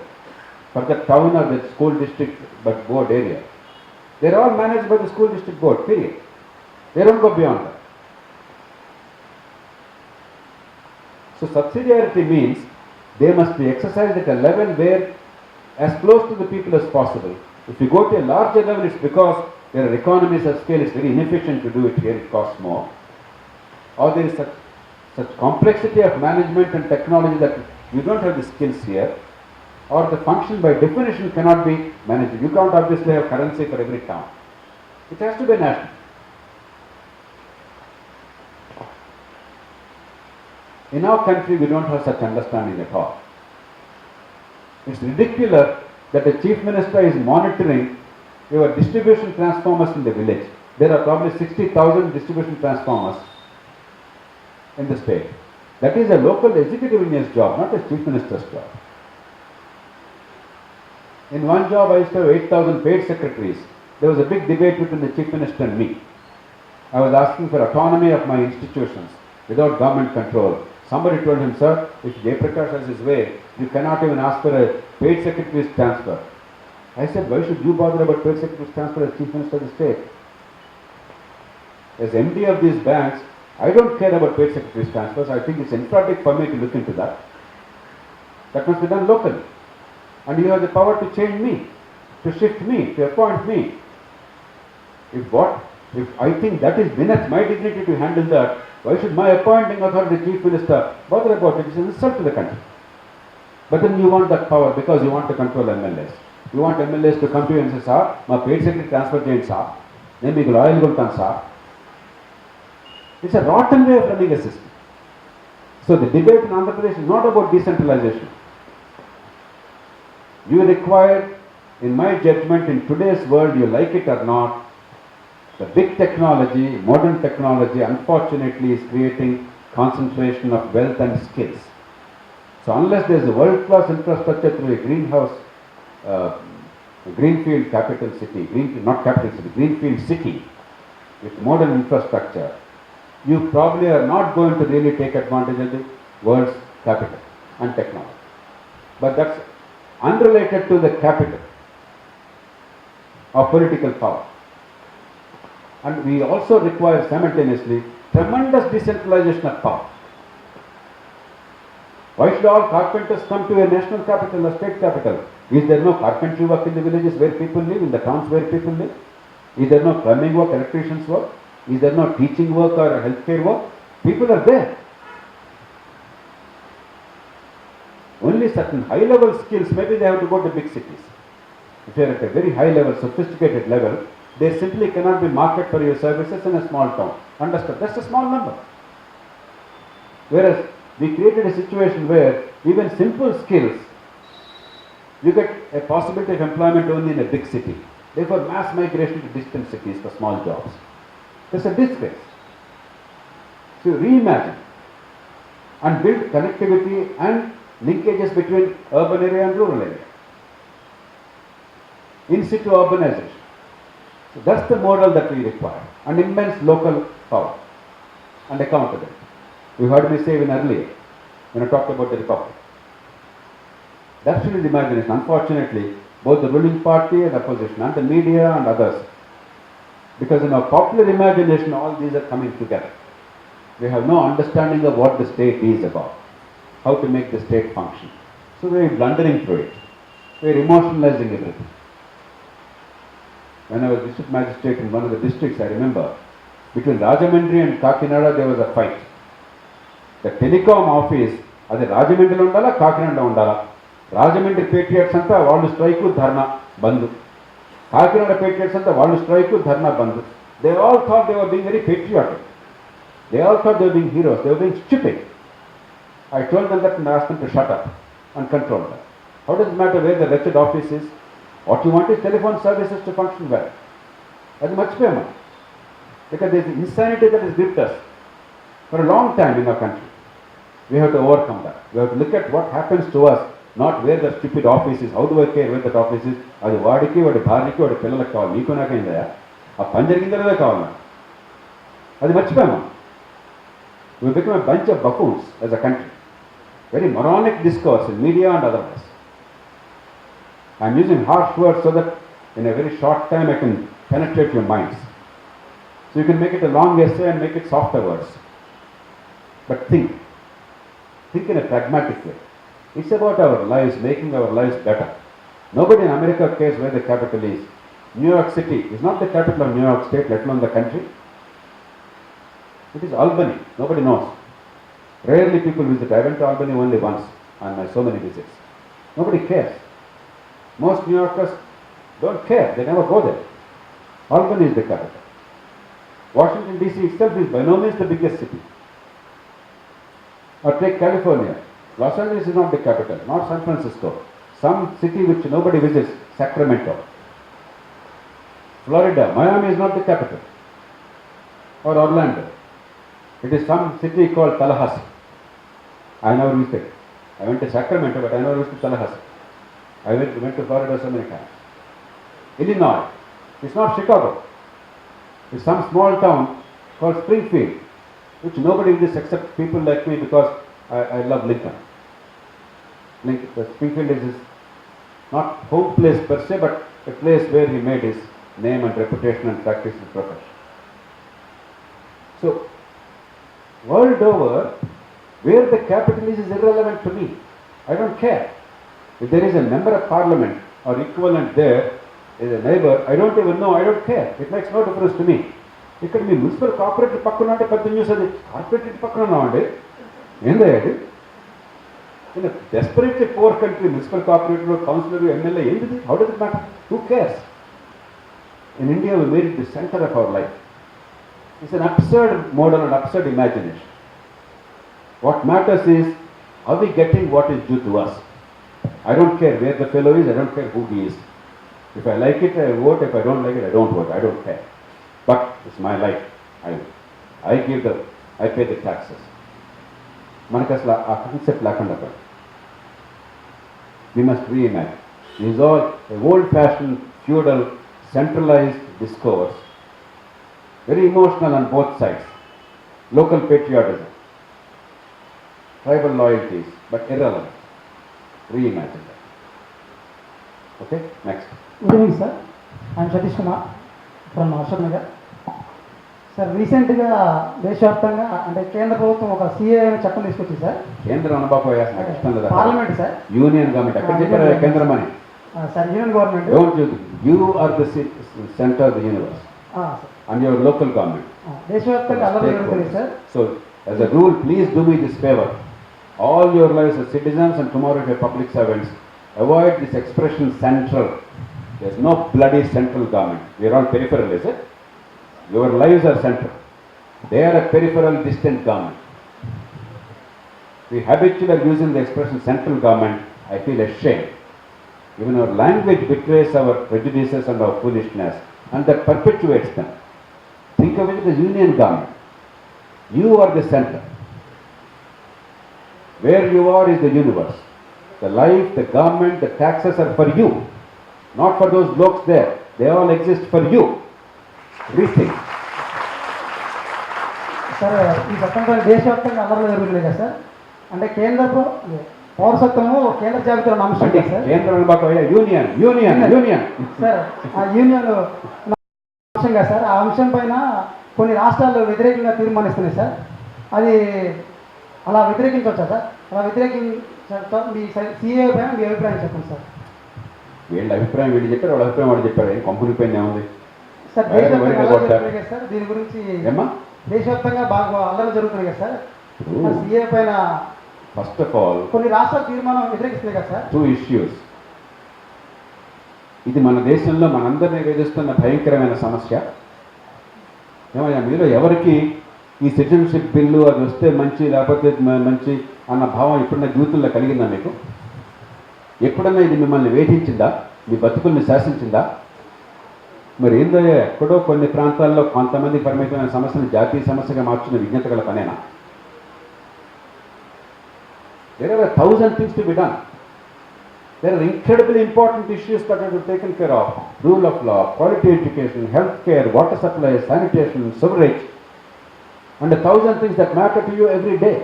for the town or the school district but board area. They are all managed by the school district board, period. They don't go beyond that. So subsidiarity means they must be exercised at a level where as close to the people as possible. If you go to a larger level, it's because there are economies of scale, it's very inefficient to do it here, it costs more. Or there is such complexity of management and technology that you don't have the skills here, or the function by definition cannot be managed. You can't obviously have currency for every town. It has to be national. In our country, we don't have such understanding at all. It's ridiculous that the chief minister is monitoring your distribution transformers in the village. There are probably 60,000 distribution transformers in the state. That is a local executive engineer's job, not a chief minister's job. In one job, I used to have 8,000 paid secretaries. There was a big debate between the chief minister and me. I was asking for autonomy of my institutions without government control. Somebody told him, sir, if Jayaprakash has his way, you cannot even ask for a paid secretary's transfer. I said, why should you bother about paid secretary's transfer as chief minister of the state? As MD of these banks, I don't care about paid secretaries transfers. I think it's infratic for me to look into that. That must be done locally. And you have the power to change me, to shift me, to appoint me. If I think that is beneath my dignity to handle that, why should my appointing authority, Chief Minister, bother about it? It's an insult to the country. But then you want that power because you want to control MLAs. You want MLAs to come to you and say, sir, my paid secretary transfer cheyandi sir. Nenu meeku loyal ga untanu sir. It's a rotten way of running a system. So the debate in Andhra Pradesh is not about decentralization. You require, in my judgment, in today's world, you like it or not, the big technology, modern technology, unfortunately is creating concentration of wealth and skills. So unless there is a world-class infrastructure through a greenfield capital city, greenfield city with modern infrastructure, you probably are not going to really take advantage of the world's capital and technology. But that's unrelated to the capital of political power. And we also require simultaneously tremendous decentralization of power. Why should all carpenters come to a national capital or state capital? Is there no carpentry work in the villages where people live, in the towns where people live? Is there no plumbing work, electricians work? Is there no teaching work or healthcare work? People are there. Only certain high-level skills, maybe they have to go to big cities. If you are at a very high-level, sophisticated level, they simply cannot be marketed for your services in a small town. Understood? That's a small number. Whereas we created a situation where even simple skills, you get a possibility of employment only in a big city. Therefore, mass migration to distant cities for small jobs. That's a disgrace. So reimagine and build connectivity and linkages between urban area and rural area. In situ urbanization. So that's the model that we require. And immense local power and accountability. You heard me say even earlier when I talked about the Republic. That's really the imagination. Unfortunately, both the ruling party and opposition and the media and others, because in our popular imagination all these are coming together. We have no understanding of what the state is about, how to make the state function. So we are blundering through it. We are emotionalizing everything. When I was district magistrate in one of the districts, I remember, between Rajahmundry and Kakinada there was a fight. The telecom office, అది రాజమండ్రిలో ఉండాలా కాకినాడలో ఉండాలా? Rajahmundry Patriots అంతా వాళ్ళు strike ధర్నా బంద్, Kakinada Patriots అంతా వాళ్ళు strike dharna bandh. They all thought they were being very patriotic. They all thought they were being heroes. They were being stupid. I told them that and asked them to shut up and control that. How does it matter where the wretched office is? What you want is telephone services to function well. That's much better. Because there is insanity that has gripped us for a long time in our country. We have to overcome that. We have to look at what happens to us, not where the stupid office is. How do I care where that office is? అది వాడికి వాడి భార్యకి వాడి పిల్లలకు కావాలి, నీకు నాకైందా? ఆ పని జరిగిందా లేదా కావాలన్నా? అది మర్చిపోయాము. We become a bunch of buffoons as a country. Very moronic discourse in media and otherwise. I am using harsh words so that in a very short time I can penetrate your minds. So you can make it a long essay and make it softer words. But think in a pragmatic way. It's about our lives, making our lives better. Nobody in America cares where the capital is. New York City is not the capital of New York State, let alone the country. It is Albany. Nobody knows. Rarely people visit. I went to Albany only once on my so many visits. Nobody cares. Most New Yorkers don't care. They never go there. Albany is the capital. Washington DC itself is by no means the biggest city. Or take California. Los Angeles is not the capital, not San Francisco. Some city which nobody visits, Sacramento. Florida, Miami is not the capital. Or Orlando. It is some city called Tallahassee. I never visited. I went to Sacramento, but I never visited Tallahassee. I went to Florida so many times. Illinois. It's not Chicago. It's some small town called Springfield, which nobody visits except people like me because I love Lincoln. Springfield is his not home place per se, but a place where he made his name and reputation and practiced his profession. So, World over, where the capital is irrelevant to me. I don't care. If there is a member of parliament or equivalent there, is a neighbor, I don't even know, I don't care. It makes no difference to me. ఇక్కడ మీ municipal corporator పక్కన అంటే పెద్ద news అది corporator పక్కన ఉన్నామండి ఏంది desperately poor country municipal corporator councillor MLA ఏంటిది how does it matter who cares in India we made it the centre of our life it's an absurd model and absurd imagination what matters is are we getting what is due to us I don't care where the fellow is, I don't care who he is. If I like it, I vote. If I don't like it, I don't vote. I don't care. But it's my life. I pay the taxes. మనకు అసలు ఆ concept లేకుండా we must reimagine. This is all a old-fashioned, feudal, centralized discourse. Very emotional on both sides. Local patriotism, tribal loyalties, but irrelevant. Reimagine that. Okay, next. Good evening, sir. I am Satish Kumar from Ashok Nagar. Sir రీసెంట్గా దేశవ్యాప్తంగా అంటే కేంద్ర ప్రభుత్వం ఒక CA చట్టం తీసుకొచ్చింది sir. కేంద్రం అనబాపోయా నాకు ఇష్టం లేదా? Parliament sir. యూనియన్ గవర్నమెంట్ ఎక్కడ చెప్పారు కేంద్రం అని? Sir union government. You are the centre of the universe and your local government. దేశవ్యాప్తంగా అల్లరి జరుగుతుంది sir. So as a rule please do me this favour. All your lives as citizens and tomorrow as public servants, avoid this expression central. There is no bloody central government. We are all peripheral, is it? Your lives are central. They are a peripheral, distant government. We habitually are using the expression central government. I feel ashamed. Even our language betrays our prejudices and our foolishness, and that perpetuates them. Think of it as union government. You are the center. Where you are is the universe. The life, the government, the taxes are for you, not for those blokes there. They all exist for you. Rethink. Sir ఈ చట్టంతో దేశవ్యాప్తంగా అల్లర్లు జరుగుతున్నాయి కదా sir. అంటే కేంద్ర పౌరసత్వము కేంద్ర జాబితాలో అంశం సార్. కేంద్రం యూనియన్ యూనియన్ యూనియన్ సార్ ఆ యూనియన్ అంశం కదా సార్. ఆ అంశం పైన కొన్ని రాష్ట్రాలు వ్యతిరేకంగా తీర్మానిస్తున్నాయి సార్. అది అలా వ్యతిరేకించవచ్చా సార్? అలా వ్యతిరేకించ మీ సీఏ పైన మీ అభిప్రాయం చెప్పండి సార్. వీళ్ళ అభిప్రాయం వీళ్ళు చెప్పారు, వాళ్ళ అభిప్రాయం వాళ్ళు చెప్పారు. ఏం కంపెనీ పైన ఏముంది సార్? దేశవ్యాప్తంగా జరుగుతున్నాయి కదా సార్. దీని గురించి దేశవ్యాప్తంగా బాగా అల్లరి జరుగుతున్నాయి కదా సార్. సీఏ పైన ఫస్ట్ ఆఫ్ ఆల్ కొన్ని రాష్ట్రాల తీర్మానం వ్యతిరేకిస్తున్నాయి కదా సార్. 2 issues. ఇది మన దేశంలో మనందరినీ వేధిస్తున్న భయంకరమైన సమస్య. ఏమయ్యా మీలో ఎవరికి ఈ సిటిజన్షిప్ బిల్లు అది వస్తే మంచి లేకపోతే మంచి అన్న భావం ఎప్పుడన్నా జీవితంలో కలిగిందా మీకు? ఎప్పుడన్నా ఇది మిమ్మల్ని వేధించిందా? మీ బతుకుల్ని శాసించిందా? మరి ఏందో ఎక్కడో కొన్ని ప్రాంతాల్లో కొంతమంది పరిమితమైన సమస్యను జాతీయ సమస్యగా మార్చిన విజ్ఞత గల పనేనా? There are 1,000 things to be done. There are incredibly important issues that have to be taken care of. Rule of law, quality education, health care, water supply, sanitation, sewerage, and 1,000 things that matter to you every day.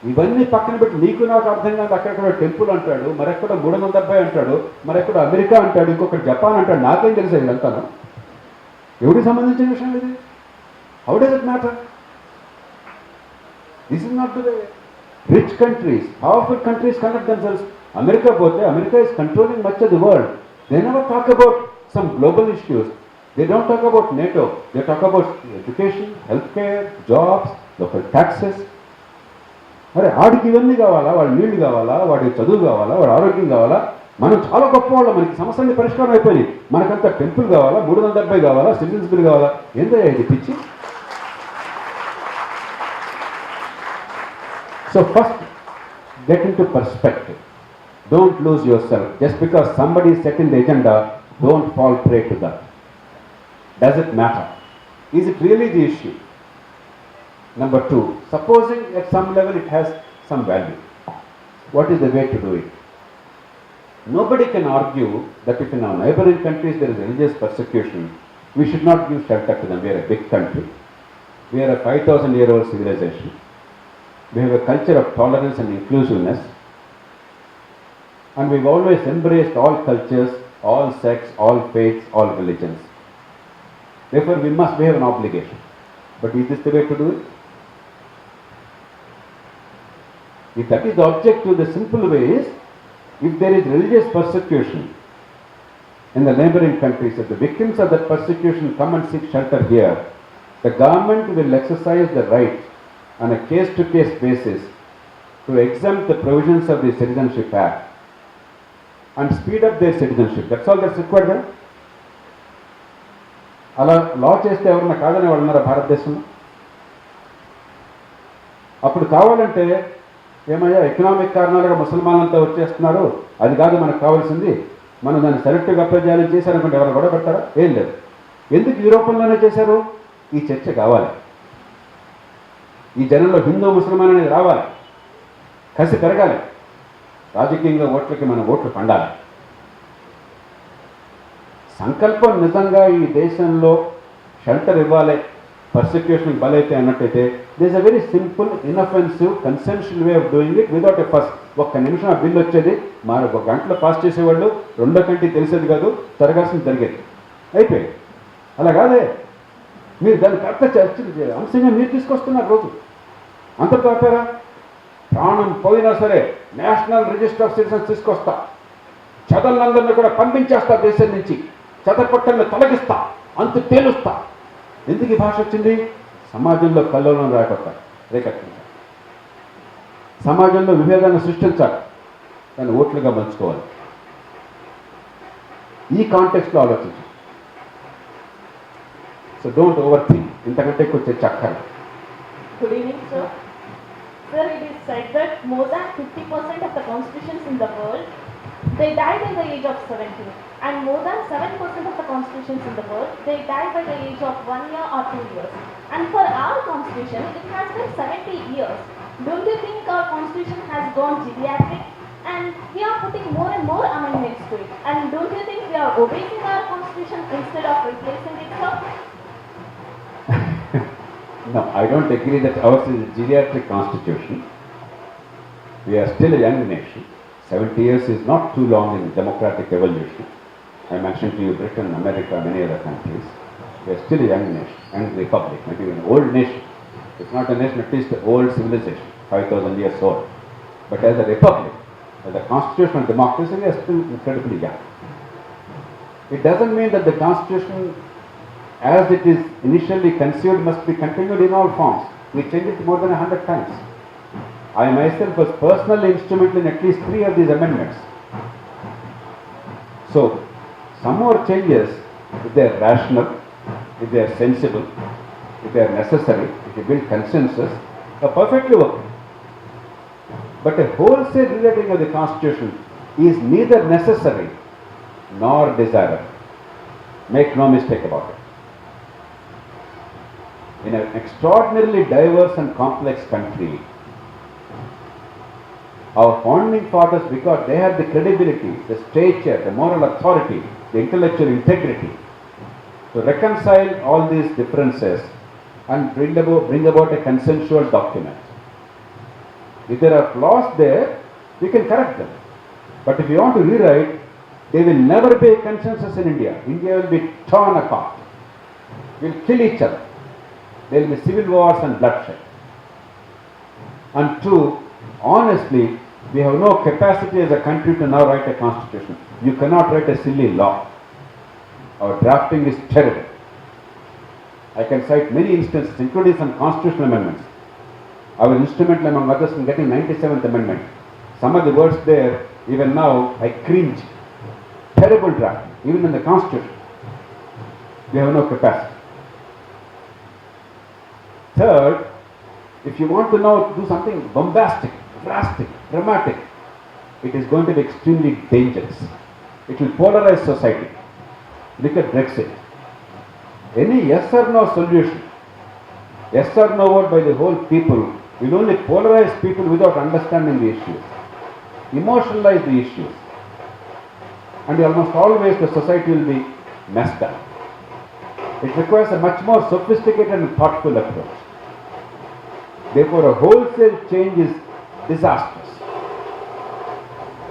ఇవన్నీ పక్కన పెట్టి నీకు నాకు అర్థం కాదు. అక్కడెక్కడ temple అంటాడు, మరెక్కడ 370 అంటాడు, మరెక్కడ అమెరికా అంటాడు, ఇంకొకటి జపాన్ అంటాడు. నాకేం తెలుసు ఇదంతాను? ఎవరికి సంబంధించిన విషయం ఇది? How does it matter? This is not the way. Rich countries, powerful countries conduct themselves. America పోతే America is controlling much of the world. They never talk about some global issues. They don't talk about NATO. They talk about education, healthcare, jobs, local taxes. అరే వాడికి ఇవన్నీ కావాలా? వాడి నీళ్లు కావాలా? వాడికి చదువు కావాలా? వాడి ఆరోగ్యం కావాలా? మనం చాలా గొప్ప వాళ్ళం, మనకి సమస్యలన్నీ పరిష్కారం అయిపోయినాయి. మనకంతా టెంపుల్ కావాలా? 370 కావాలా? సిటిజన్స్ బిల్ కావాలా? ఏందయ్యా ఇది పిచ్చి? So first, get into perspective. Don't lose yourself. Just because somebody is setting the agenda, don't fall prey to that. Does it matter? Is it really the issue? Number 2, supposing at some level it has some value. What is the way to do it? Nobody can argue that if in our neighboring countries there is religious persecution, we should not give shelter to them. We are a big country. We are a 5,000-year-old civilization. We have a culture of tolerance and inclusiveness, and we've always embraced all cultures, all sects, all faiths, all religions. Therefore, we have an obligation. But is this the way to do it? If that is the objective, the simple way is, if there is religious persecution in the neighboring countries, if the victims of that persecution come and seek shelter here, the government will exercise the right on a case-to-case basis to exempt the provisions of the Citizenship Act and speed up their citizenship. That's all that's required. Right? అలా లా చేస్తే ఎవరన్నా కాదని వాళ్ళు ఉన్నారా భారతదేశంలో? అప్పుడు కావాలంటే ఏమయ్యా ఎకనామిక్ కారణాలుగా ముసల్మాన్లంతా వచ్చేస్తున్నారు, అది కాదు మనకు కావాల్సింది, మనం దాన్ని సెలెక్టివ్గా అప్లై చేయాలని చేశారనుకుంటే ఎవరు గొడవ పెడతారా? ఏం లేదు. ఎందుకు ఈ రూపంలోనే చేశారు? ఈ చర్చ కావాలి, ఈ జనంలో హిందూ ముసల్మాన్ అనేది రావాలి, కసి పెరగాలి, రాజకీయంగా ఓట్లకి మన ఓట్లు పండాలి. సంకల్పం నిజంగా ఈ దేశంలో షెల్టర్ ఇవ్వాలి, పర్సిక్యూషన్కి బలైతే అన్నట్టయితే this a very simple inoffensive consensual way of doing it without a first. ఒక్క నిమిషం ఆ బిల్లు వచ్చేది, మరి ఒక గంటలో పాస్ చేసేవాళ్ళు, రెండో కంటి తెలిసేది కాదు, జరగాల్సింది జరిగేది, అయిపోయింది. అలా కాదే, మీరు దాన్ని కరెక్ట్గా చర్చ అంశంగా మీరు తీసుకొస్తున్నారు రోజు. అంతటితో ఆపారా? ప్రాణం పోయినా సరే నేషనల్ రిజిస్టర్ ఆఫ్ సిటిజన్స్ తీసుకొస్తా, చెదలందరినీ కూడా పంపించేస్తా దేశం నుంచి, చెదపట్టల్ని తొలగిస్తా, అంతు తేలుస్తా. ఎందుకు ఈ భాష వచ్చింది? సమాజంలో కల్లోలం రేకెత్తించాలి, సమాజంలో విభేదాన్ని సృష్టించాలి, దాన్ని ఓట్లుగా పంచుకోవాలి. ఈ కాంటెక్స్ట్లో ఆలోచించాలి. సో డోంట్ ఓవర్ థింక్, ఇంతకంటే ఎక్కువ చర్చ అక్కర్లేదు. Good evening, sir. Sir, it is said that more than 50% of the constitutions in the world, they died at the age of 70. And more than 7% of the constitutions in the world, they died by the age of 1 year or 2 years. And for our constitution, it has been 70 years. Don't you think our constitution has gone geriatric? And we are putting more and more amendments to it. And don't you think we are obeying our constitution instead of replacing it, sir? No, I don't agree that ours is a geriatric constitution. We are still a young nation. 70 years is not too long in democratic evolution. I mentioned to you Britain, America, many other countries. We are still a young nation, young republic, maybe an old nation. It's not a nation, at least an old civilization, 5,000 years old. But as a republic, as a constitutional democracy, we are still incredibly young. It doesn't mean that the constitution as it is initially conceived must be continued in all forms. We changed it more than 100 times. I myself was personally instrumental in at least 3 of these amendments. So, some more changes, if they are rational, if they are sensible, if they are necessary, if you build consensus, are perfectly okay. But a wholesale rewriting of the Constitution is neither necessary nor desirable. Make no mistake about it. In an extraordinarily diverse and complex country, our founding fathers, because they had the credibility, the stature, the moral authority, the intellectual integrity to reconcile all these differences and bring about a consensual document. If there are flaws there, we can correct them. But if you want to rewrite, there will never be a consensus in India. India will be torn apart. We'll kill each other. There will be civil wars and bloodshed. And two, honestly, we have no capacity as a country to now write a constitution. You cannot write a silly law. Our drafting is terrible. I can cite many instances, including some constitutional amendments. I was instrumental among others in getting 97th Amendment. Some of the words there, even now, I cringe. Terrible draft, even in the Constitution. We have no capacity. Third, if you want to now do something bombastic, drastic, dramatic, it is going to be extremely dangerous. It will polarize society. Look at Brexit. Any yes or no solution, yes or no vote by the whole people will only polarize people without understanding the issues, emotionalize the issues, and almost always the society will be messed up. It requires a much more sophisticated and thoughtful approach. Therefore, a wholesale change is disastrous.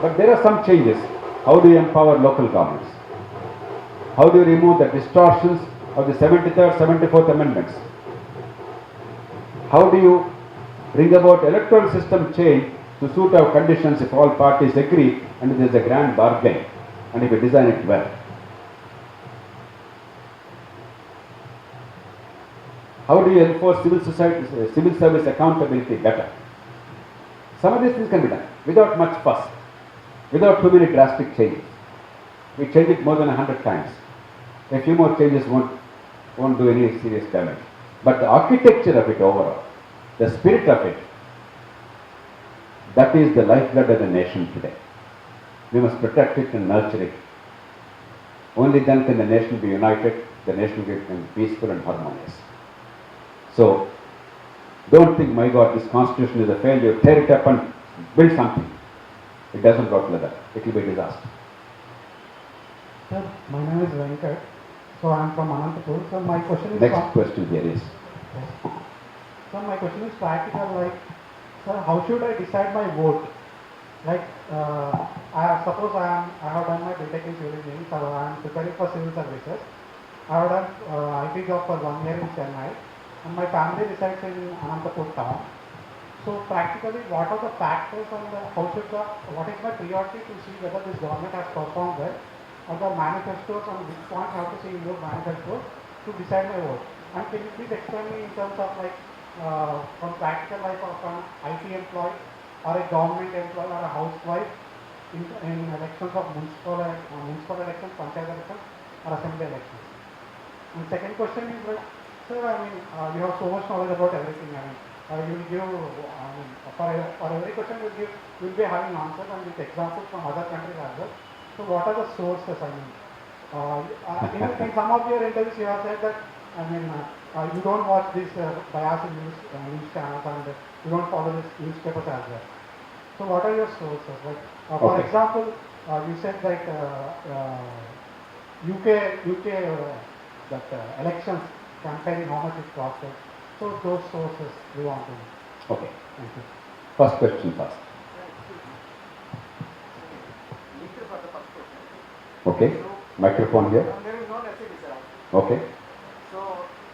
But there are some changes. How do you empower local governments? How do you remove the distortions of the 73rd, 74th Amendments? How do you bring about electoral system change to suit our conditions if all parties agree and there is a grand bargain and if we design it well. How do you enforce civil service accountability better? Some of these things can be done without much fuss, without too many drastic changes. We change it more than 100 times. A few more changes won't do any serious damage. But the architecture of it overall, the spirit of it, that is the lifeblood of the nation today. We must protect it and nurture it. Only then can the nation be united, the nation will become peaceful and harmonious. So, don't think, my God, this constitution is a failure, tear it up and build something. It doesn't work like that. It will be a disaster. Sir, my name is Venkat. So I am from Anantapur. So my question is... Next question here is... Yes. So my question is practical, like, sir, how should I decide my vote? Like, suppose I have done my BTech in civil engineering, so I am preparing for civil services. I have done IT job for 1 year in Chennai, and my family resides in Anantapur town. So practically, what are the factors and what is my priority to see whether this government has performed well, or the manifestos on which points I have to see in your manifestos to decide my vote? And can you please explain me in terms of like from practical life of an IT employee or a government employee or a housewife in elections of municipal elections, panchayat elections or assembly elections? And second question is like, sir, I mean, you have so much knowledge about everything. I mean, you will give, for every question you will be having answers and with examples from other countries as well. So what are the sources? I mean, in some of your interviews you have said that, I mean, you don't watch these biased news channels and you don't follow these newspapers as well. So what are your sources? Like, for example, you said like UK that elections campaign, how much it costed. So those sources we want to know. Okay. Thank you. First question first. Okay. Microphone here. There is no necessity, sir. Okay. So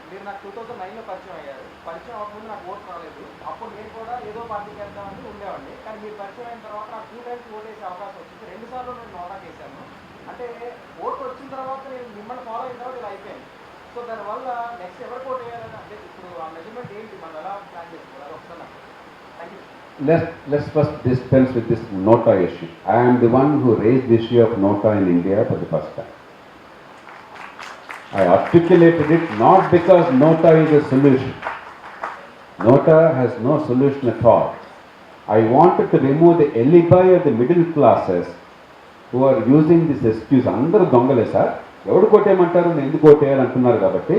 మీరు నాకు 2009లో పరిచయం అయ్యారు. పరిచయం అవ్వకముందు నాకు vote రాలేదు. అప్పుడు నేను కూడా ఏదో పార్టీకి వెళ్దామని ఉండేవాడిని. కానీ మీరు పరిచయం అయిన తర్వాత నాకు 2 టైమ్స్ ఓటు వేసే అవకాశం వచ్చింది. 2 సార్లు నేను నోటా చేశాను. అంటే ఓటు వచ్చిన తర్వాత నేను మిమ్మల్ని ఫాలో అయిన తర్వాత ఇలా అయిపోయింది. సో దానివల్ల నెక్స్ట్ ఎవరికి ఓటు వేయాలని, అంటే ఇప్పుడు ఆ మెజర్మెంట్ ఏంటి, మనం ఎలా ప్లాన్ చేసుకోవాలి, అది ఒకసారి నాకు. Thank you. Let's first dispense with this nota issue. I am the one who raised the issue of nota in India for the first time. I articulated it not because nota is a solution. Nota has no solution at all. I wanted to remove the alibi of the middle classes who are using this excuse. Andaru dongale sir, evaru koteyamantaru nenu enduku koteyalantунనారు కాబట్టి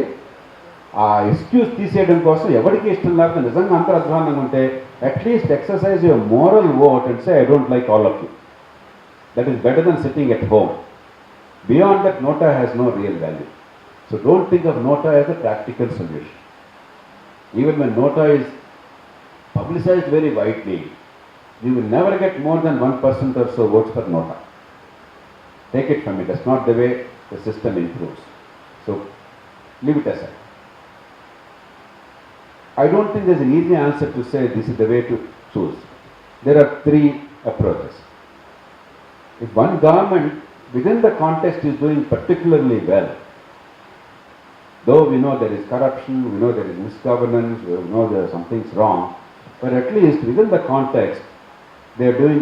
ఆ excuse తీసేయడం కోసం ఎవరికి ఇష్టం లేకపోతే నిజంగా అంతర్ధానంగా ఉంటే at least exercise your moral vote and say I don't like all of you. That is better than sitting at home. Beyond that NOTA has no real value. So don't think of NOTA as a practical solution. Even when NOTA is publicized very widely, you will never get more than 1% or so votes for nota. Take it from me, that's not the way the system improves. So leave it aside. I don't think there's an easy answer to say this is the way to choose. There are 3 approaches. If one government within the context is doing particularly well, though we know there is corruption, we know there is misgovernance, we know there are some things wrong, but at least within the context they are doing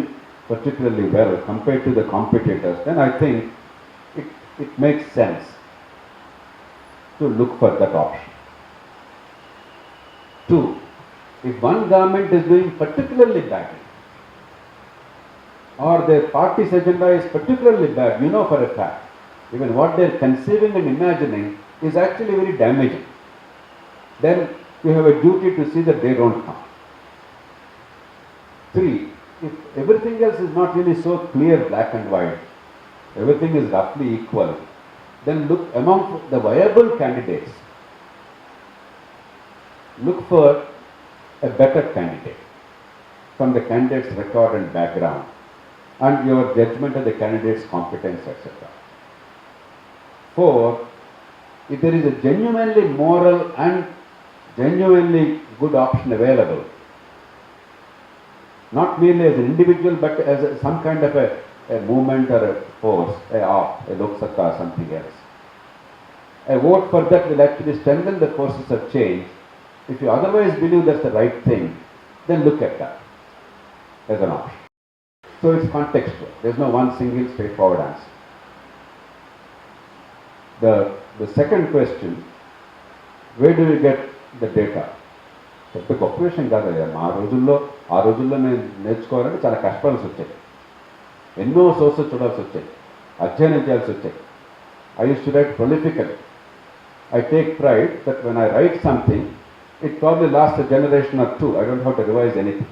particularly well compared to the competitors, then I think it makes sense to look for that option. 2, if one government is doing particularly badly or their party's agenda is particularly bad, you know for a fact, even what they are conceiving and imagining is actually very damaging, then you have a duty to see that they don't come. 3, if everything else is not really so clear, black and white, everything is roughly equal, then look among the viable candidates. Look for a better candidate from the candidate's record and background and your judgment of the candidate's competence, etc. 4, if there is a genuinely moral and genuinely good option available, not merely as an individual, but as some kind of a movement or a force, a Loksatta or something else. A vote for that will actually strengthen the forces of change. If you otherwise believe that's the right thing, then look at that as an option. So it's contextual. There's no one single straightforward answer. The second question, where do you get the data? పెద్ద గొప్ప విషయం కాదయ్యా. ఆ రోజుల్లో నేను నేర్చుకోవాలంటే చాలా కష్టపడాల్సి వచ్చాయి. ఎన్నో సోర్సెస్ చూడాల్సి వచ్చాయి, అధ్యయనం చేయాల్సి వచ్చాయి. I used to write prolifically. I take pride that when I write something, it probably lasts a generation or two. I don't have to revise anything.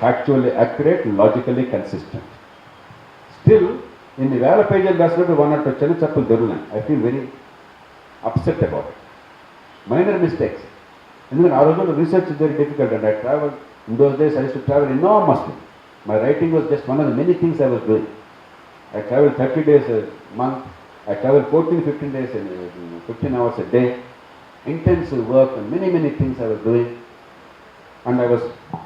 Factually accurate, logically consistent. Still, in the వేల పేజీలు రాసినట్టు one or two చిన్న చెప్పులు దొరుకున్నాయి. I feel very upset about it. Minor mistakes. ఎందుకంటే ఆ రోజుల్లో research is very difficult and I traveled, in those days I used to travel enormously. My writing was just one of the many things I was doing. I traveled 30 days a month. I traveled 14-15 days, 15 hours a day. Intensive work and many things I was doing. And I was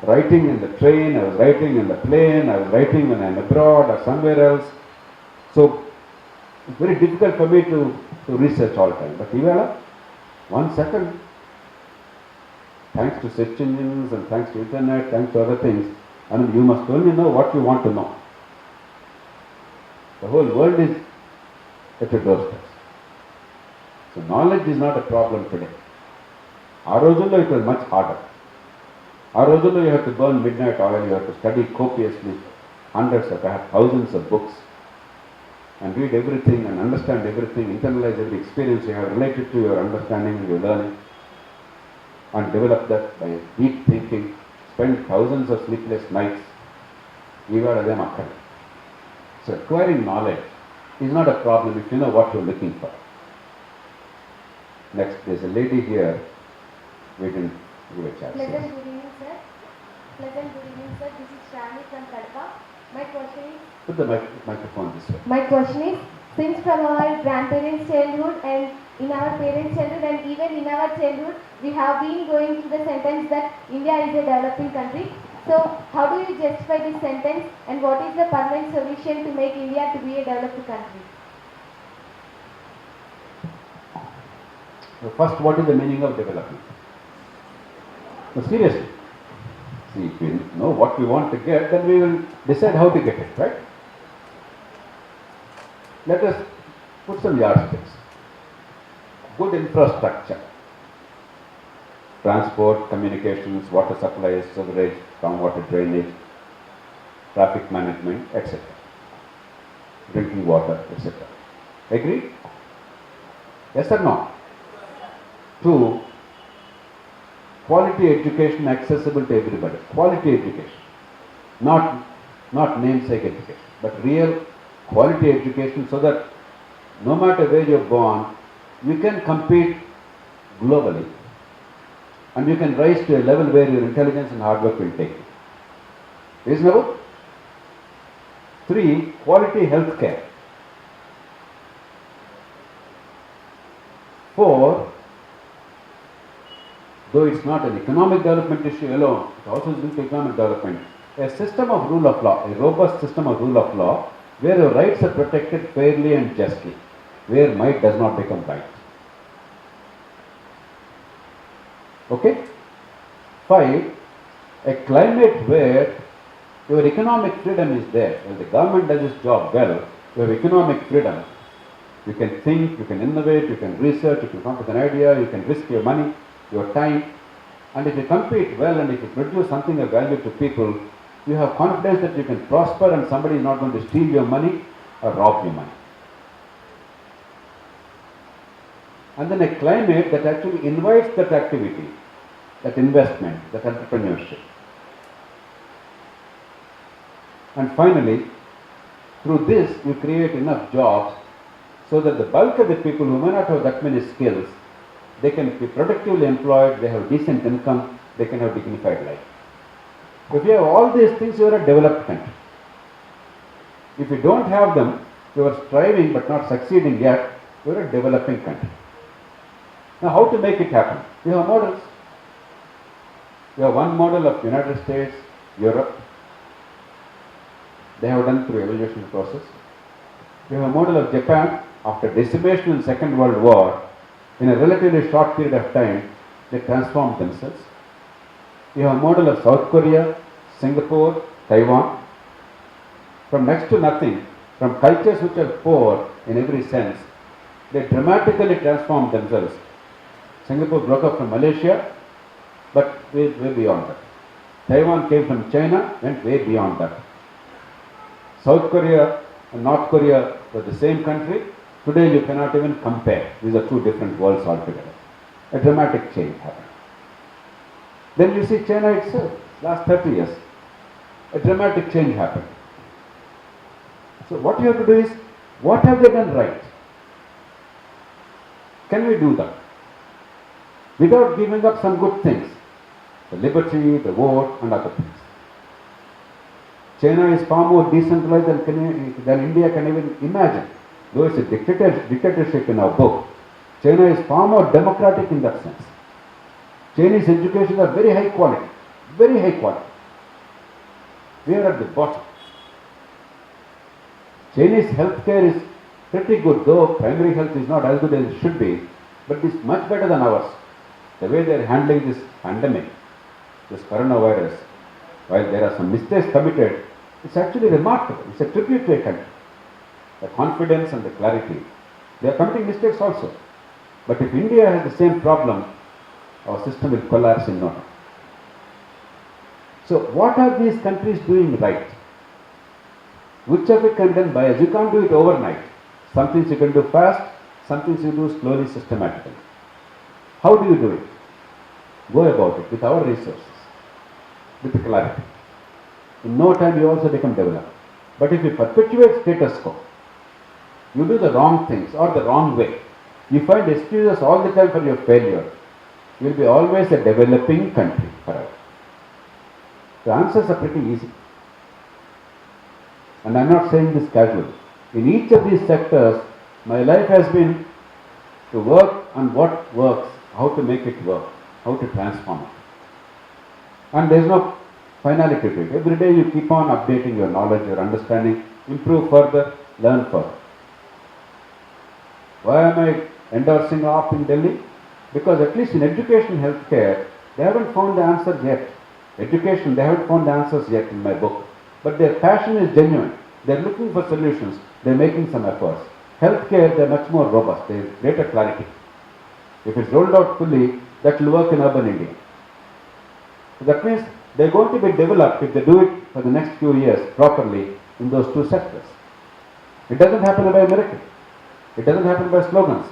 writing in the train, I was writing in the plane, I was writing when I am abroad or somewhere else. So it's very difficult for me to research all the time. But even 1 second, thanks to search engines and thanks to internet, thanks to other things, I mean, you must only know what you want to know. The whole world is at your doorstep. So knowledge is not a problem today. ఆ రోజుల్లో it was much harder. ఆ రోజుల్లో you have to burn midnight oil, you have to study copiously, hundreds of, perhaps thousands of books, and read everything and understand everything, internalize every experience you have related to your understanding and your learning, and develop that by deep thinking, spend thousands of sleepless nights. ఇవాళ అదే అక్కడ. So acquiring knowledge is not a problem if you know what you're looking for. Next, there's a lady here. We can give a chance. Pleasant good evening, sir. Pleasant good evening, sir. This is Shani from Kadapa. My question is... Put the microphone this way. My question is, since from our grandparents' childhood and in our parents' childhood and even in our childhood, we have been going through the sentence that India is a developing country. So, how do you justify this sentence and what is the permanent solution to make India to be a developed country? So first, what is the meaning of development? No, seriously. See, if we know what we want to get, then we will decide how to get it, right? Let us put some yardsticks. Good infrastructure. Transport, communications, water supplies, sewerage, groundwater drainage, traffic management, etc. Drinking water, etc. Agree? Yes or no? 2, quality education accessible to everybody. Quality education. Not namesake education, but real quality education so that no matter where you're born, you can compete globally and you can rise to a level where your intelligence and hard work will take you. Reasonable? 3, quality health care. 4, though it's not an economic development issue alone, it also is linked to economic development. A system of rule of law, a robust system of rule of law, where your rights are protected fairly and justly, where might does not become right. Okay? 5, a climate where your economic freedom is there. When the government does its job well, you have economic freedom. You can think, you can innovate, you can research, you can come up with an idea, you can risk your money, your time, and if you compete well and if you produce something of value to people, you have confidence that you can prosper and somebody is not going to steal your money or rob your money. And then a climate that actually invites that activity, that investment, that entrepreneurship. And finally, through this you create enough jobs so that the bulk of the people who may not have that many skills, they can be productively employed, they have decent income, they can have dignified life. If you have all these things, you are a developed country. If you don't have them, you are striving but not succeeding yet, you are a developing country. Now how to make it happen? You have models. You have one model of United States, Europe, they have done through evolutionary process. We have a model of Japan after decimation in Second World War. In a relatively short period of time, they transformed themselves. We have a model of South Korea, Singapore, Taiwan. From next to nothing, from cultures which are poor in every sense, they dramatically transformed themselves. Singapore broke up from Malaysia, but way beyond that. Taiwan came from China, went way beyond that. South Korea and North Korea were the same country. Today you cannot even compare. These are two different worlds altogether. A dramatic change happened. Then you see China itself, last 30 years. A dramatic change happened. So what you have to do is, what have they done right? Can we do that? Without giving up some good things. The liberty, the vote and other things. China is far more decentralized than India can even imagine. Though it's a dictatorship in our book, China is far more democratic in that sense. Chinese education are very high quality. Very high quality. We are at the bottom. Chinese healthcare is pretty good, though primary health is not as good as it should be, but it's much better than ours. The way they are handling this pandemic, this coronavirus, while there are some mistakes committed, it's actually remarkable. It's a tribute to a country. The confidence and the clarity. They are committing mistakes also. But if India has the same problem, our system will collapse in no time. So what are these countries doing right? Which of it can be done by us? You can't do it overnight. Some things you can do fast, some things you do slowly, systematically. How do you do it? Go about it with our resources, with clarity. In no time you also become developed. But if you perpetuate status quo, you do the wrong things or the wrong way, you find excuses all the time for your failure, you will be always a developing country forever. The answers are pretty easy. And I am not saying this casually. In each of these sectors, my life has been to work on what works, how to make it work, how to transform it. And there is no finality to it. Every day you keep on updating your knowledge, your understanding, improve further, learn further. Why am I endorsing AAP in Delhi? Because at least in education, healthcare, they haven't found the answers yet. Education, they haven't found the answers yet in my book. But their passion is genuine. They're looking for solutions. They're making some efforts. Healthcare, they're much more robust. There's greater clarity. If it's rolled out fully, that will work in urban India. So that means they're going to be developed if they do it for the next few years properly in those two sectors. It doesn't happen by miracle. It doesn't happen by slogans.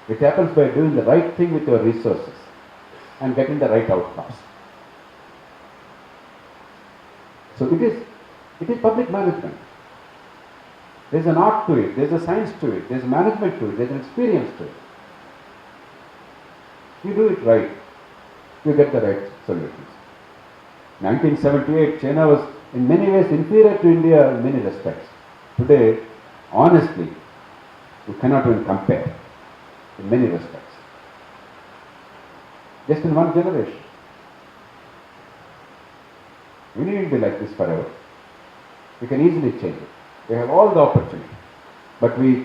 It happens by doing the right thing with your resources and getting the right outcomes. So it is public management. There's an art to it, there's a science to it, there's a management to it, there's an experience to it. You do it right, you get the right solutions. 1978, China was in many ways inferior to India in many respects. Today, honestly, you cannot even compare in many respects. Just in one generation. We needn't be like this forever. We can easily change it. We have all the opportunity, but we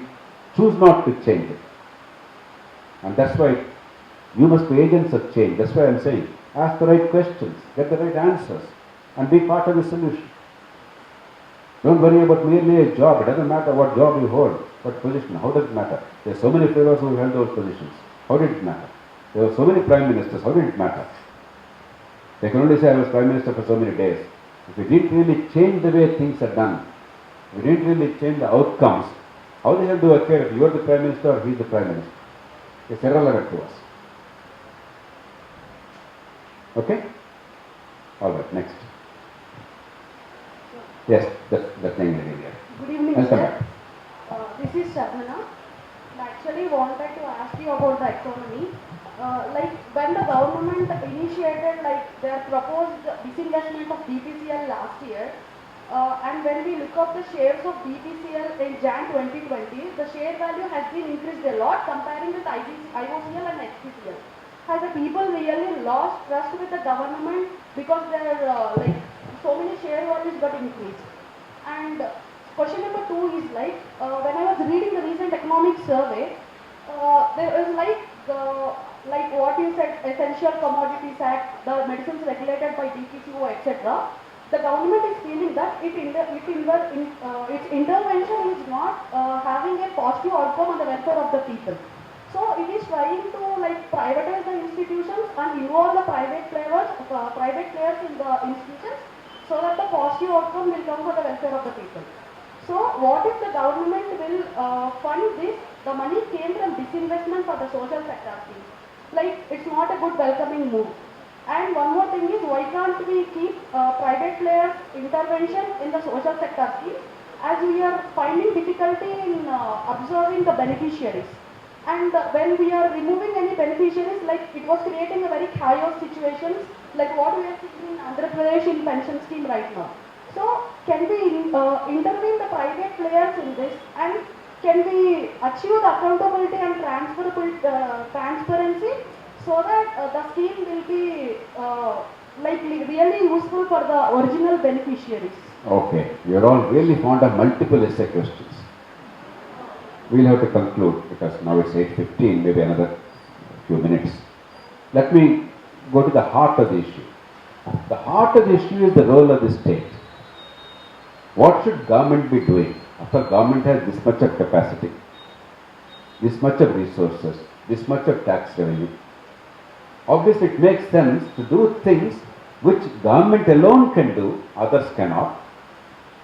choose not to change it. And that's why you must be agents of change. That's why I'm saying, ask the right questions, get the right answers, and be part of the solution. Don't worry about merely a job. It doesn't matter what job you hold, what position. How does it matter? There are so many fellows who held those positions. How did it matter? There were so many prime ministers. How did it matter? They can only say I was prime minister for so many days. If we didn't really change the way things are done, we didn't really change the outcomes, how the hell do I care if you are the prime minister or he is the prime minister? It's irrelevant to us. Okay? Alright, next. Yes, that's name area. Good evening, Welcome sir. back. This is Shabana. I actually wanted to ask you about the economy. Like when the government initiated their proposed disinvestment of BPCL last year, and when we look up the shares of BPCL in Jan 2020, the share value has been increased a lot comparing with IOCL and HPCL. Has the people really lost trust with the government because their so many share values got increased? And question number 2 is like, when I was reading the recent economic survey, there is like what you said, Essential Commodities Act, the medicines regulated by DPCO, etc. The government is feeling that its intervention is not having a positive outcome on the welfare of the people. So it is trying to like privatize the institutions and involve the private players in the institutions, so that the positive outcome will come for the welfare of the people. So what if the government will fund this? The money came from disinvestment for the social sector schemes. Like, it's not a good welcoming move. And one more thing is, why can't we keep private players intervention in the social sector schemes, as we are finding difficulty in observing the beneficiaries. And when we are removing any beneficiaries, like it was creating a very chaos situations, like what we are seeing in Andhra Pradesh in pension scheme right now. So can we intervene the private players in this, and can we achieve the accountability and transparency, so that the scheme will be really useful for the original beneficiaries? Okay, you're all really fond of multiple essay questions. We'll have to conclude because now it's 8:15, maybe another few minutes. Let me go to the heart of the issue. The heart of the issue is the role of the state. What should government be doing? After government has this much of capacity, this much of resources, this much of tax revenue, obviously it makes sense to do things which government alone can do, others cannot.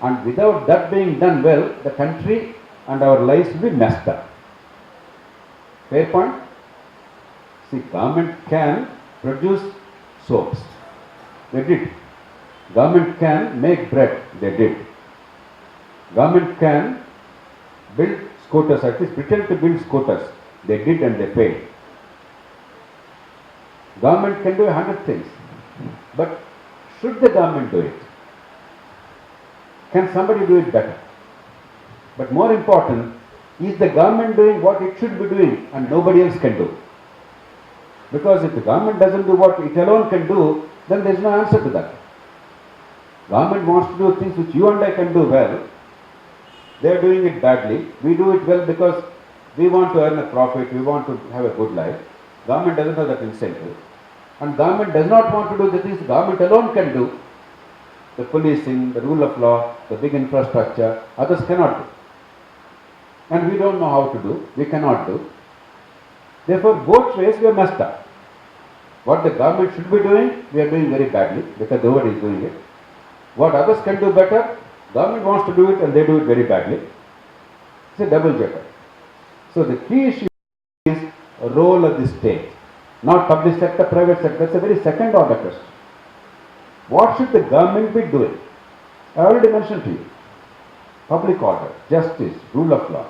And without that being done well, the country and our lives will be messed up. Fair point? See, government can produce soaps. They did. Government can make bread. They did. Government can build scooters, at least pretend to build scooters. They did and they paid. Government can do 100 things. But should the government do it? Can somebody do it better? But more important, is the government doing what it should be doing and nobody else can do? Because if the government doesn't do what it alone can do, then there is no answer to that. Government wants to do things which you and I can do well. They are doing it badly. We do it well because we want to earn a profit, we want to have a good life. Government doesn't have that incentive. And government does not want to do the things government alone can do. The policing, the rule of law, the big infrastructure, others cannot do. And we don't know how to do, we cannot do. Therefore, both ways we are messed up. What the government should be doing, we are doing very badly because nobody is doing it. What others can do better, government wants to do it and they do it very badly. It's a double jeopardy. So the key issue is a role of the state, not public sector, private sector. That's a very second order question. What should the government be doing? I already mentioned to you. Public order, justice, rule of law,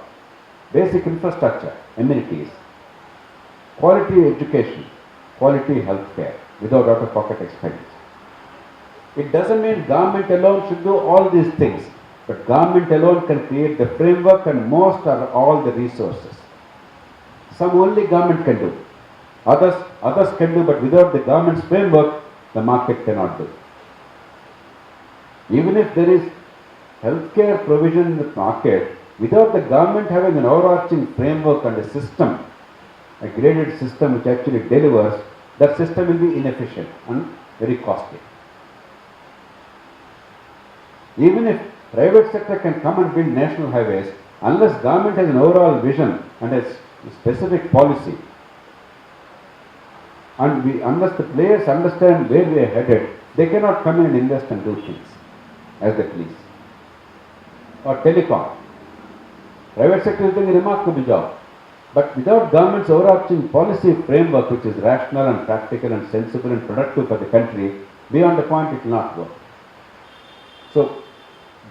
basic infrastructure, amenities, quality education, quality health care without out-of-pocket expense. It doesn't mean government alone should do all these things, but government alone can create the framework and most or all the resources. Some only government can do. Others can do, but without the government's framework, the market cannot do. Even if there is healthcare provision in the market, without the government having an overarching framework and a system, a graded system which actually delivers, that system will be inefficient and very costly. Even if private sector can come and build national highways, unless government has an overall vision and has specific policy, and unless the players understand where we are headed, they cannot come in and invest and do things as they please. Or telecom. Private sector is doing a remarkable job. But without government's overarching policy framework, which is rational and practical and sensible and productive for the country, beyond a point it will not work. So,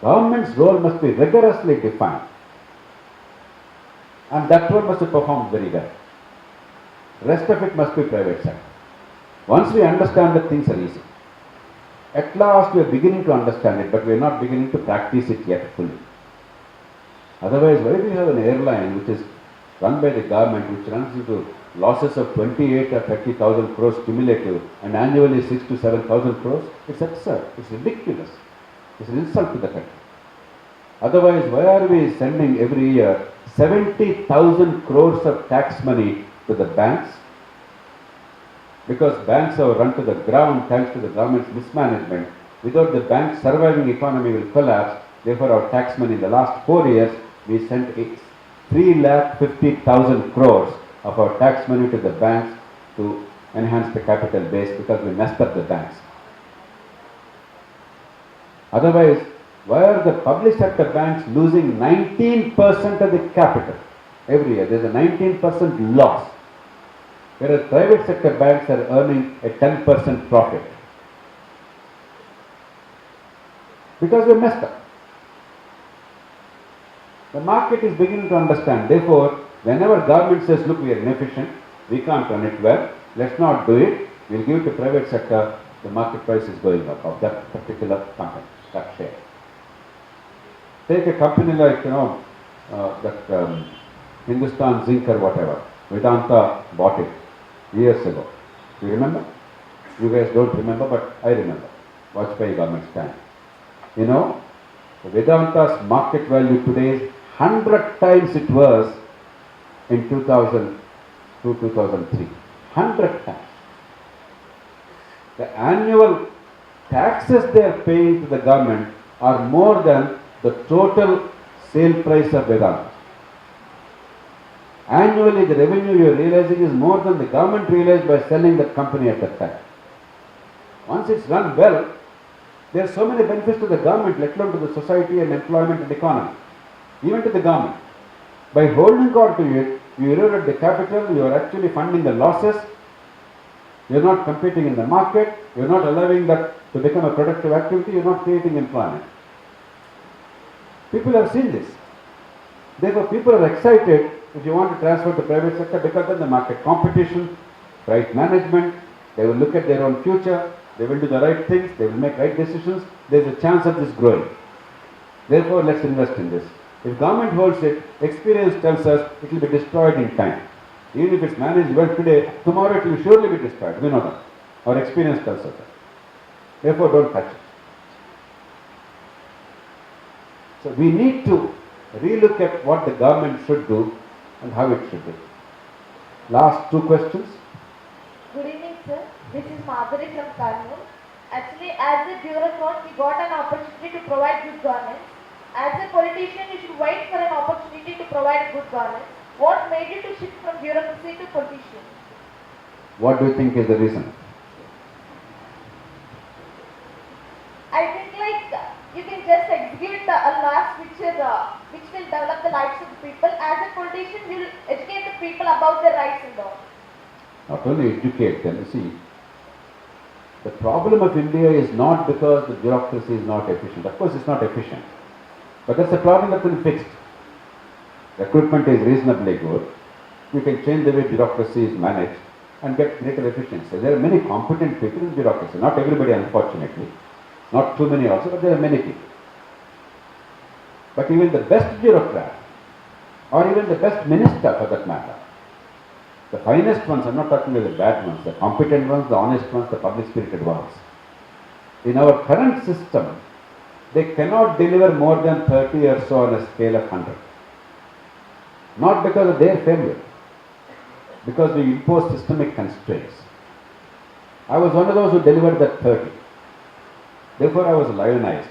government's role must be rigorously defined. And that role must be performed very well. Rest of it must be private sector. Once we understand that, things are easy. At last we are beginning to understand it, but we are not beginning to practice it yet fully. Otherwise, why do we have an airline which is run by the government, which runs into losses of 28 or 30,000 crores cumulative and annually 6 to 7,000 crores? It's absurd. It's ridiculous. It's an insult to the country. Otherwise, why are we sending every year 70,000 crores of tax money to the banks? Because banks are run to the ground thanks to the government's mismanagement. Without the banks, surviving economy will collapse. Therefore, our tax money in the last 4 years, we sent 3,50,000 crores of our tax money to the banks to enhance the capital base because we messed up the banks. Otherwise, why are the public sector banks losing 19% of the capital every year? There is a 19% loss, whereas private sector banks are earning a 10% profit. Because we messed up. The market is beginning to understand. Therefore, whenever government says, look, we are inefficient, we can't run it well, let's not do it, we'll give it to private sector, the market price is going up of that particular company, that share. Take a company like, Hindustan Zinc or whatever. Vedanta bought it years ago. You remember? You guys don't remember, but I remember. Vajpayee government's time. You know, Vedanta's market value today is 100 times it was in 2002, 2003. 100 times. The annual taxes they are paying to the government are more than the total sale price of Vedanta. Annually, the revenue you are realizing is more than the government realized by selling that company at that time. Once it's run well, there are so many benefits to the government, let alone to the society and employment and economy. Even to the government. By holding on to it, you eroded the capital, you are actually funding the losses, you are not competing in the market, you are not allowing that to become a productive activity, you are not creating employment. People have seen this. Therefore, people are excited if you want to transfer to private sector because then the market competition, right management, they will look at their own future, they will do the right things, they will make right decisions, there is a chance of this growing. Therefore, let's invest in this. If government holds it, experience tells us it will be destroyed in time. Even if it's managed well today, tomorrow it will surely be destroyed. We know that. Our experience tells us that. Therefore, don't touch it. So we need to relook at what the government should do and how it should do. Last two questions. Good evening, sir. This is Madhuri from Kannur. Actually, as a bureaucrat, we got an opportunity to provide good governance. As a politician, you should wait for an opportunity to provide good governance. What made you to shift from bureaucracy to politician? What do you think is the reason? I think you can just execute the laws which will develop the lives of the people. As a politician, you will educate the people about their rights and all. Not only educate them, you see, the problem of India is not because the bureaucracy is not efficient. Of course, it's not efficient. But that's a problem that's been fixed. Recruitment is reasonably good. You can change the way bureaucracy is managed and get greater efficiency. There are many competent people in bureaucracy. Not everybody, unfortunately. Not too many also, but there are many people. But even the best bureaucrat, or even the best minister for that matter, the finest ones, I'm not talking about the bad ones, the competent ones, the honest ones, the public-spirited ones. In our current system, they cannot deliver more than 30 or so on a scale of 100. Not because of their failure, because we impose systemic constraints. I was one of those who delivered that 30. Therefore, I was lionized.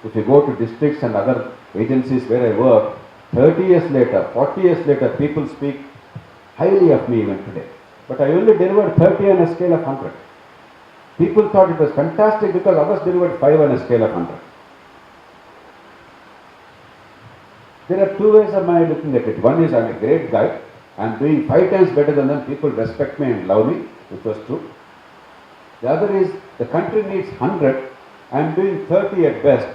If you go to districts and other agencies where I work, 30 years later, 40 years later, people speak highly of me even today. But I only delivered 30 on a scale of 100. People thought it was fantastic because others delivered 5 on a scale of 100. There are two ways of my looking at it. One is I'm a great guy. I'm doing 5 times better than them. People respect me and love me, which was true. The other is the country needs 100. I'm doing 30 at best.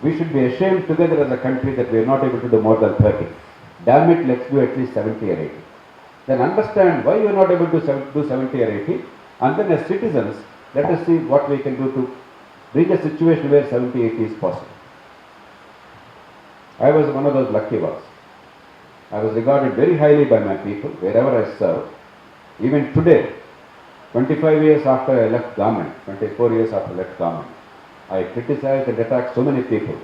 We should be ashamed together as a country that we are not able to do more than 30. Damn it, let's do at least 70 or 80. Then understand why you are not able to do 70 or 80. And then as citizens, let us see what we can do to bring a situation where 70, 80 is possible. I was one of those lucky ones. I was regarded very highly by my people, wherever I served. Even today, 25 years after I left government, 24 years after I left government, I criticized and attacked so many people.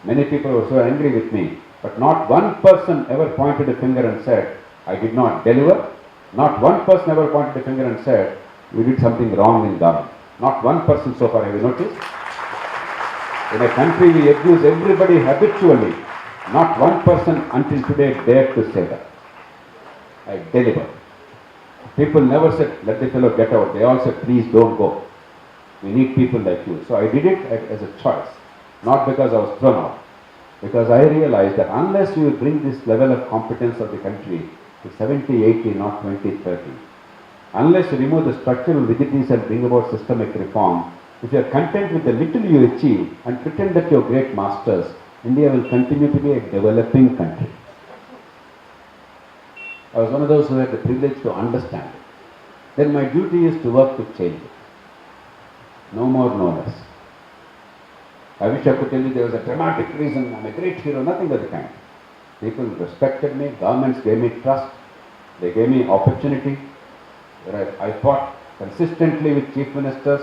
Many people were so angry with me, but not one person ever pointed a finger and said, I did not deliver. Not one person ever pointed a finger and said, we did something wrong in government. Not one person so far, have you noticed? In a country we abuse everybody habitually. Not one person until today dared to say that. I deliver. People never said, let the fellow get out. They all said, please don't go. We need people like you. So I did it as a choice, not because I was thrown out. Because I realized that unless you bring this level of competence of the country to 70, 80, not 20, 30, unless you remove the structural rigidities and bring about systemic reform, if you are content with the little you achieve and pretend that you are great masters, India will continue to be a developing country. I was one of those who had the privilege to understand it. Then my duty is to work to change it. No more, no less. I wish I could tell you there was a dramatic reason, I'm a great hero, nothing of the kind. People respected me, governments gave me trust, they gave me opportunity. I fought consistently with chief ministers,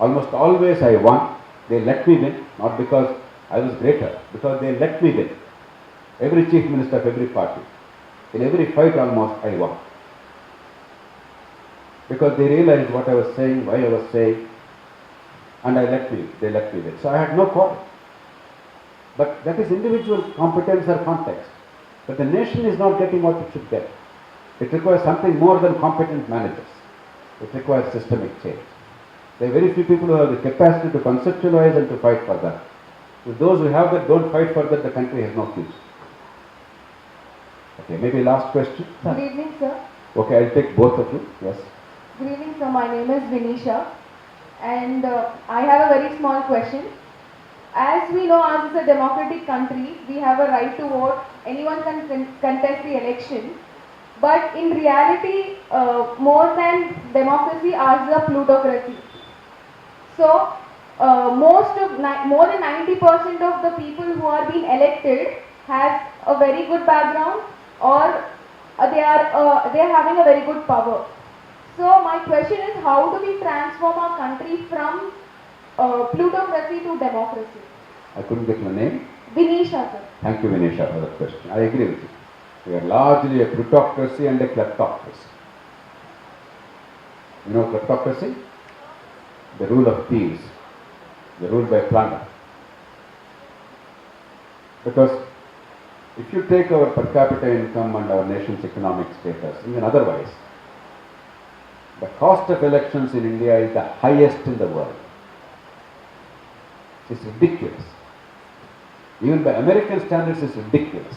almost always I won. They let me win, not because I was greater, because they let me win. Every chief minister of every party, in every fight almost I won. Because they realized what I was saying, why I was saying, and they let me win. So I had no quarrel. But that is individual competence or context. But the nation is not getting what it should get. It requires something more than competent managers. It requires systemic change. There are very few people who have the capacity to conceptualize and to fight for that. If those who have that don't fight for that, the country has no future. Okay, maybe last question. Good evening, sir. Okay, I'll take both of you. Yes. Good evening, sir. My name is Vinisha, and I have a very small question. As we know, ours is a democratic country. We have a right to vote. Anyone can contest the election. But in reality, more than democracy, ours is a plutocracy. So, more than 90% of the people who are being elected has a very good background, or they are having a very good power. So my question is, how do we transform our country from plutocracy to democracy? I couldn't get your name. Vinisha, sir. Thank you, Vinisha, for that question. I agree with you. We are largely a plutocracy and a kleptocracy. You know kleptocracy? The rule of thieves, the rule by plunder. Because if you take our per capita income and our nation's economic status, even otherwise, the cost of elections in India is the highest in the world. It's ridiculous. Even by American standards, it's ridiculous.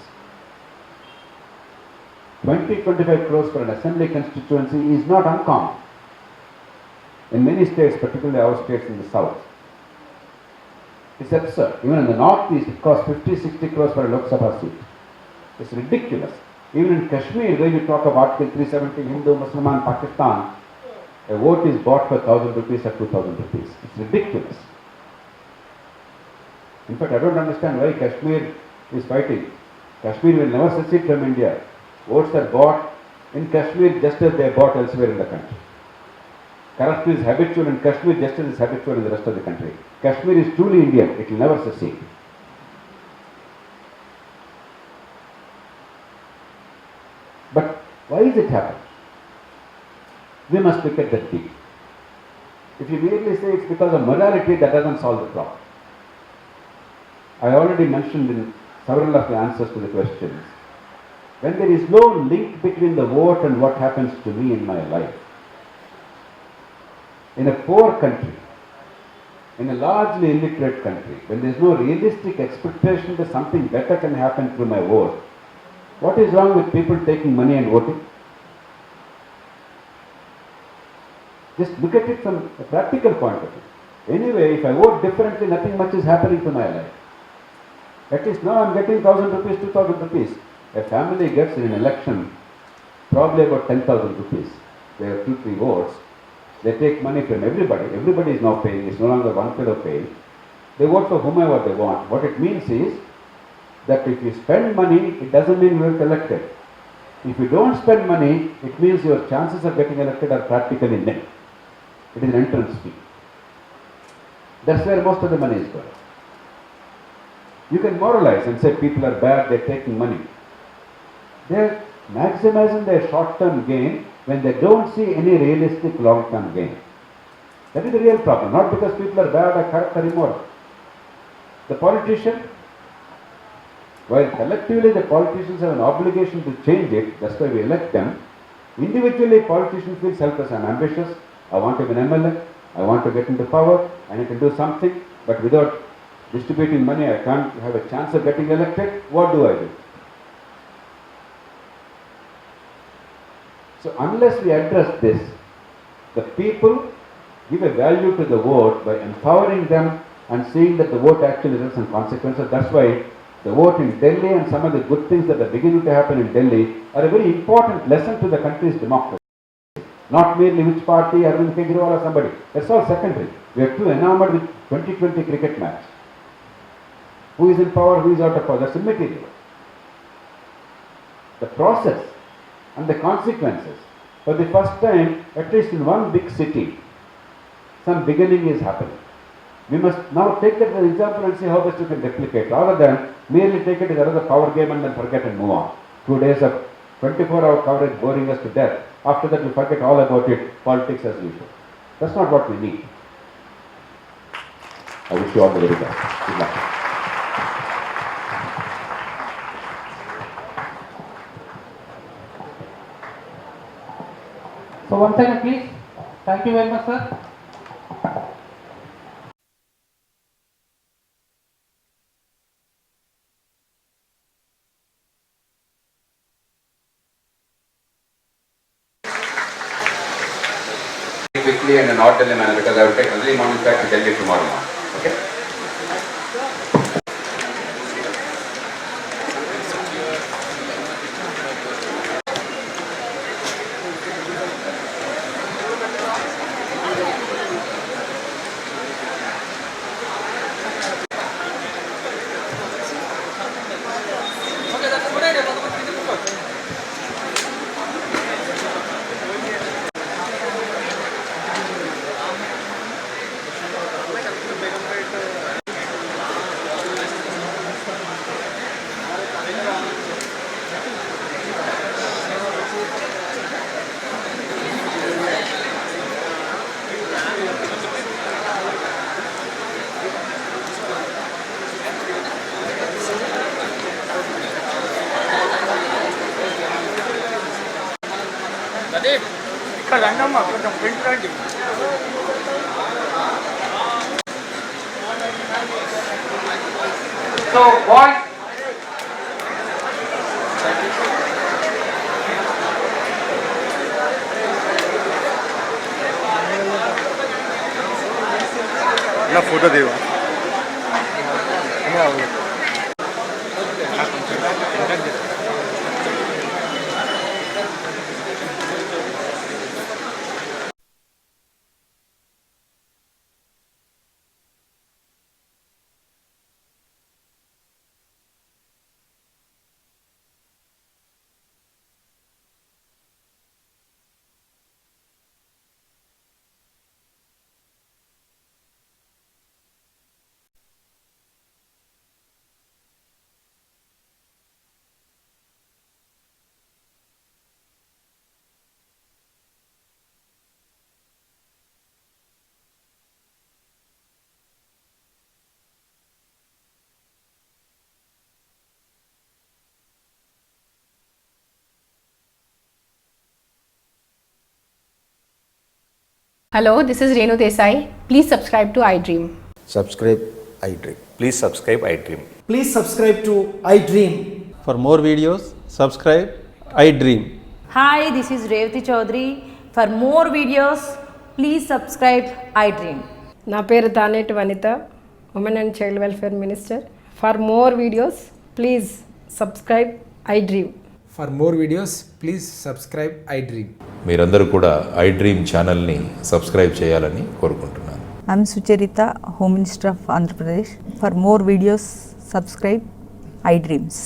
20-25 crores for an assembly constituency is not uncommon. In many states, particularly our states in the south, it's absurd. Even in the northeast, it costs 50-60 crores for a Loksatta seat. It's ridiculous. Even in Kashmir, where you talk of Article 370, Hindu, Muslim, Pakistan, a vote is bought for 1,000 rupees or 2,000 rupees. It's ridiculous. In fact, I don't understand why Kashmir is fighting. Kashmir will never secede from India. Votes are bought in Kashmir just as they are bought elsewhere in the country. Corruption is habitual in Kashmir just as it is habitual in the rest of the country. Kashmir is truly Indian. It will never secede. But why is it happening? We must look at that deep. If you merely say it's because of morality, that doesn't solve the problem. I already mentioned in several of the answers to the questions, when there is no link between the vote and what happens to me in my life, in a poor country, in a largely illiterate country, when there is no realistic expectation that something better can happen through my vote, what is wrong with people taking money and voting? Just look at it from a practical point of view. Anyway, if I vote differently, nothing much is happening to my life. At least now I am getting 1,000 rupees, 2,000 rupees. A family gets in an election probably about 10,000 rupees. They have 2-3 votes. They take money from everybody. Everybody is now paying. It's no longer one fellow paying. They vote for whomever they want. What it means is that if you spend money, it doesn't mean you get elected. If you don't spend money, it means your chances of getting elected are practically nil. It is an entrance fee. That's where most of the money is going. You can moralize and say people are bad, they're taking money. They're maximizing their short-term gain when they don't see any realistic long-term gain. That is the real problem, not because people are bad or corrupt or immoral. The politician, while collectively the politicians have an obligation to change it, that's why we elect them, individually politicians feel selfish. I'm ambitious, I want to be an MLA, I want to get into power, I need to do something, but without distributing money I can't have a chance of getting elected. What do I do? So unless we address this, the people give a value to the vote by empowering them and seeing that the vote actually has some consequences. That's why the vote in Delhi and some of the good things that are beginning to happen in Delhi are a very important lesson to the country's democracy. Not merely which party, Arvind Kejriwal or somebody. That's all secondary. We are too enamored with 2020 cricket match. Who is in power, who is out of power, that's immaterial. The process and the consequences. For the first time, at least in one big city, some beginning is happening. We must now take that as an example and see how best we can replicate, rather than merely take it as another power game and then forget and move on. 2 days of 24-hour coverage boring us to death. After that we forget all about it, politics as usual. That's not what we need. I wish you all the very best. Good luck. So one second please. Thank you very much, sir. Quickly and in an orderly manner, because I will take early morning flight to Delhi tomorrow morning. Okay? So boys, ना photo देवा Hello, this is Renu Desai. Please subscribe to iDream. Subscribe iDream. Please subscribe iDream. Please subscribe to iDream. For more videos, subscribe iDream. Hi, this is Revati Chaudhary. For more videos, please subscribe iDream. నా పేరు Taneti Vanitha, women and child welfare minister. For more videos please subscribe iDream. For more videos, please subscribe iDream. మీరందరూ కూడా iDream ఛానల్ని subscribe చేయాలని కోరుకుంటున్నాను. I'm Sucharita, Home Minister of Andhra Pradesh. For more videos, subscribe iDreams.